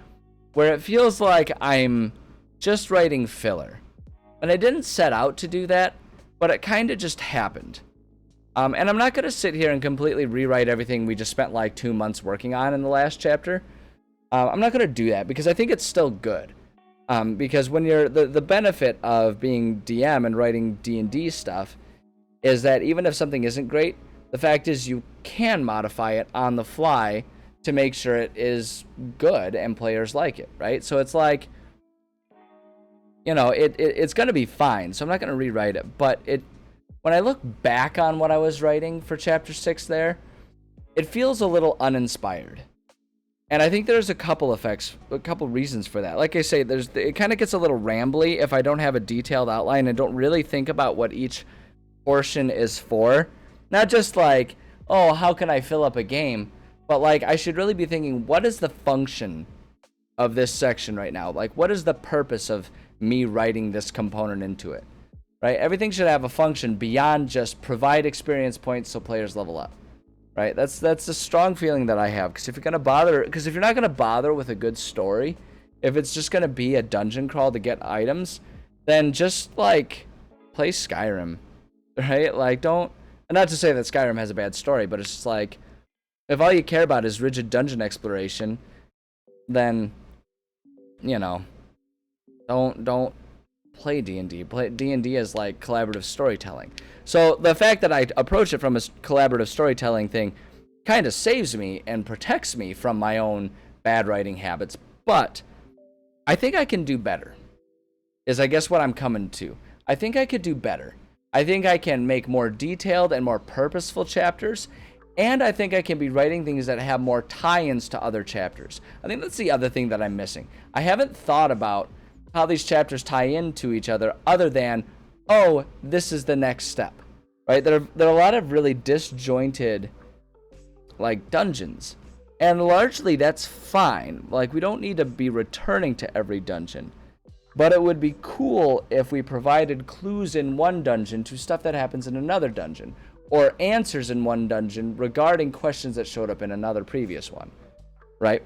where it feels like I'm just writing filler. And I didn't set out to do that, but it kind of just happened. And I'm not going to sit here and completely rewrite everything we just spent like 2 months working on in the last chapter. I'm not going to do that because I think it's still good. Because when you're the benefit of being DM and writing D&D stuff is that even if something isn't great, the fact is you can modify it on the fly to make sure it is good and players like it, right? So it's like, it's going to be fine. So I'm not going to rewrite it. But when I look back on what I was writing for Chapter 6 there, it feels a little uninspired. And I think there's a couple reasons for that. Like I say, it kind of gets a little rambly if I don't have a detailed outline and don't really think about what each portion is for. Not just like, oh, how can I fill up a game? But like, I should really be thinking, what is the function of this section right now? Like, what is the purpose of me writing this component into it? Right? Everything should have a function beyond just provide experience points so players level up. Right? That's a strong feeling that I have. Because if you're not gonna bother with a good story, if it's just gonna be a dungeon crawl to get items, then just like play Skyrim. Right? Like, don't. Not to say that Skyrim has a bad story, but it's just like, if all you care about is rigid dungeon exploration, then, don't play D&D. Play D&D as like collaborative storytelling. So the fact that I approach it from a collaborative storytelling thing kind of saves me and protects me from my own bad writing habits. But I think I can do better, is I guess what I'm coming to. I think I could do better. I think I can make more detailed and more purposeful chapters, and I think I can be writing things that have more tie-ins to other chapters. I think that's the other thing that I'm missing. I haven't thought about how these chapters tie into each other than, oh, this is the next step, right? There are a lot of really disjointed, like, dungeons, and largely that's fine. Like, we don't need to be returning to every dungeon. But it would be cool if we provided clues in one dungeon to stuff that happens in another dungeon, or answers in one dungeon regarding questions that showed up in another previous one, right?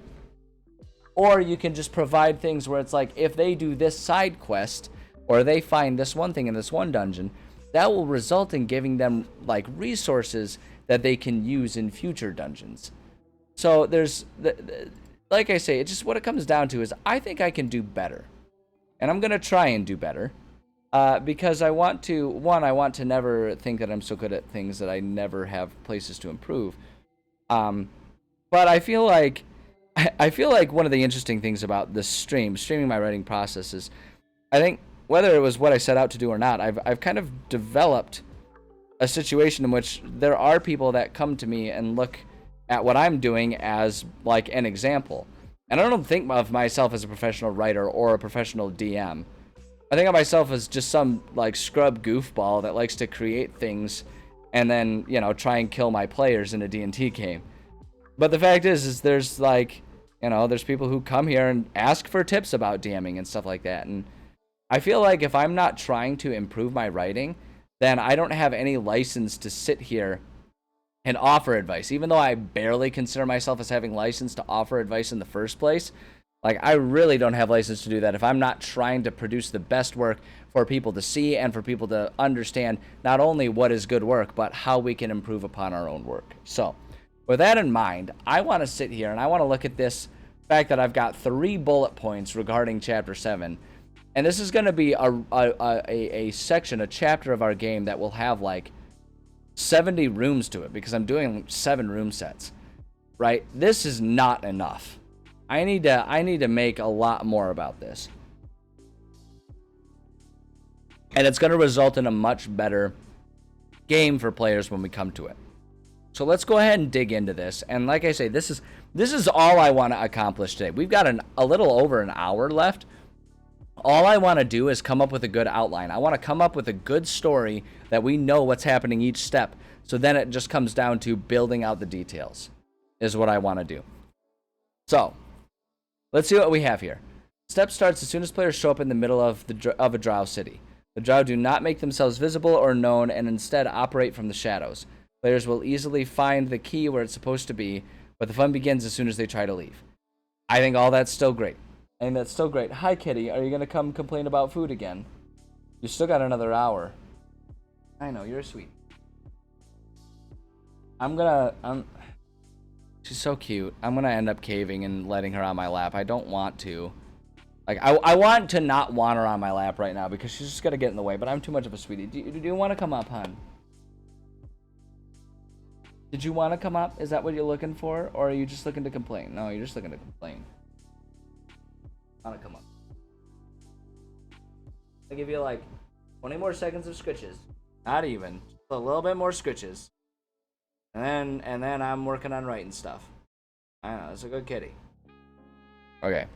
Or you can just provide things where it's like, if they do this side quest, or they find this one thing in this one dungeon, that will result in giving them like resources that they can use in future dungeons. So like I say, it's just what it comes down to is I think I can do better. And I'm going to try and do better because I want to never think that I'm so good at things that I never have places to improve. But I feel like one of the interesting things about this streaming my writing process is, I think whether it was what I set out to do or not, I've kind of developed a situation in which there are people that come to me and look at what I'm doing as like an example. And I don't think of myself as a professional writer or a professional DM. I think of myself as just some like scrub goofball that likes to create things and then, try and kill my players in a D&D game. But the fact is there's like You know, there's people who come here and ask for tips about DMing and stuff like that. And I feel like if I'm not trying to improve my writing, then I don't have any license to sit here and offer advice. Even though I barely consider myself as having license to offer advice in the first place, like, I really don't have license to do that if I'm not trying to produce the best work for people to see and for people to understand not only what is good work, but how we can improve upon our own work. So, with that in mind, I want to sit here and I want to look at this fact that I've got 3 bullet points regarding Chapter 7. And this is going to be a section, a chapter of our game that will have like 70 rooms to it because I'm doing 7 room sets, right? This is not enough. I need to make a lot more about this. And it's going to result in a much better game for players when we come to it. So let's go ahead and dig into this. And like I say, this is all I want to accomplish today. We've got a little over an hour left. All I want to do is come up with a good outline. I want to come up with a good story that we know what's happening each step. So then it just comes down to building out the details is what I want to do. So let's see what we have here. Step starts as soon as players show up in the middle of a drow city. The drow do not make themselves visible or known and instead operate from the shadows. Players will easily find the key where it's supposed to be, but the fun begins as soon as they try to leave. I think all that's still great. Hi, Kitty. Are you going to come complain about food again? You still got another hour. I know, you're sweet. She's so cute. I'm going to end up caving and letting her on my lap. I don't want to. Like, I want to not want her on my lap right now because she's just going to get in the way, but I'm too much of a sweetie. Do you want to come up, hon? Did you want to come up? Is that what you're looking for? Or are you just looking to complain? No, you're just looking to complain. I want to come up. I'll give you like 20 more seconds of scritches. Not even. Just a little bit more scritches. And then I'm working on writing stuff. I know, it's a good kitty. Okay.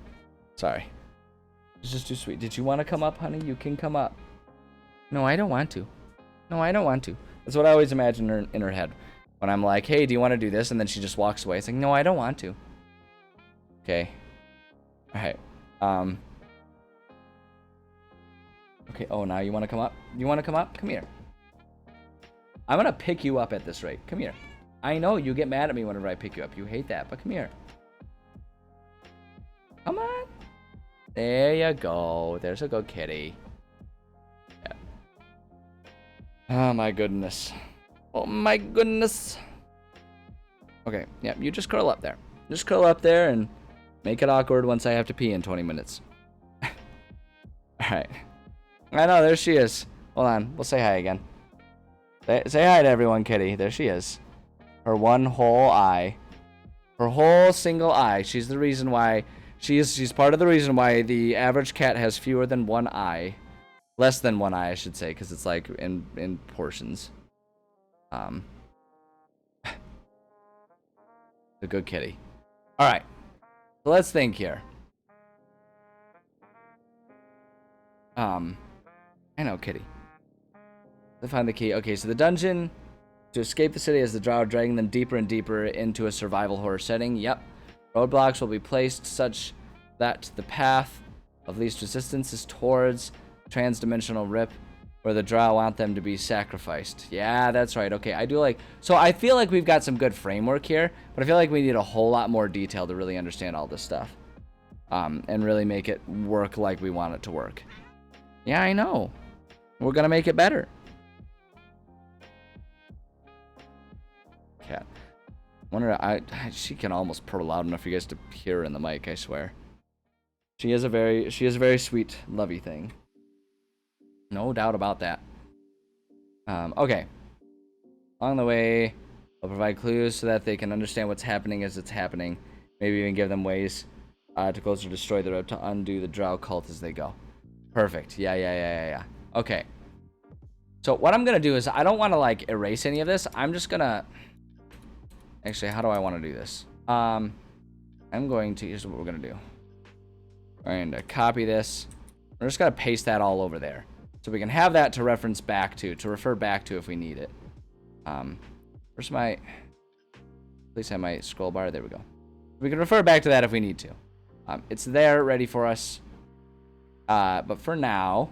Sorry. It's just too sweet. Did you want to come up, honey? You can come up. No, I don't want to. No, I don't want to. That's what I always imagine in her head. When I'm like, hey, do you want to do this? And then she just walks away. It's like, no, I don't want to. Okay. Alright. Okay, oh, now you want to come up? You want to come up? Come here. I'm going to pick you up at this rate. Come here. I know you get mad at me whenever I pick you up. You hate that, but come here. Come on. There you go. There's a good kitty. Yeah. Oh, my goodness. Oh, my goodness. Okay, yeah, you just curl up there. Just curl up there and make it awkward once I have to pee in 20 minutes. Alright. I know, there she is. Hold on, we'll say hi again. Say hi to everyone, kitty. There she is. Her one whole eye. Her whole single eye. She's the reason why... She's part of the reason why the average cat has fewer than one eye. Less than one eye, I should say, because it's like in portions. A good kitty. Alright. So let's think here. I know, kitty. To find the key. Okay, so the dungeon to escape the city as the drow dragging them deeper and deeper into a survival horror setting. Yep. Roadblocks will be placed such that the path of least resistance is towards trans-dimensional rip where the drow want them to be sacrificed. Yeah, that's right. Okay, I do like... So I feel like we've got some good framework here, but I feel like we need a whole lot more detail to really understand all this stuff. And really make it work like we want it to work. Yeah, I know. We're gonna make it better. Cat. She can almost purr loud enough for you guys to hear her in the mic, I swear. She is a very sweet, lovey thing. No doubt about that. Okay. Along the way, I'll provide clues so that they can understand what's happening as it's happening. Maybe even give them ways to close or destroy the rope to undo the drow cult as they go. Perfect. Yeah. Okay. So what I'm gonna do is I don't want to like erase any of this. I'm just gonna... Actually, how do I want to do this? I'm going to... Here's what we're gonna do. We're going to copy this. We're just gonna paste that all over there. So we can have that to reference back to refer back to if we need it. Where's my... Please have my scroll bar. There we go. We can refer back to that if we need to. It's there, ready for us. But for now,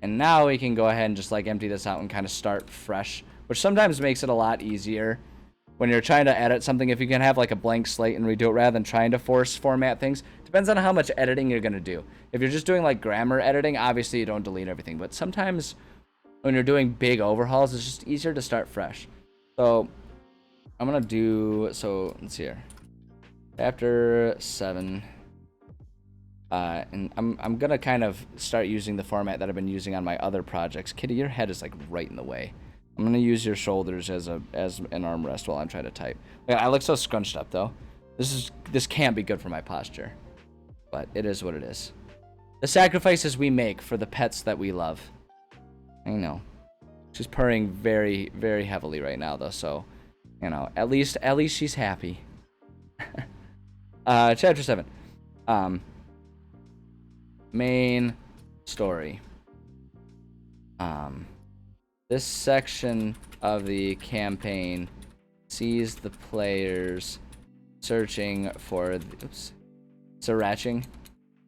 and now we can go ahead and just like empty this out and kind of start fresh, which sometimes makes it a lot easier when you're trying to edit something. If you can have like a blank slate and redo it rather than trying to format things. Depends on how much editing you're going to do. If you're just doing like grammar editing, obviously you don't delete everything. But sometimes when you're doing big overhauls, it's just easier to start fresh. So I'm going to do, so let's see here. Chapter 7. And I'm going to kind of start using the format that I've been using on my other projects. Kitty, your head is like right in the way. I'm going to use your shoulders as an armrest while I'm trying to type. I look so scrunched up though. This can't be good for my posture. But it is what it is. The sacrifices we make for the pets that we love. I know. She's purring very, very heavily right now though, so you know, at least she's happy. Chapter 7. Main story. This section of the campaign sees the players searching for sriraching.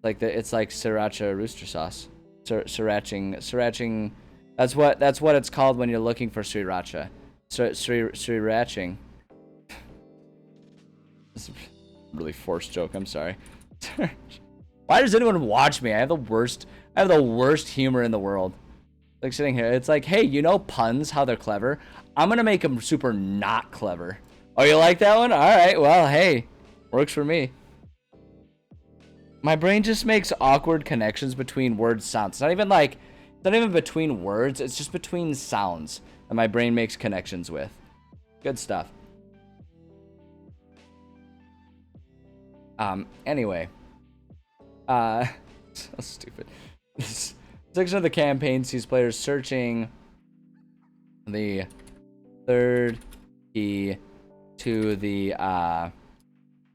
It's like sriracha rooster sauce. Sriraching. That's what it's called when you're looking for sriracha. Sriraching. It's a really forced joke. I'm sorry. Why does anyone watch me? I have the worst humor in the world. Like sitting here, it's like, hey, you know puns, how they're clever? I'm gonna make them super not clever. Oh, you like that one? All right, well, hey, works for me. My brain just makes awkward connections between word sounds. It's not even between words. It's just between sounds that my brain makes connections with. Good stuff. Anyway. So stupid. This section of the campaign sees players searching the third key to the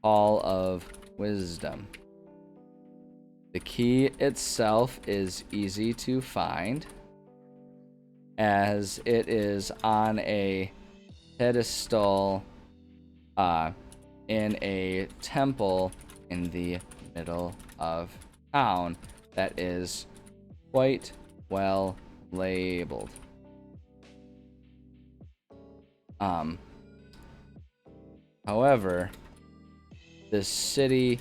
Hall of Wisdom. The key itself is easy to find, as it is on a pedestal in a temple in the middle of town that is quite well labeled. However, this city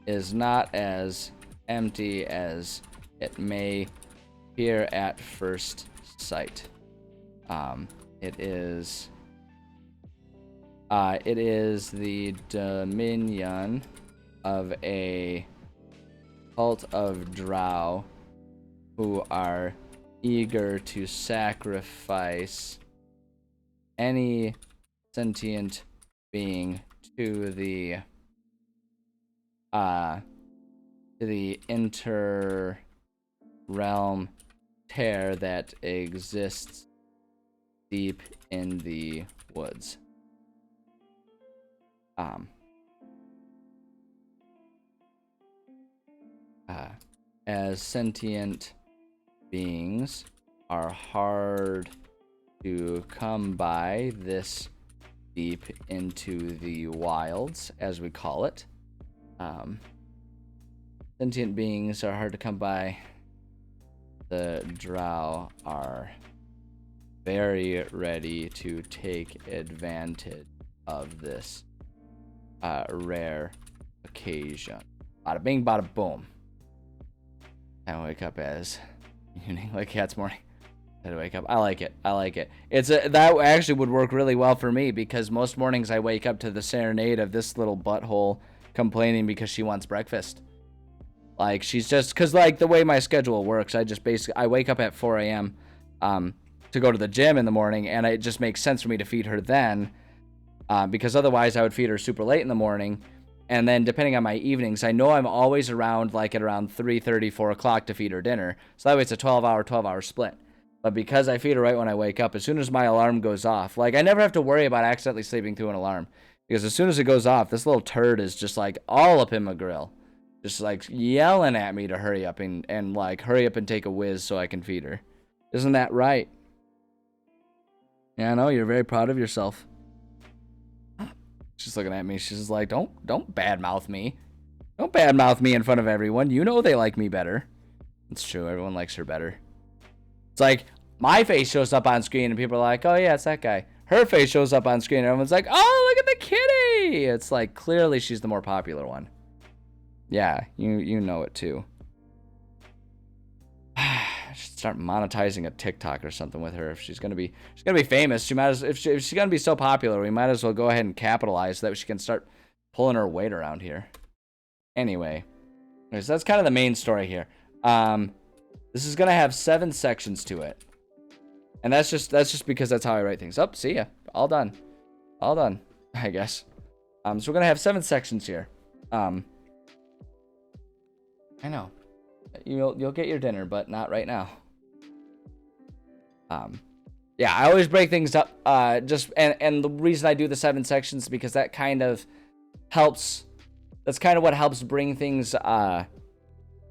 is not as empty as it may appear at first sight. It is the dominion of a cult of drow who are eager to sacrifice any sentient being to the inter-realm tear that exists deep in the woods. As sentient beings are hard to come by this deep into the wilds, as we call it. Sentient beings are hard to come by. The drow are very ready to take advantage of this rare occasion. Bada bing, bada boom. I wake up as evening, like cat's morning. I wake up. I like it. That actually would work really well for me, because most mornings I wake up to the serenade of this little butthole complaining because she wants breakfast. Like, she's just, because like the way my schedule works, I wake up at 4 a.m. To go to the gym in the morning, and it just makes sense for me to feed her then, because otherwise I would feed her super late in the morning. And then depending on my evenings, I know I'm always around like at around 3:30, 4 o'clock to feed her dinner. So that way it's a 12-hour split. But because I feed her right when I wake up, as soon as my alarm goes off, like I never have to worry about accidentally sleeping through an alarm. Because as soon as it goes off, this little turd is just like all up in my grill. Just like yelling at me to hurry up and like hurry up and take a whiz so I can feed her. Isn't that right? Yeah, I know, you're very proud of yourself. She's looking at me. She's like, don't badmouth me. Don't badmouth me in front of everyone. You know they like me better. It's true. Everyone likes her better. It's like my face shows up on screen and people are like, oh yeah, it's that guy. Her face shows up on screen and everyone's like, oh, look at the kitty. It's like clearly she's the more popular one. Yeah, you know it too. I should start monetizing a TikTok or something with her if she's gonna be famous. She might as if she's gonna be so popular, we might as well go ahead and capitalize so that she can start pulling her weight around here. Anyway, so that's kind of the main story here. This is gonna have 7 sections to it, and that's just because that's how I write things. See ya, all done, I guess. So we're gonna have 7 sections here. I know, you'll get your dinner, but not right now. Yeah, I always break things up. And the reason I do the 7 sections is because that kind of helps. That's kind of what helps bring things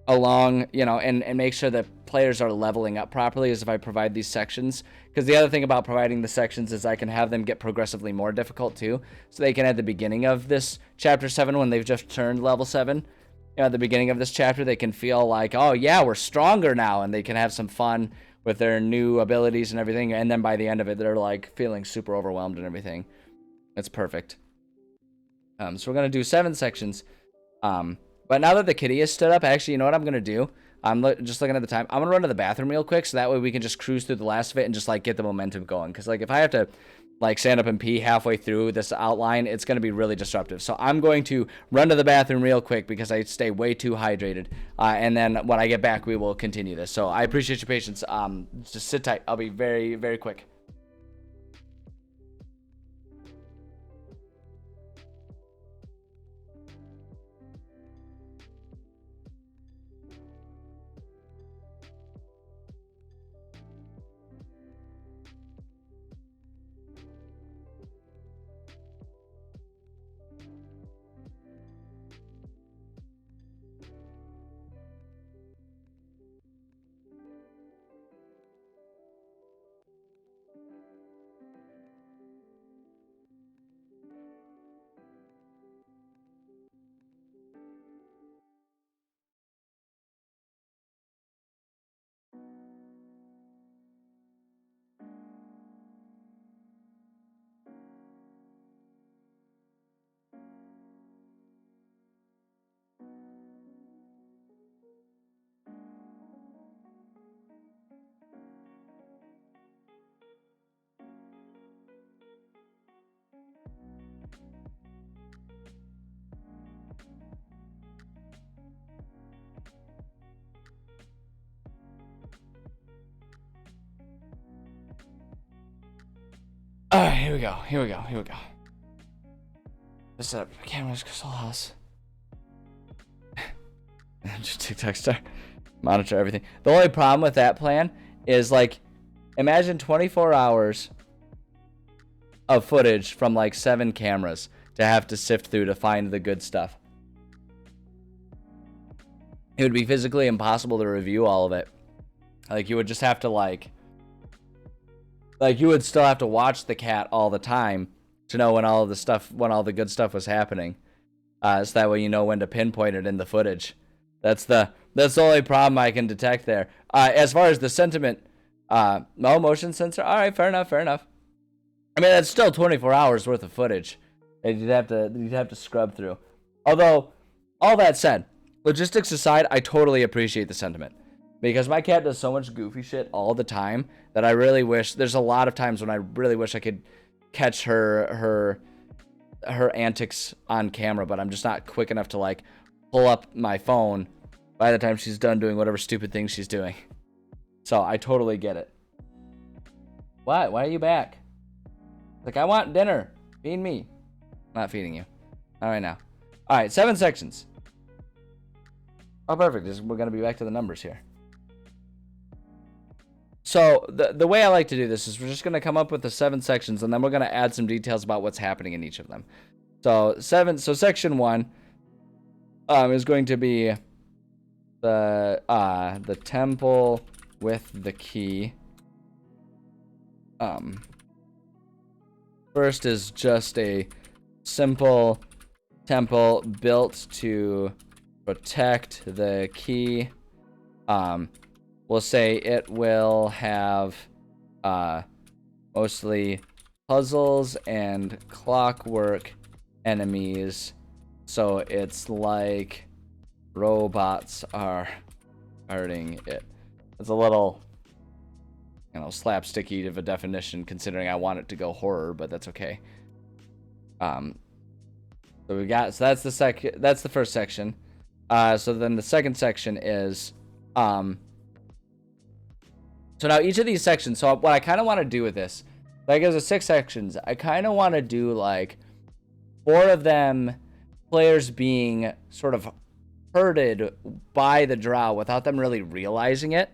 along, and make sure that players are leveling up properly, is if I provide these sections. Because the other thing about providing the sections is I can have them get progressively more difficult too. So they can, at the beginning of this chapter 7, when they've just turned level 7, at the beginning of this chapter, they can feel like, oh yeah, we're stronger now, and they can have some fun with their new abilities and everything. And then by the end of it, they're like feeling super overwhelmed and everything. It's perfect. So we're gonna do 7 sections. But now that the kitty is stood up, actually, you know what I'm gonna do? I'm just looking at the time. I'm gonna run to the bathroom real quick, so that way we can just cruise through the last of it and just like get the momentum going. Because like if I have to like stand up and pee halfway through this outline, it's gonna be really disruptive. So I'm going to run to the bathroom real quick because I stay way too hydrated. And then when I get back, we will continue this. So I appreciate your patience. Just sit tight. I'll be very, very quick. All right, here we go. Let's set up cameras, Crystal House. Just TikTok star. Monitor everything. The only problem with that plan is like, imagine 24 hours of footage from like 7 cameras to have to sift through to find the good stuff. It would be physically impossible to review all of it. Like you would just have to like you would still have to watch the cat all the time to know when all the good stuff was happening. So that way you know when to pinpoint it in the footage. That's the only problem I can detect there. As far as the sentiment, no motion sensor. All right, fair enough. I mean, that's still 24 hours worth of footage that you'd have to scrub through. Although, all that said, logistics aside, I totally appreciate the sentiment. Because my cat does so much goofy shit all the time that I really wish, there's a lot of times when I really wish I could catch her antics on camera, but I'm just not quick enough to like pull up my phone by the time she's done doing whatever stupid thing she's doing. So I totally get it. What? Why are you back? Like, I want dinner. Feed me. Not feeding you. All right now. All right, 7 sections. Oh, perfect. We're going to be back to the numbers here. So the way I like to do this is we're just going to come up with the 7 sections, and then we're going to add some details about what's happening in each of them. So section 1 is going to be the temple with the key. First is just a simple temple built to protect the key. We'll say it will have mostly puzzles and clockwork enemies, so it's like robots are hurting it. It's a little, you know, slapsticky of a definition considering I want it to go horror, but that's okay. So we got, so that's the first section. So then the second section is so now each of these sections, so what I kind of want to do with this, like there's 6 sections, I kind of want to do like 4 of them players being sort of hurted by the drow without them really realizing it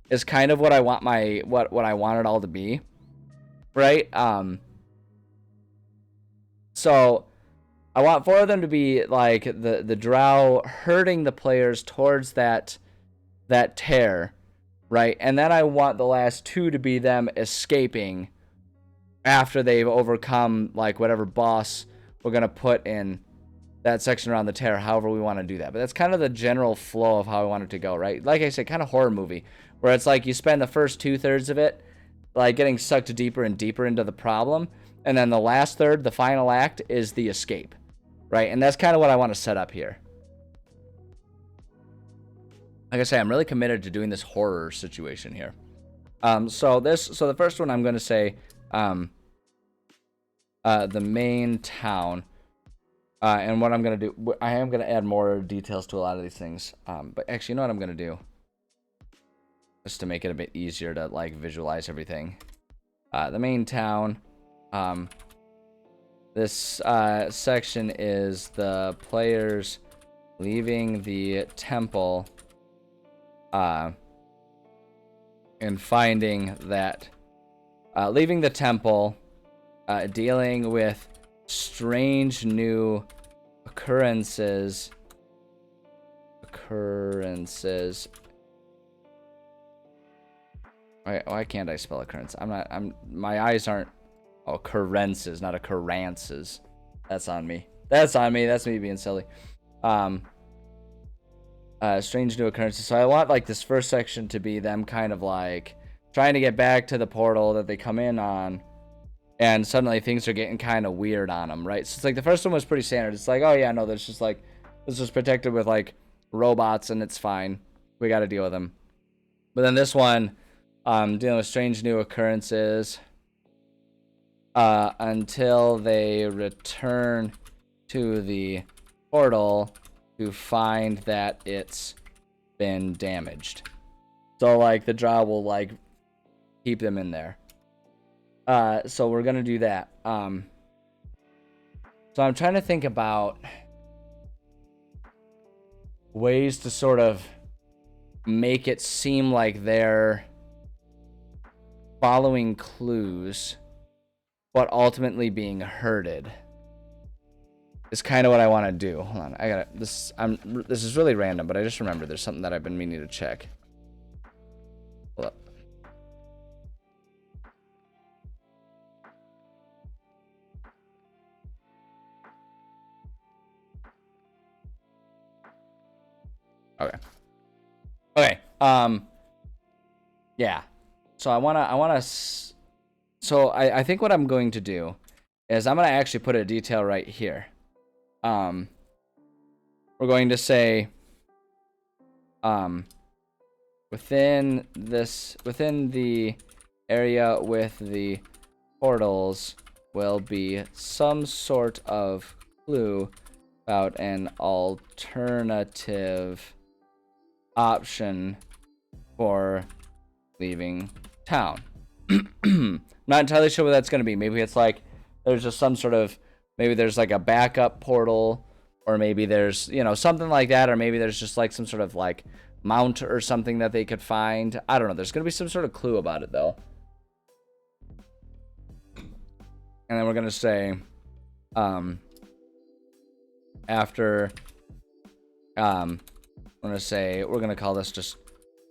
is kind of what I want what I want it all to be, right? So I want 4 of them to be like the drow hurting the players towards that tear, right? And then I want the last 2 to be them escaping after they've overcome like whatever boss we're gonna put in that section around the tear, however we want to do that. But that's kind of the general flow of how I want it to go, right? Like I said, kind of horror movie, where it's like you spend the first 2/3 of it like getting sucked deeper and deeper into the problem, and then the last third, the final act, is the escape, right? And that's kind of what I want to set up here. Like I say, I'm really committed to doing this horror situation here. So the first one I'm going to say, the main town. And what I'm going to do, I am going to add more details to a lot of these things. But actually, you know what I'm going to do? Just to make it a bit easier to, like, visualize everything. The main town. This section is the players leaving the temple. And finding that... leaving the temple, dealing with strange new occurrences. Why can't I spell occurrence? My eyes aren't. Oh, occurrences, not occurrences. That's on me. That's me being silly. Strange new occurrences. So I want like this first section to be them kind of like trying to get back to the portal that they come in on. And suddenly things are getting kind of weird on them, right? So it's like the first one was pretty standard. It's like, oh yeah, no, there's just like, this is protected with like robots and it's fine. We got to deal with them. But then this one, dealing with strange new occurrences until they return to the portal to find that it's been damaged. So like the drow will like keep them in there. So we're gonna do that. So I'm trying to think about ways to sort of make it seem like they're following clues, but ultimately being herded. Is kind of what I want to do. Hold on, I gotta. This is really random, but I just remembered there's something that I've been meaning to check. Hold up. Okay. Yeah. So I think what I'm going to do is I'm going to actually put a detail right here. We're going to say, within the area with the portals will be some sort of clue about an alternative option for leaving town. Not entirely sure what that's going to be. Maybe it's like there's just some sort of, maybe there's like a backup portal, or maybe there's, you know, something like that, or maybe there's just like some sort of like mount or something that they could find. I don't know. There's going to be some sort of clue about it though. And then we're going to say, after, we're going to call this just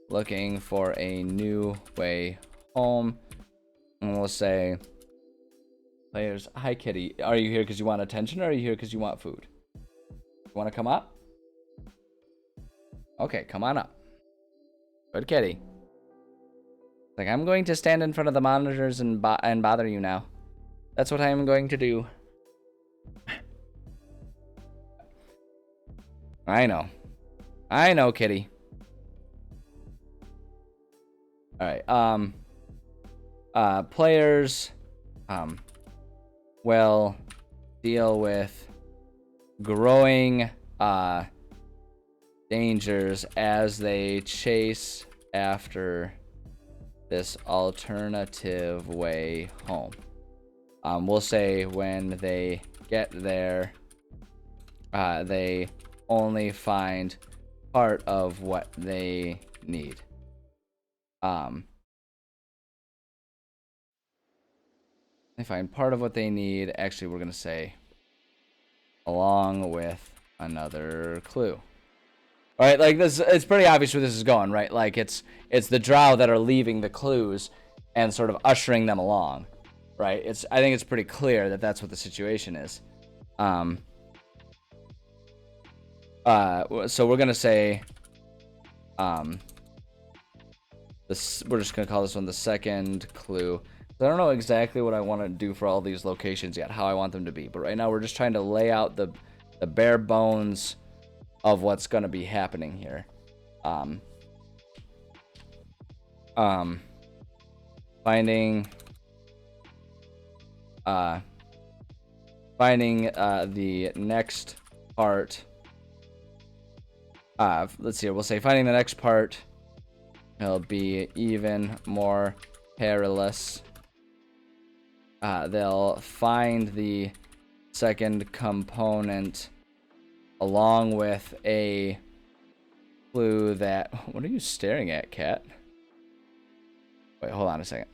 looking for a new way home. And we'll say, Players, hi kitty. Are you here because you want attention or are you here because you want food? You want to come up? Okay, come on up. Good kitty. Like, I'm going to stand in front of the monitors and bother you now. That's what I am going to do. I know. I know, kitty. Alright, players, will deal with growing, dangers as they chase after this alternative way home. We'll say when they get there, they only find part of what they need. They find part of what they need. Actually, we're gonna say along with another clue. All right, like this, it's pretty obvious where this is going, right? Like it's the drow that are leaving the clues and sort of ushering them along, right? I think it's pretty clear that that's what the situation is. So we're gonna say, we're just gonna call this one the second clue. I don't know exactly what I want to do for all these locations yet, how I want them to be, but right now we're just trying to lay out the bare bones of what's going to be happening here. Finding the next part. Let's see, we'll say finding the next part will be even more perilous. They'll find the second component along with a clue that... What are you staring at, cat? Wait, hold on a second.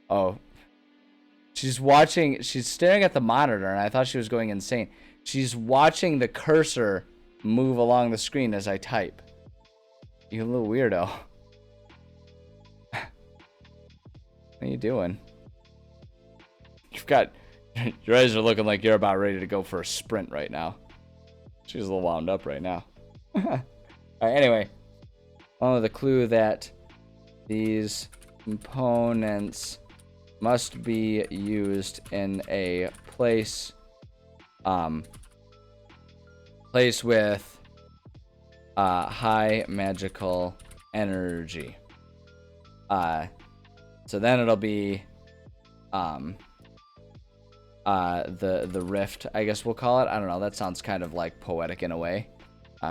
Oh. She's staring at the monitor, and I thought she was going insane. She's watching the cursor move along the screen as I type. You little weirdo. What are you doing? Your eyes are looking like you're about ready to go for a sprint right now. She's a little wound up right now. Alright, anyway. The clue that these components must be used in a place with high magical energy. So then it'll be the rift, I guess we'll call it. I don't know, that sounds kind of like poetic in a way.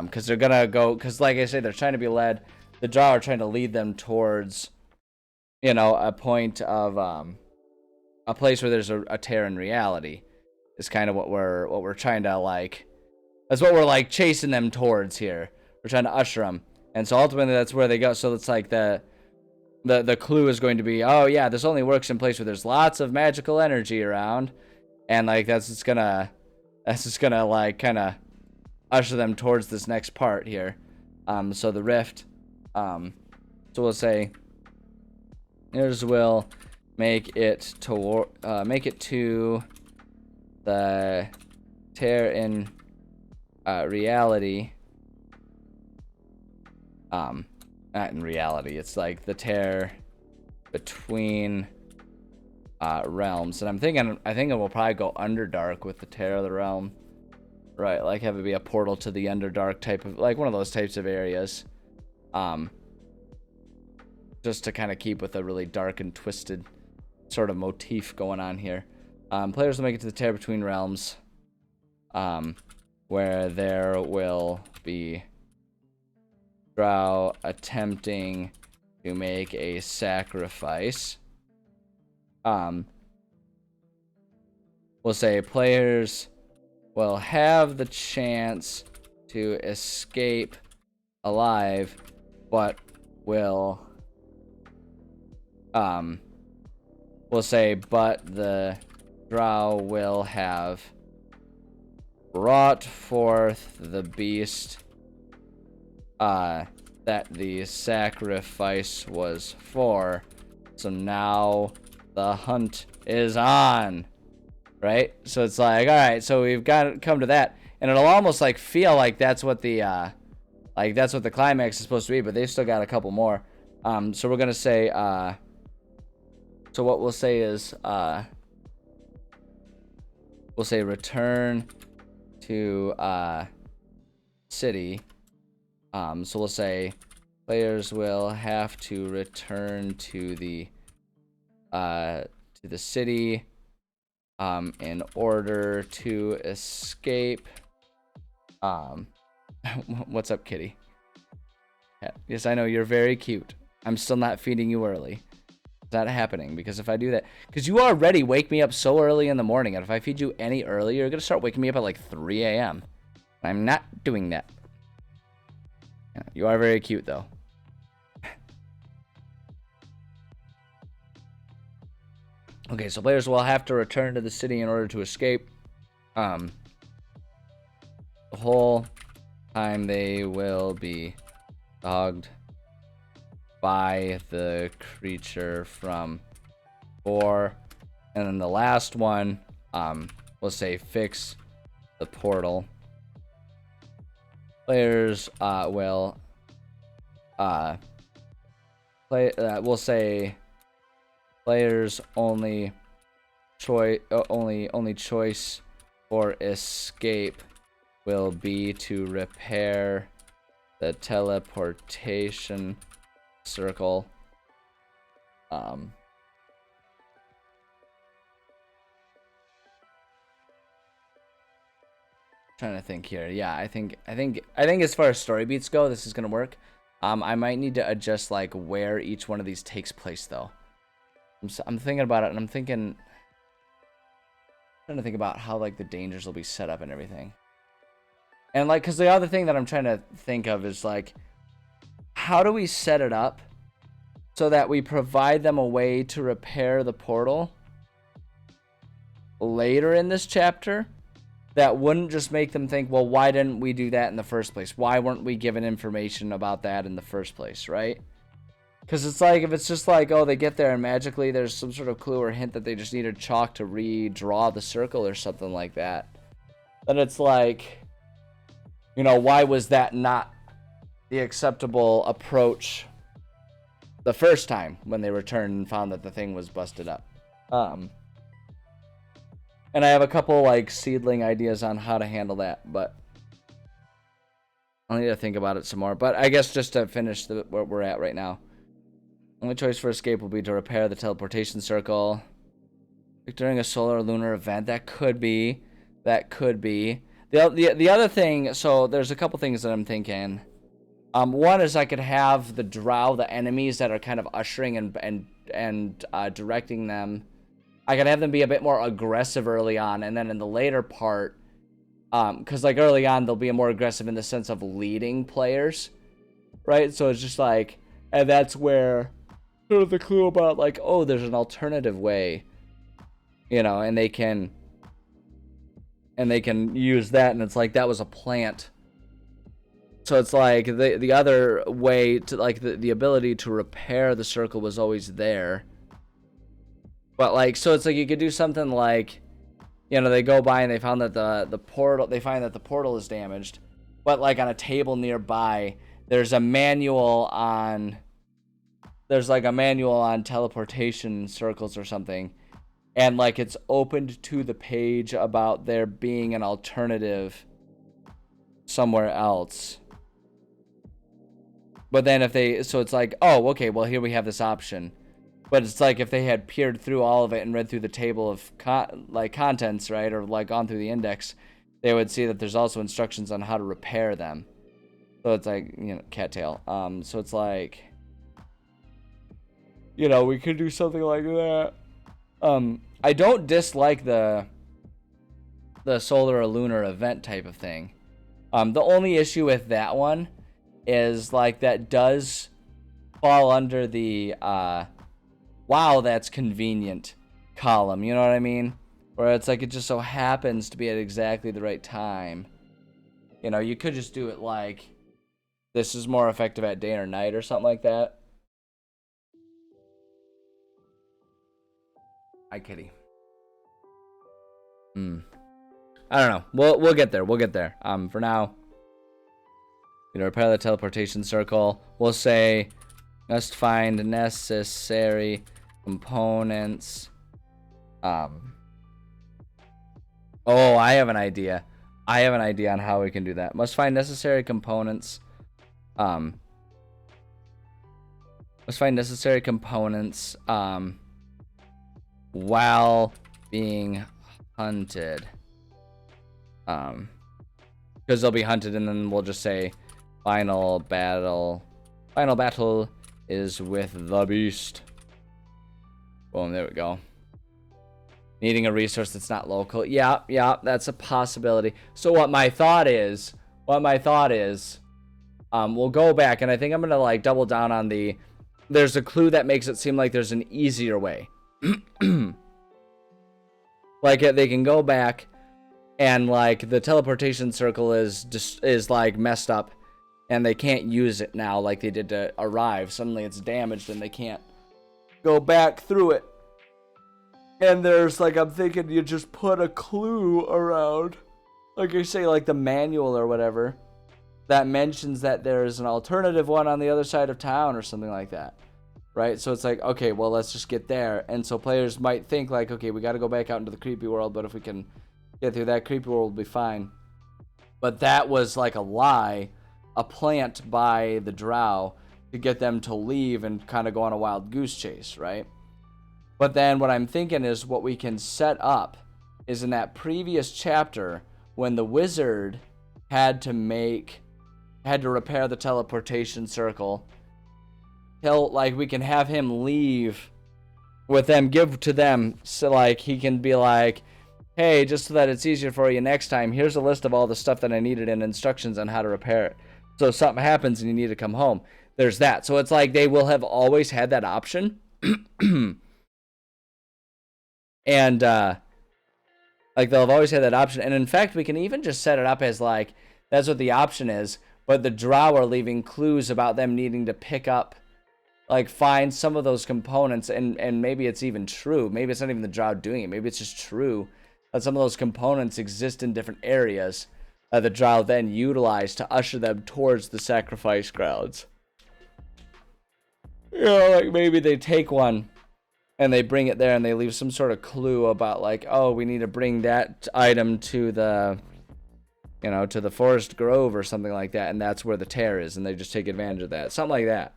Because they're gonna go, because like I say, they're trying to be led, the drow are trying to lead them towards, you know, a point of a place where there's a tear in reality is kind of what we're trying to, like, that's what we're like chasing them towards here. We're trying to usher them, and so ultimately that's where they go. So it's like the clue is going to be, oh yeah, this only works in place where there's lots of magical energy around, and like that's just gonna like kind of usher them towards this next part here. So the rift, so we'll say yours will make it to the tear in reality. Not in reality, it's like the tear between realms. And I think it will probably go Underdark with the tear of the realm, right? Like have it be a portal to the Underdark type of, like one of those types of areas, just to kind of keep with a really dark and twisted sort of motif going on here. Players will make it to the tear between realms, where there will be drow attempting to make a sacrifice. We'll say players will have the chance to escape alive, but will we'll say but the drow will have brought forth the beast that the sacrifice was for. So now the hunt is on, right? So it's like, all right, so we've got to come to that, and it'll almost like feel like that's what the climax is supposed to be, but they've still got a couple more. So we're gonna say, so what we'll say is, we'll say return to city. So we'll say players will have to return to the city in order to escape. What's up, kitty? Yeah, yes, I know you're very cute. I'm still not feeding you early. It's not happening, because if I do that, because you already wake me up so early in the morning, and if I feed you any earlier, you're gonna start waking me up at like 3 a.m. I'm not doing that. Yeah, you are very cute, though. Okay, so players will have to return to the city in order to escape. The whole time they will be dogged by the creature from 4. And then the last one, we'll say fix the portal. Players will we'll say players only choice for escape will be to repair the teleportation circle. Trying to think here. Yeah, I think as far as story beats go, this is gonna work. I might need to adjust like where each one of these takes place, though. I'm thinking about it, and I'm trying to think about how like the dangers will be set up and everything. And like, because the other thing that I'm trying to think of is like, how do we set it up so that we provide them a way to repair the portal later in this chapter that wouldn't just make them think, well, why didn't we do that in the first place? Why weren't we given information about that in the first place, right? Because it's like, if it's just like, oh, they get there and magically there's some sort of clue or hint that they just needed chalk to redraw the circle or something like that, then it's like, you know, why was that not the acceptable approach the first time when they returned and found that the thing was busted up? And I have a couple like seedling ideas on how to handle that, but I'll need to think about it some more. But I guess just to finish where we're at right now, only choice for escape will be to repair the teleportation circle during a solar or lunar event. That could be. The other thing, so there's a couple things that I'm thinking. One is I could have the drow, the enemies that are kind of ushering and directing them. I could have them be a bit more aggressive early on, and then in the later part, because like early on they'll be more aggressive in the sense of leading players, right? So it's just like, and that's where sort of the clue about like, oh, there's an alternative way, you know, and they can use that, and it's like that was a plant. So it's like the other way to like the ability to repair the circle was always there. But like, so it's like you could do something like, you know, they go by and they found that the portal is damaged, but like on a table nearby there's a manual on teleportation circles or something, and like it's opened to the page about there being an alternative somewhere else. But then so it's like, oh, okay, well here we have this option. But it's like if they had peered through all of it and read through the table of contents, right, or like gone through the index, they would see that there's also instructions on how to repair them. So it's like, you know, cattail. So it's like, you know, we could do something like that. I don't dislike the solar or lunar event type of thing. The only issue with that one is like that does fall under the wow, that's convenient column, you know what I mean? Where it's like it just so happens to be at exactly the right time. You know, you could just do it like this is more effective at day or night or something like that. Hi, kitty. I don't know. We'll get there. We'll get there. For now, repair the teleportation circle. We'll say must find necessary components. Oh, I have an idea. I have an idea on how we can do that. Must find necessary components. Must find necessary components. While being hunted. Because they'll be hunted, and then we'll just say final battle is with the beast. Boom, there we go. Needing a resource that's not local. Yeah, that's a possibility. So what my thought is, we'll go back, and I think I'm gonna like double down on there's a clue that makes it seem like there's an easier way. Like they can go back, and like the teleportation circle is like messed up, and they can't use it now like they did to arrive. Suddenly it's damaged and they can't go back through it. And there's like, I'm thinking you just put a clue around, like you say, like the manual or whatever, that mentions that there's an alternative one on the other side of town or something like that. Right? So it's like, okay, well, let's just get there. And so players might think like, okay, we got to go back out into the creepy world, but if we can get through that creepy world, we'll be fine. But that was like a lie, a plant by the drow to get them to leave and kind of go on a wild goose chase, right? But then what I'm thinking is what we can set up is in that previous chapter when the wizard had to repair the teleportation circle. We can have him leave with them, give to them, so like he can be like, hey, just so that it's easier for you next time, here's a list of all the stuff that I needed and instructions on how to repair it. So if something happens and you need to come home, there's that. So it's like they will have always had that option. And like they'll have always had that option. And in fact, we can even just set it up as like that's what the option is, but the drow are leaving clues about them needing to pick up, like find some of those components, and maybe it's even true. Maybe it's not even the drow doing it. Maybe it's just true that some of those components exist in different areas that the drow then utilize to usher them towards the sacrifice grounds. Like maybe they take one and they bring it there and they leave some sort of clue about like, oh, we need to bring that item to the, to the forest grove or something like that, and that's where the tear is, and they just take advantage of that. Something like that.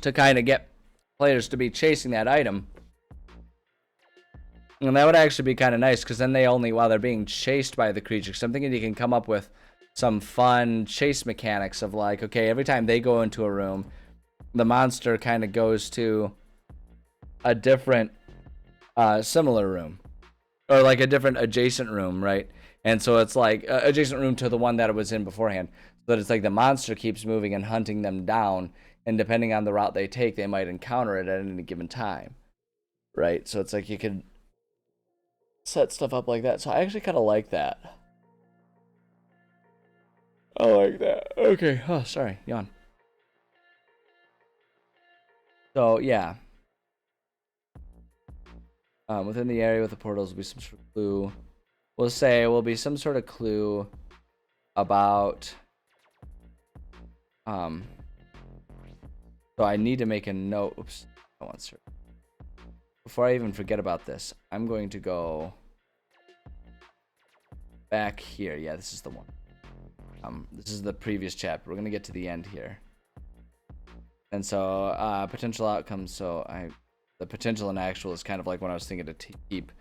To kind of get players to be chasing that item. And that would actually be kind of nice, because then while they're being chased by the creatures, I'm thinking you can come up with some fun chase mechanics of like, okay, every time they go into a room, the monster kind of goes to a different similar room, or like a different adjacent room, right? And so it's like adjacent room to the one that it was in beforehand. So that it's like the monster keeps moving and hunting them down, and depending on the route they take, they might encounter it at any given time, right? So it's like you could set stuff up like that. So I actually kind of like that. I like that. Okay. Oh, sorry. Yawn. So, yeah. Within the area with the portals will be some sort of clue. We'll say it will be some sort of clue about... So I need to make a note. Oops. I want to... Before I even forget about this, I'm going to go back here. Yeah, this is the one. This is the previous chapter. We're going to get to the end here. And so, potential outcomes. So the potential and actual is kind of like when I was thinking to keep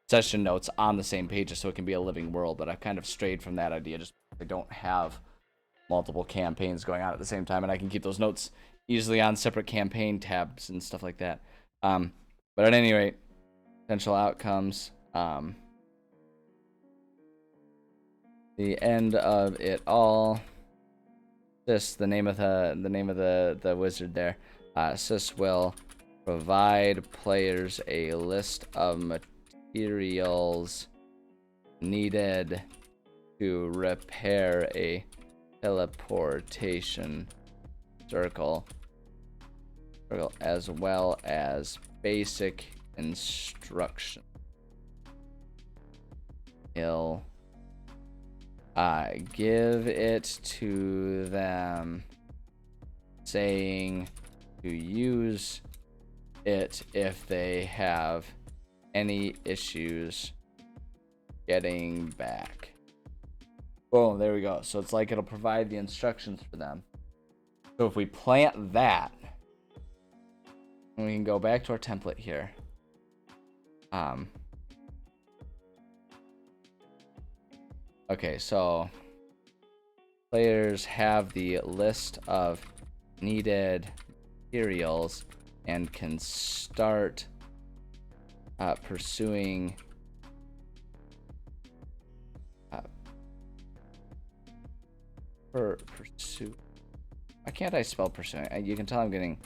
session notes on the same pages so it can be a living world. But I've kind of strayed from that idea just because I don't have multiple campaigns going on at the same time, and I can keep those notes easily on separate campaign tabs and stuff like that. But at any rate, potential outcomes. The end of it all. Sis, the name of the wizard there. Sis will provide players a list of materials needed to repair a teleportation circle as well as basic instruction. He'll give it to them, saying to use it if they have any issues getting back. Boom, there we go. So it's like it'll provide the instructions for them. So if we plant that, we can go back to our template here. Okay, so players have the list of needed materials and can start pursuing pursue. Why can't I spell pursuing? You can tell I'm getting.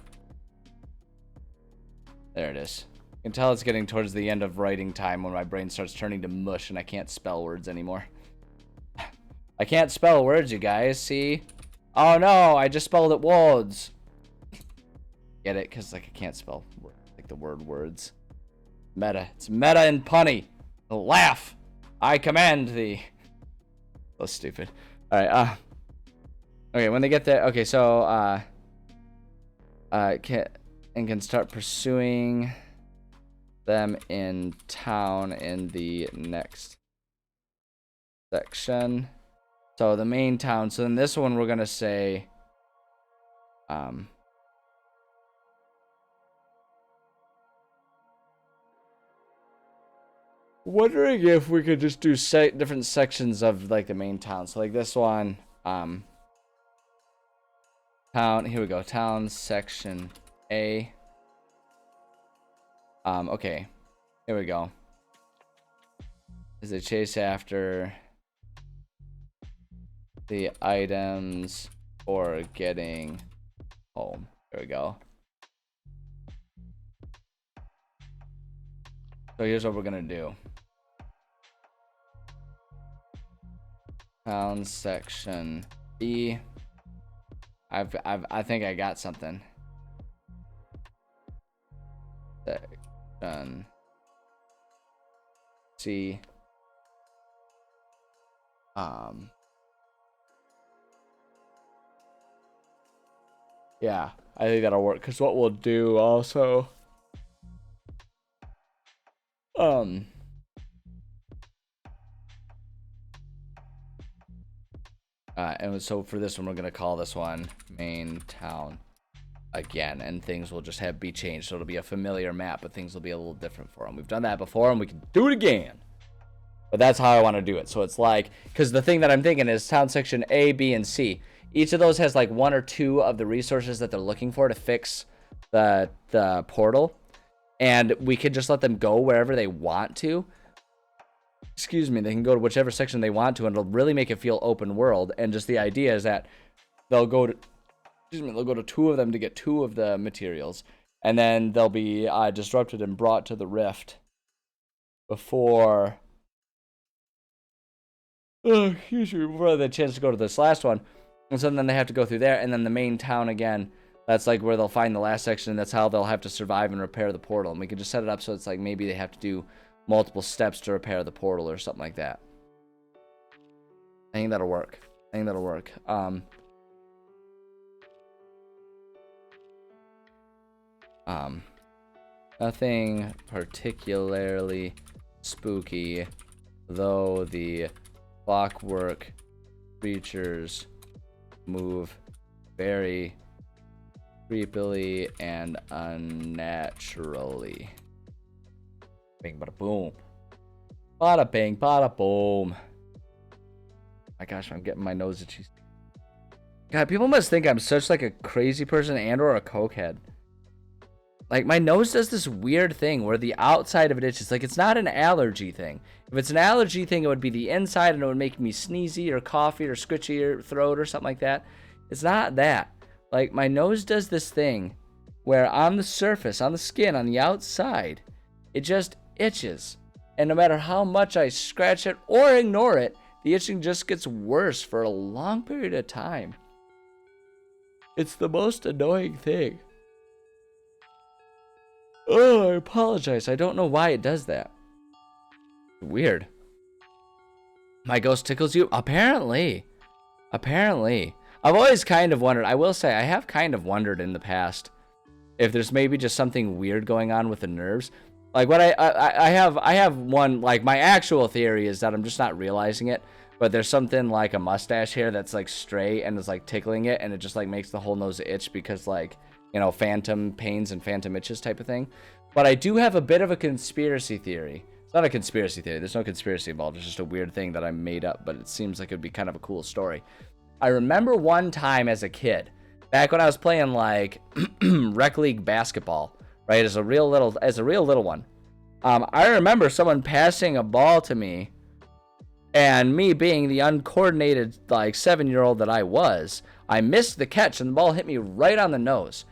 There it is. You can tell it's getting towards the end of writing time when my brain starts turning to mush and I can't spell words anymore. I can't spell words, you guys. See? Oh no, I just spelled it words. Get it? Because like I can't spell like the word words. Meta. It's meta and punny. Laugh. I command thee. So stupid. All right. Okay, when they get there. Okay, so can start pursuing them in town in the next section. So the main town. So in this one, we're gonna say, wondering if we could just do different sections of like the main town. So like this one, town. Here we go. Town section A. Okay. Here we go. Is they chase after the items for getting home. There we go. So here's what we're gonna do. Town section B. I think I got something. Section C. Yeah, I think that'll work. Cause what we'll do also, and so for this one, we're gonna call this one main town again, and things will just be changed. So it'll be a familiar map, but things will be a little different for them. We've done that before, and we can do it again. But that's how I want to do it. So it's like, because the thing that I'm thinking is town section A, B, and C. Each of those has like one or two of the resources that they're looking for to fix the portal, and we could just let them go wherever they want to. Excuse me, they can go to whichever section they want to, and it'll really make it feel open world. And just the idea is that they'll go to two of them to get two of the materials, and then they'll be disrupted and brought to the rift before before they have a chance to go to this last one. And so then they have to go through there, and then the main town again. That's like where they'll find the last section, and that's how they'll have to survive and repair the portal. And we can just set it up so it's like maybe they have to do multiple steps to repair the portal or something like that. I think that'll work. Nothing particularly spooky, though the clockwork creatures move very creepily and unnaturally. Bing, bada boom. Bada bing, bada boom. My gosh, I'm getting my nose itchy. God, people must think I'm such like a crazy person and or a cokehead. Like, my nose does this weird thing where the outside of it itches. Like, it's not an allergy thing. If it's an allergy thing, it would be the inside and it would make me sneezy or coughy or scritchy or throat or something like that. It's not that. Like, my nose does this thing where on the surface, on the skin, on the outside, it just itches. And no matter how much I scratch it or ignore it, the itching just gets worse for a long period of time. It's the most annoying thing. Oh, I apologize. I don't know why it does that. Weird. My ghost tickles you? Apparently. Apparently. I've always kind of wondered. I will say, I have kind of wondered in the past if there's maybe just something weird going on with the nerves. Like what I have one, like my actual theory is that I'm just not realizing it, but there's something like a mustache hair that's like stray and is like tickling it, and it just like makes the whole nose itch because like, you know, phantom pains and phantom itches type of thing. But I do have a bit of a conspiracy theory. It's not a conspiracy theory. There's no conspiracy involved. It's just a weird thing that I made up, but it seems like it'd be kind of a cool story. I remember one time as a kid, back when I was playing like rec league basketball, right, as a real little one. I remember someone passing a ball to me, and me being the uncoordinated like 7-year-old that I was, I missed the catch and the ball hit me right on the nose.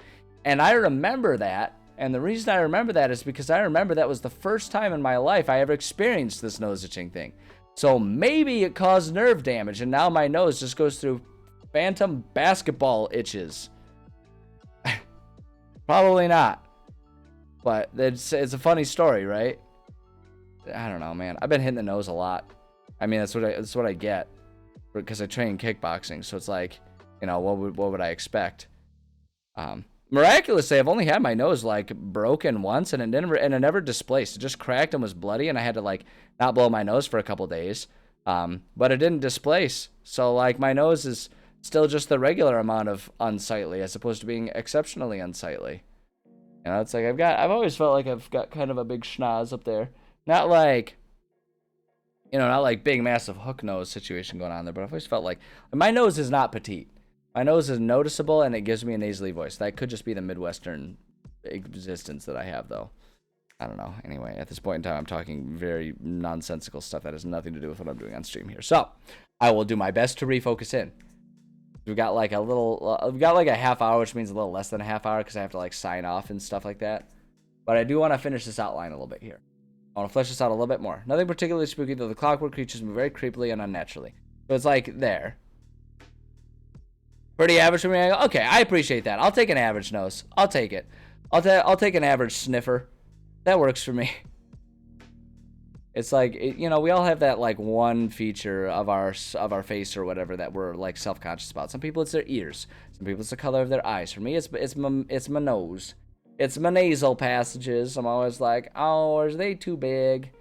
And I remember that, and the reason I remember that is because I remember that was the first time in my life I ever experienced this nose itching thing. So maybe it caused nerve damage, and now my nose just goes through phantom basketball itches. Probably not. But it's a funny story, right? I don't know, man. I've been hitting the nose a lot. I mean, that's what I get because I train kickboxing. So it's like, you know, what would I expect? Miraculously, I've only had my nose like broken once, and it never displaced. It just cracked and was bloody, and I had to like not blow my nose for a couple days. But it didn't displace. So like my nose is still just the regular amount of unsightly as opposed to being exceptionally unsightly. You know, it's like I've always felt like I've got kind of a big schnoz up there. Not like, you know, not like big massive hook nose situation going on there, but I've always felt like my nose is not petite. My nose is noticeable, and it gives me a nasally voice. That could just be the Midwestern existence that I have, though. I don't know. Anyway, at this point in time, I'm talking very nonsensical stuff that has nothing to do with what I'm doing on stream here. So, I will do my best to refocus in. We've got like a half hour, which means a little less than a half hour because I have to like sign off and stuff like that. But I do want to finish this outline a little bit here. I want to flesh this out a little bit more. Nothing particularly spooky, though the clockwork creatures move very creepily and unnaturally. So it's like there. Pretty average for me. I go, okay, I appreciate that. I'll take an average nose. I'll take it. I'll take an average sniffer. That works for me. It's like, you know, we all have that like one feature of our face or whatever that we're like self-conscious about. Some people it's their ears. Some people it's the color of their eyes. For me, it's my nose. It's my nasal passages. I'm always like, oh, are they too big?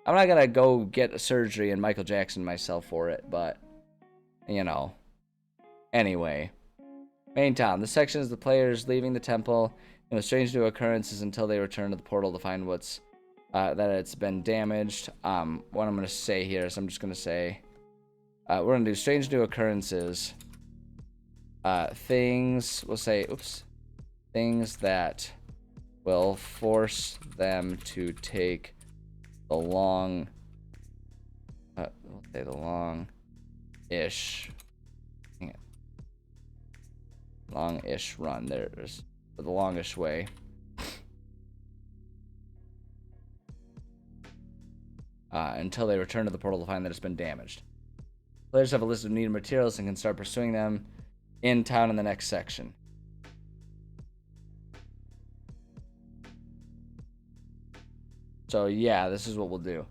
I'm not gonna go get a surgery and Michael Jackson myself for it, but you know. Anyway, main town. This section is the players leaving the temple and with strange new occurrences until they return to the portal to find what's that it's been damaged. What I'm gonna say here is I'm just gonna say we're gonna do strange new occurrences. Things we'll say things that will force them to take the long we'll say the long-ish run. There's the longest way. Until they return to the portal to find that it's been damaged. Players have a list of needed materials and can start pursuing them in town in the next section. So yeah, this is what we'll do.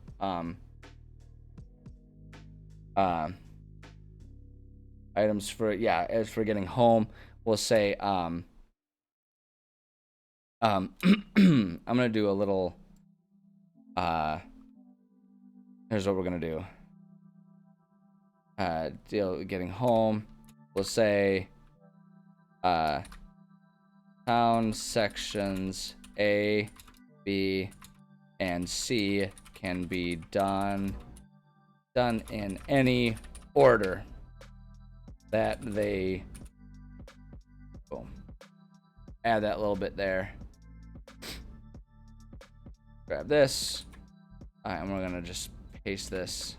Items for, yeah, as for getting home, we'll say I'm gonna do a little here's what we're gonna do. Deal getting home, we'll say town sections A, B, and C can be done in any order that they boom. Add that little bit there. Grab this. Alright, and we're gonna just paste this.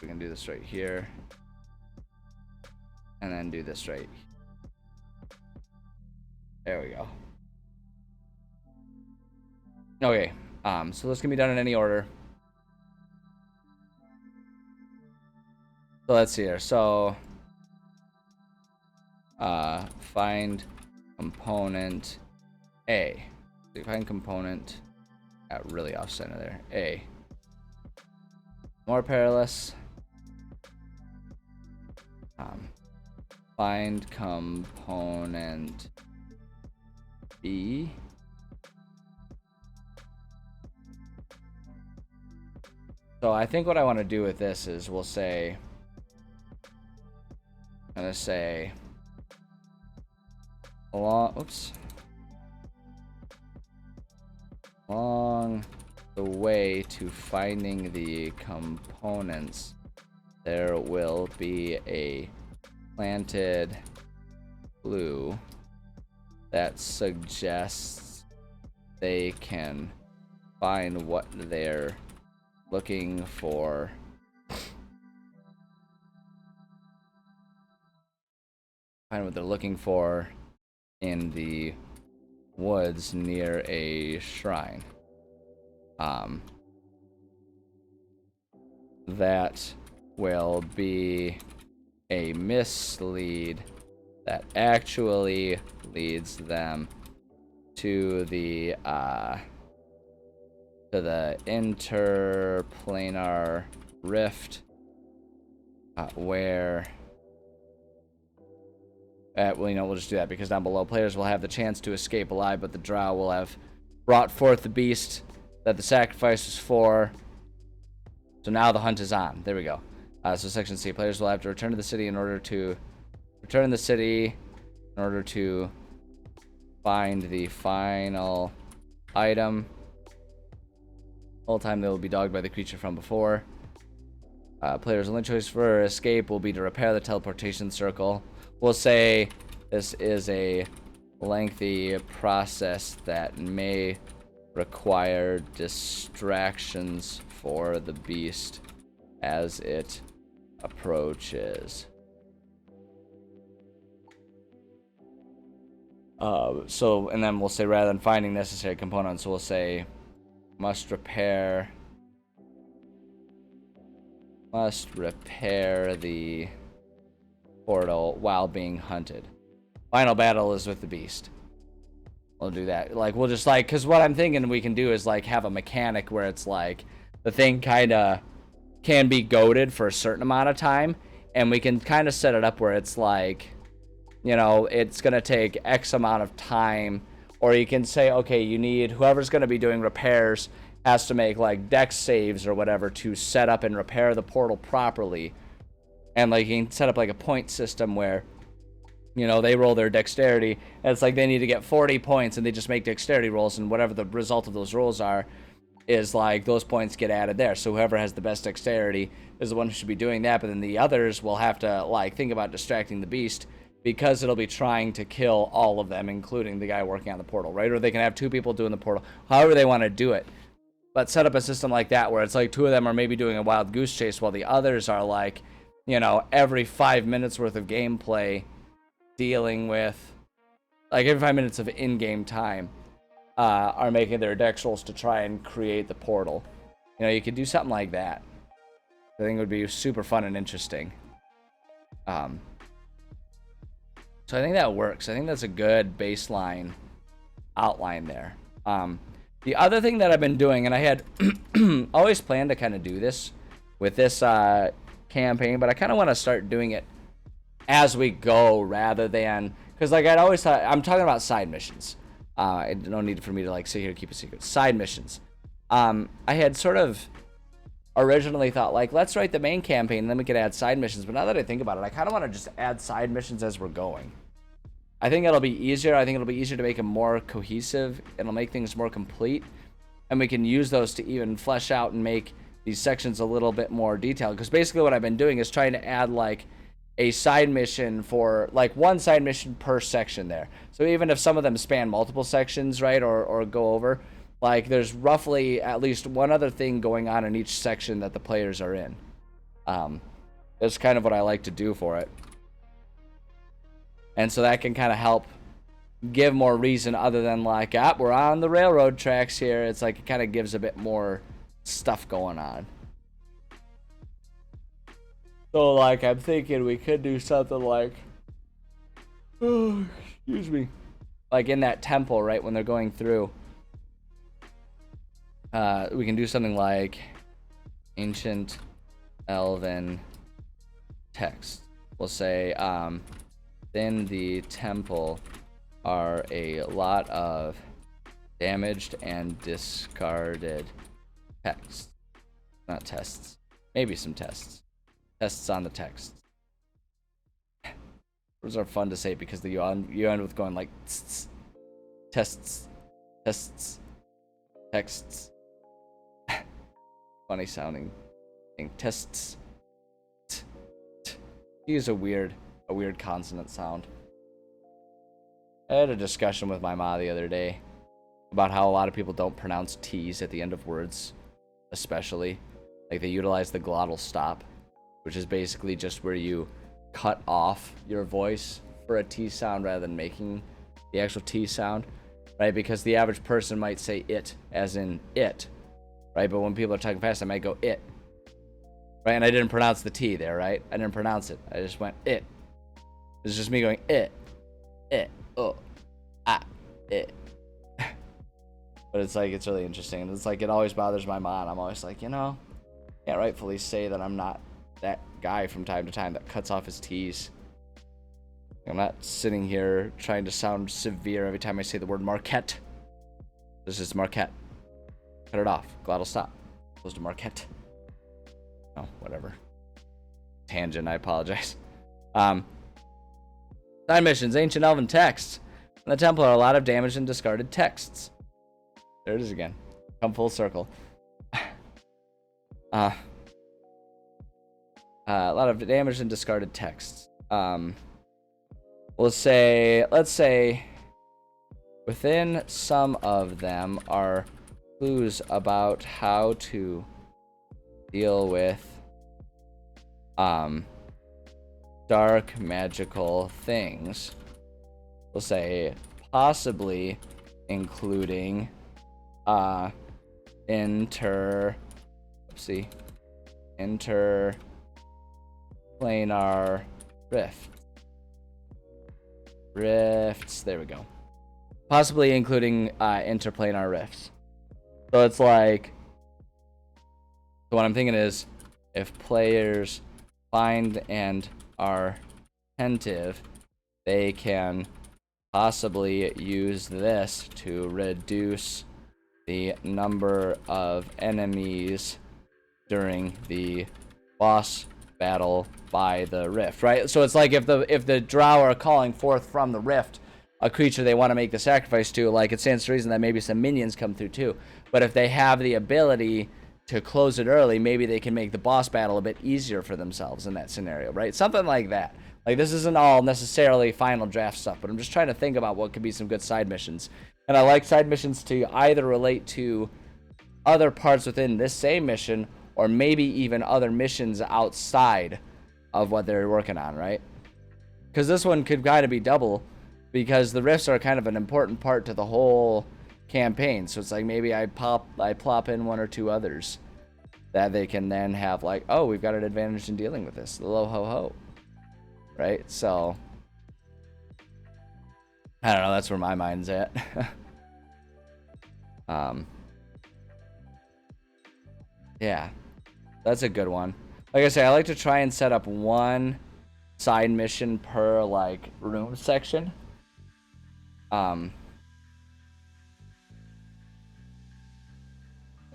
We can do this right here. And then do this right. There we go. Okay, so this can be done in any order. So let's see here. So find component A. Find component. Got really off center there. A. More perilous. Find component B. So I think what I want to do with this is we'll say, I'm going to say along the way to finding the components, there will be a planted clue that suggests they can find what they're looking for. Find what they're looking for in the woods near a shrine. That will be a mislead that actually leads them to the interplanar rift, where we'll just do that because down below players will have the chance to escape alive, but the drow will have brought forth the beast that the sacrifice was for. So now the hunt is on. There we go. So section C, players will have to return to the city in order to find the final item. The whole time they will be dogged by the creature from before. Players' only choice for escape will be to repair the teleportation circle. We'll say this is a lengthy process that may require distractions for the beast as it approaches. And then we'll say rather than finding necessary components, we'll say must repair the portal while being hunted. Final battle is with the beast. We'll do that. Like, we'll just like, because what I'm thinking we can do is like have a mechanic where it's like the thing kind of can be goaded for a certain amount of time, and we can kind of set it up where it's like, you know, it's going to take X amount of time, or you can say, okay, you need whoever's going to be doing repairs has to make like dex saves or whatever to set up and repair the portal properly. And like you can set up like a point system where, you know, they roll their dexterity and it's like they need to get 40 points and they just make dexterity rolls, and whatever the result of those rolls are is like those points get added there. So whoever has the best dexterity is the one who should be doing that, but then the others will have to like think about distracting the beast because it'll be trying to kill all of them, including the guy working on the portal, right? Or they can have two people doing the portal, however they want to do it. But set up a system like that where it's like two of them are maybe doing a wild goose chase while the others are like, you know, every 5 minutes worth of gameplay dealing with, like every 5 minutes of in-game time, are making their dex rolls to try and create the portal. You know, you could do something like that. I think it would be super fun and interesting. So I think that works. I think that's a good baseline outline there. The other thing that I've been doing, and I had always planned to kind of do this with this campaign, but I kind of want to start doing it as we go rather than, because like I'd always thought, I'm talking about side missions. No need for me to like sit here and keep a secret. Side missions. I had sort of originally thought like, let's write the main campaign and then we could add side missions. But now that I think about it, I kind of want to just add side missions as we're going. I think it'll be easier. I think it'll be easier to make them more cohesive. It'll make things more complete. And we can use those to even flesh out and make these sections a little bit more detailed. Because basically what I've been doing is trying to add like a side mission for like one side mission per section there. So even if some of them span multiple sections, right, or go over, like there's roughly at least one other thing going on in each section that the players are in. That's kind of what I like to do for it. And so that can kind of help give more reason other than like, we're on the railroad tracks here. It's like it kind of gives a bit more stuff going on. So like I'm thinking we could do something like, excuse me, like in that temple, right, when they're going through, we can do something like ancient elven text. We'll say, in the temple are a lot of damaged and discarded texts. Not tests. Maybe some tests. Tests on the text. Those are fun to say because you end with going like tests, tests, texts. Funny sounding thing. Tests. Use a weird consonant sound. I had a discussion with my ma the other day about how a lot of people don't pronounce T's at the end of words, especially. Like they utilize the glottal stop, which is basically just where you cut off your voice for a T sound rather than making the actual T sound, right? Because the average person might say it as in it, right? But when people are talking fast, I might go it, right? And I didn't pronounce the T there, right? I didn't pronounce it. I just went it. It's just me going it, oh, ah, it. But it's like, it's really interesting. It's like, it always bothers my mom. I'm always like, can't rightfully say that I'm not that guy from time to time that cuts off his T's. I'm not sitting here trying to sound severe every time I say the word Marquette. This is Marquette. Cut it off. Glottal stop. Opposed to Marquette. Oh, whatever. Tangent, I apologize. Side missions, ancient elven texts. In the temple are a lot of damaged and discarded texts. There it is again. Come full circle. A lot of damaged and discarded texts. Let's say within some of them are clues about how to deal with dark magical things. We'll say possibly including interplanar rifts. There we go. Possibly including interplanar rifts. So it's like, so what I'm thinking is, if players find and are attentive, they can possibly use this to reduce the number of enemies during the boss battle by the rift, right? So it's like if the drow are calling forth from the rift a creature they want to make the sacrifice to, like, it stands to reason that maybe some minions come through too. But if they have the ability to close it early, maybe they can make the boss battle a bit easier for themselves in that scenario, right? Something like that. Like, this isn't all necessarily final draft stuff, but I'm just trying to think about what could be some good side missions. And I like side missions to either relate to other parts within this same mission, or maybe even other missions outside of what they're working on, right? Because this one could kind of be double, because the rifts are kind of an important part to the whole campaign. So it's like, maybe I plop in one or two others that they can then have, like, oh, we've got an advantage in dealing with this. Lo ho ho. Right? So I don't know, that's where my mind's at. Yeah, that's a good one. Like I say, I like to try and set up one side mission per, like, room section. What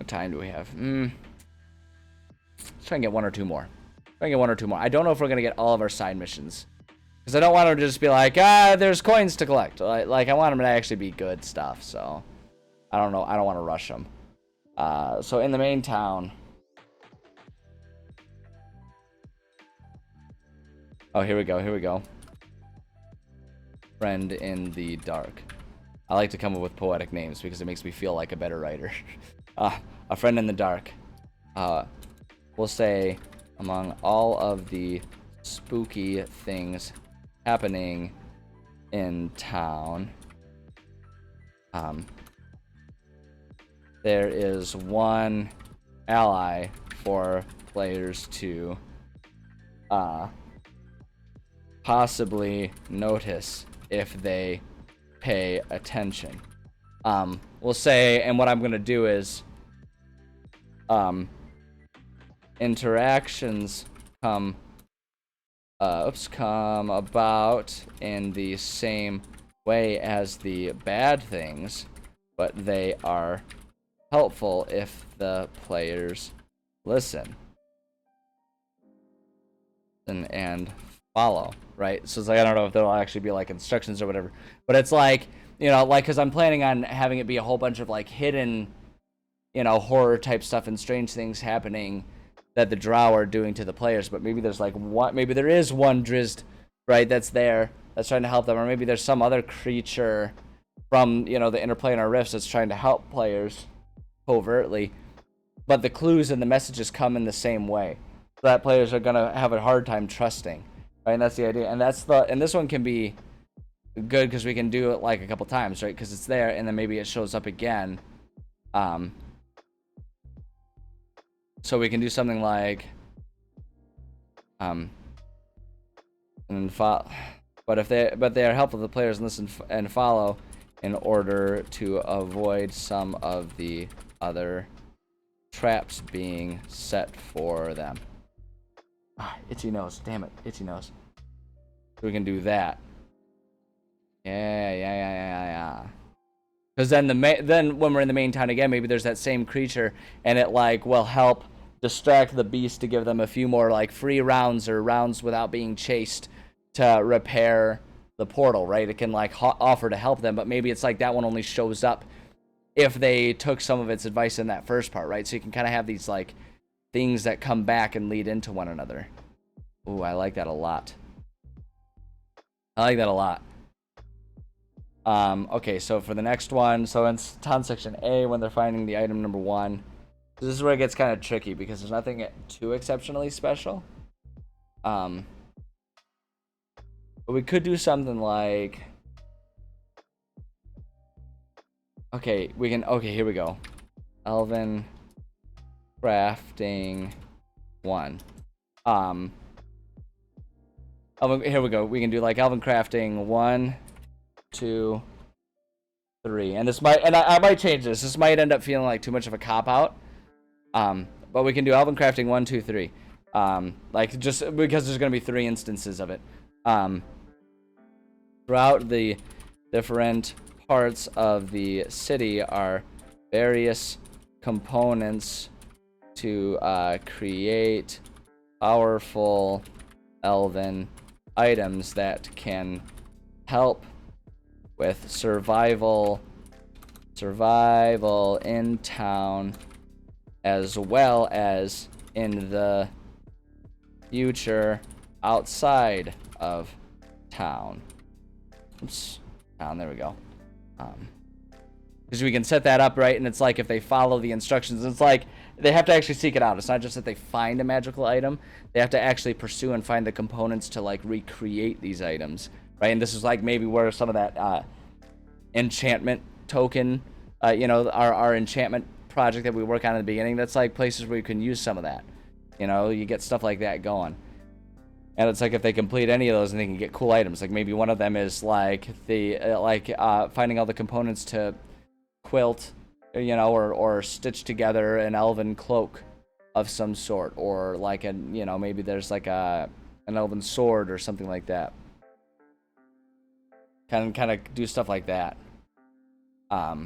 time do we have? Let's try and get one or two more. I don't know if we're gonna get all of our side missions, because I don't want them to just be like, there's coins to collect. Like, I want them to actually be good stuff. So I don't know. I don't want to rush them. So in the main town. Oh, here we go. Friend in the dark. I like to come up with poetic names because it makes me feel like a better writer. A friend in the dark. We'll say, among all of the spooky things happening in town, there is one ally for players to possibly notice if they pay attention. We'll say, and what I'm going to do is, interactions come about in the same way as the bad things, but they are helpful if the players listen and follow, right? So it's like, I don't know if there'll actually be like instructions or whatever, but it's like, you know, like, because I'm planning on having it be a whole bunch of like hidden, you know, horror type stuff and strange things happening that the drow are doing to the players. But maybe there's like one, maybe there is one Drizzt, right, that's there, that's trying to help them, or maybe there's some other creature from, you know, the interplanar rifts that's trying to help players covertly, but the clues and the messages come in the same way, so that players are gonna have a hard time trusting, right? And that's the idea, and this one can be good because we can do it like a couple times, right? Because it's there, and then maybe it shows up again. So we can do something like, but they are helpful to the players and listen and follow in order to avoid some of the other traps being set for them. Itchy nose, damn it, itchy nose. So we can do that. Yeah. Because then then when we're in the main town again, maybe there's that same creature, and it like will help distract the beast to give them a few more like free rounds or rounds without being chased to repair the portal, right? It can like offer to help them, but maybe it's like that one only shows up if they took some of its advice in that first part, right? So you can kind of have these like things that come back and lead into one another. Ooh, I like that a lot. Okay, so for the next one, so in town section A, when they're finding the item number 1, this is where it gets kind of tricky because there's nothing too exceptionally special. But we could do something like, okay, here we go. Elven crafting 1. Here we go. We can do like Elven crafting 1, 2, 3, and this might, and I might change this. This might end up feeling like too much of a cop out. But we can do Elven crafting 1, 2, 3. Like just because there's gonna be 3 instances of it. Throughout the different parts of the city are various components to create powerful elven items that can help with survival in town as well as in the future outside of town. Oops, town, there we go. Because we can set that up, right? And it's like if they follow the instructions, it's like they have to actually seek it out. It's not just that they find a magical item. They have to actually pursue and find the components to like recreate these items, right? And this is like maybe where some of that enchantment token, you know, our enchantment project that we work on in the beginning, that's like places where you can use some of that. You know, you get stuff like that going. And it's like if they complete any of those, and they can get cool items. Like maybe one of them is like the finding all the components to quilt, you know, or stitch together an elven cloak of some sort, or like you know, maybe there's like an elven sword or something like that. Kind of do stuff like that. I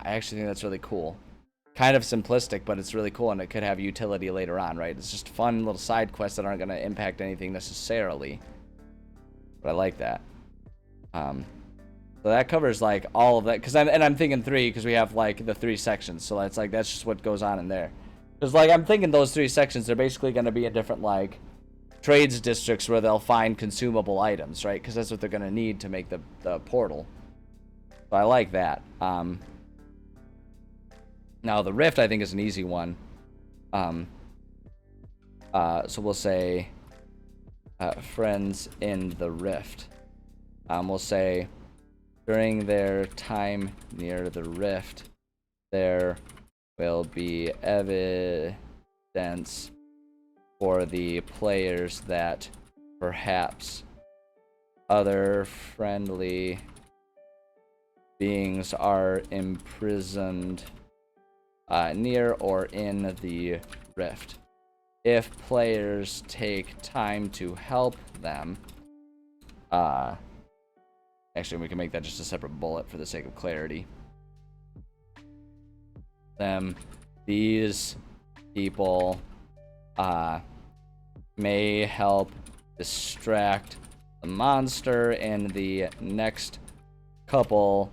actually think that's really cool. Kind of simplistic, but it's really cool, and it could have utility later on, right? It's just fun little side quests that aren't going to impact anything necessarily. But I like that. So that covers like all of that, because I'm thinking 3 because we have like the 3 sections, so that's just what goes on in there. Because like I'm thinking those 3 sections are basically going to be in different like trades districts where they'll find consumable items, right? Because that's what they're going to need to make the portal. So I like that. Now the rift I think is an easy one. So we'll say friends in the rift. We'll say during their time near the rift, there will be evidence for the players that perhaps other friendly beings are imprisoned near or in the rift. If players take time to help them, actually, we can make that just a separate bullet for the sake of clarity. These people may help distract the monster in the next couple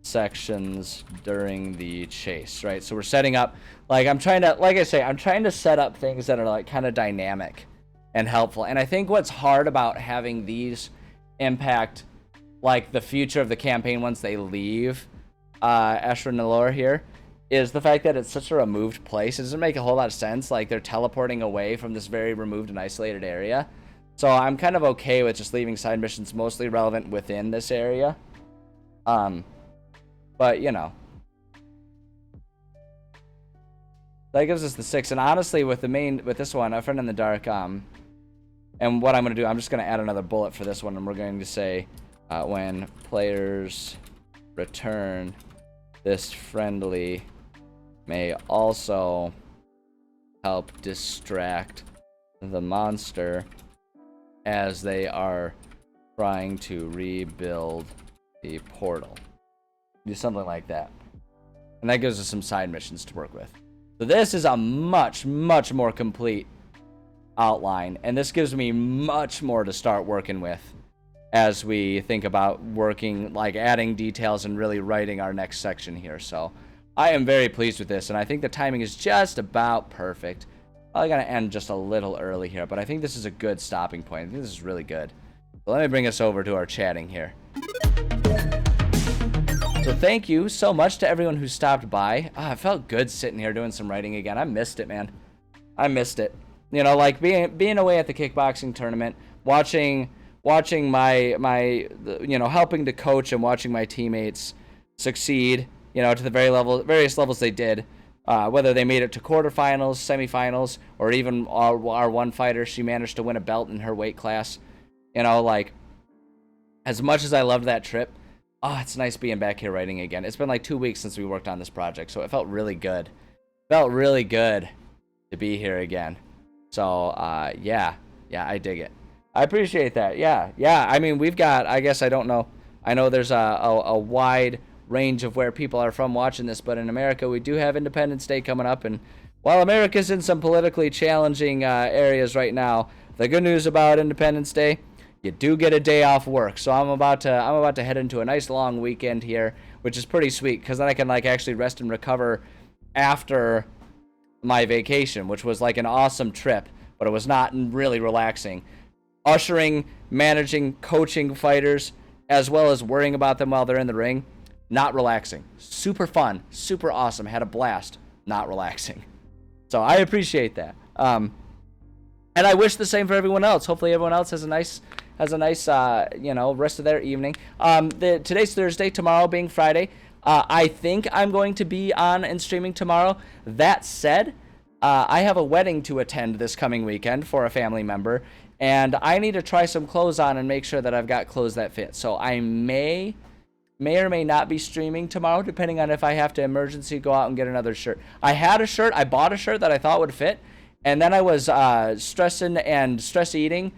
sections during the chase, right? So we're setting up, like I'm trying to set up things that are like kind of dynamic and helpful. And I think what's hard about having these impact like the future of the campaign once they leave Ashra Naloor here is the fact that it's such a removed place. It doesn't make a whole lot of sense. Like they're teleporting away from this very removed and isolated area. So I'm kind of okay with just leaving side missions mostly relevant within this area. But you know, that gives us the 6. And honestly, with this one, A Friend in the Dark, and what I'm going to do, I'm just going to add another bullet for this one, and we're going to say, when players return, this friendly may also help distract the monster as they are trying to rebuild the portal. Do something like that. And that gives us some side missions to work with. So this is a much, much more complete outline, and this gives me much more to start working with as we think about working, like adding details and really writing our next section here. So I am very pleased with this, and I think the timing is just about perfect. Probably gonna end just a little early here, but I think this is a good stopping point. I think this is really good. So let me bring us over to our chatting here. So thank you so much to everyone who stopped by. I felt good sitting here doing some writing again. I missed it, man. I missed it. You know, like being away at the kickboxing tournament, watching my you know, helping to coach and watching my teammates succeed, you know, to the various levels they did, whether they made it to quarterfinals, semifinals, or even our one fighter, she managed to win a belt in her weight class. You know, like, as much as I loved that trip, oh, it's nice being back here writing again. It's been like 2 weeks since we worked on this project, so it felt really good. Felt really good to be here again. So, yeah, I dig it. I appreciate that. Yeah. I mean, we've got, I guess, I don't know. I know there's a wide range of where people are from watching this, but in America, we do have Independence Day coming up, and while America's in some politically challenging areas right now, the good news about Independence Day, you do get a day off work. So I'm about to head into a nice long weekend here, which is pretty sweet, because then I can like actually rest and recover after my vacation, which was like an awesome trip, but it was not really relaxing. Ushering, managing, coaching fighters, as well as worrying about them while they're in the ring, not relaxing. Super fun, super awesome, had a blast, not relaxing. So I appreciate that. And I wish the same for everyone else. Hopefully everyone else has a nice you know, rest of their evening. Today's Thursday, tomorrow being Friday. I think I'm going to be on and streaming tomorrow. That said, I have a wedding to attend this coming weekend for a family member, and I need to try some clothes on and make sure that I've got clothes that fit. So I may or may not be streaming tomorrow, depending on if I have to emergency go out and get another shirt. I bought a shirt that I thought would fit, and then I was stressing and stress eating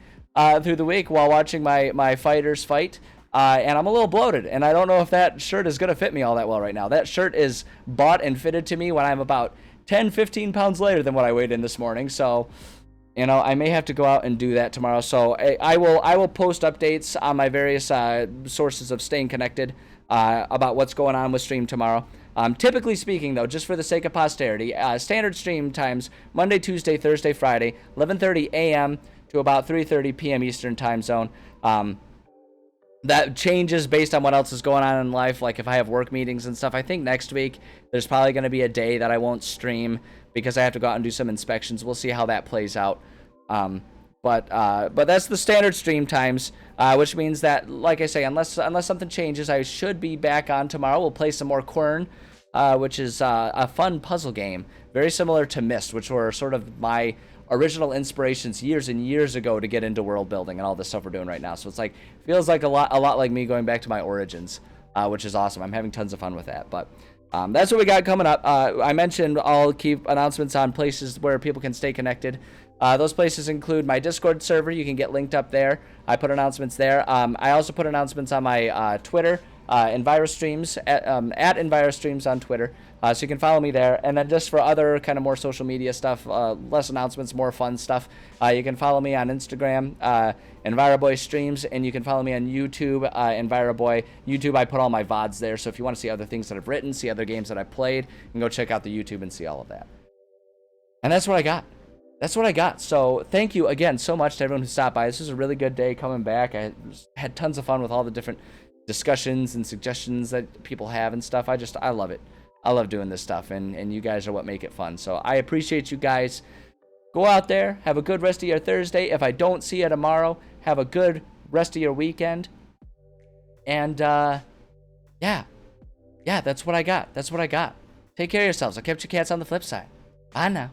through the week while watching my fighters fight, and I'm a little bloated, and I don't know if that shirt is going to fit me all that well right now. That shirt is bought and fitted to me when I'm about 10-15 pounds lighter than what I weighed in this morning, so you know, I may have to go out and do that tomorrow. So I will post updates on my various sources of staying connected about what's going on with stream tomorrow. Typically speaking, though, just for the sake of posterity, standard stream times Monday, Tuesday, Thursday, Friday, 11:30 a.m. to about 3:30 p.m. Eastern time zone. That changes based on what else is going on in life, like if I have work meetings and stuff. I think next week there's probably going to be a day that I won't stream because I have to go out and do some inspections. We'll see how that plays out. But that's the standard stream times, which means that, like I say, unless something changes, I should be back on tomorrow. We'll play some more Quern, which is a fun puzzle game, very similar to Myst, which were sort of my original inspirations years and years ago to get into world building and all this stuff we're doing right now. So it's like, feels like a lot like me going back to my origins, which is awesome. I'm having tons of fun with that. But That's what we got coming up. I mentioned I'll keep announcements on places where people can stay connected. Those places include my Discord server. You can get linked up there. I put announcements there. I also put announcements on my Twitter, EnviroStreams, at EnviroStreams on Twitter. So you can follow me there. And then just for other kind of more social media stuff, less announcements, more fun stuff, you can follow me on Instagram, EnviroBoy Streams, and you can follow me on YouTube, EnviroBoy. YouTube, I put all my VODs there. So if you want to see other things that I've written, see other games that I've played, you can go check out the YouTube and see all of that. And that's what I got. That's what I got. So thank you again so much to everyone who stopped by. This was a really good day coming back. I had tons of fun with all the different discussions and suggestions that people have and stuff. I love it. I love doing this stuff, and you guys are what make it fun. So I appreciate you guys. Go out there. Have a good rest of your Thursday. If I don't see you tomorrow, have a good rest of your weekend. And, yeah, that's what I got. That's what I got. Take care of yourselves. I'll catch you cats on the flip side. Bye now.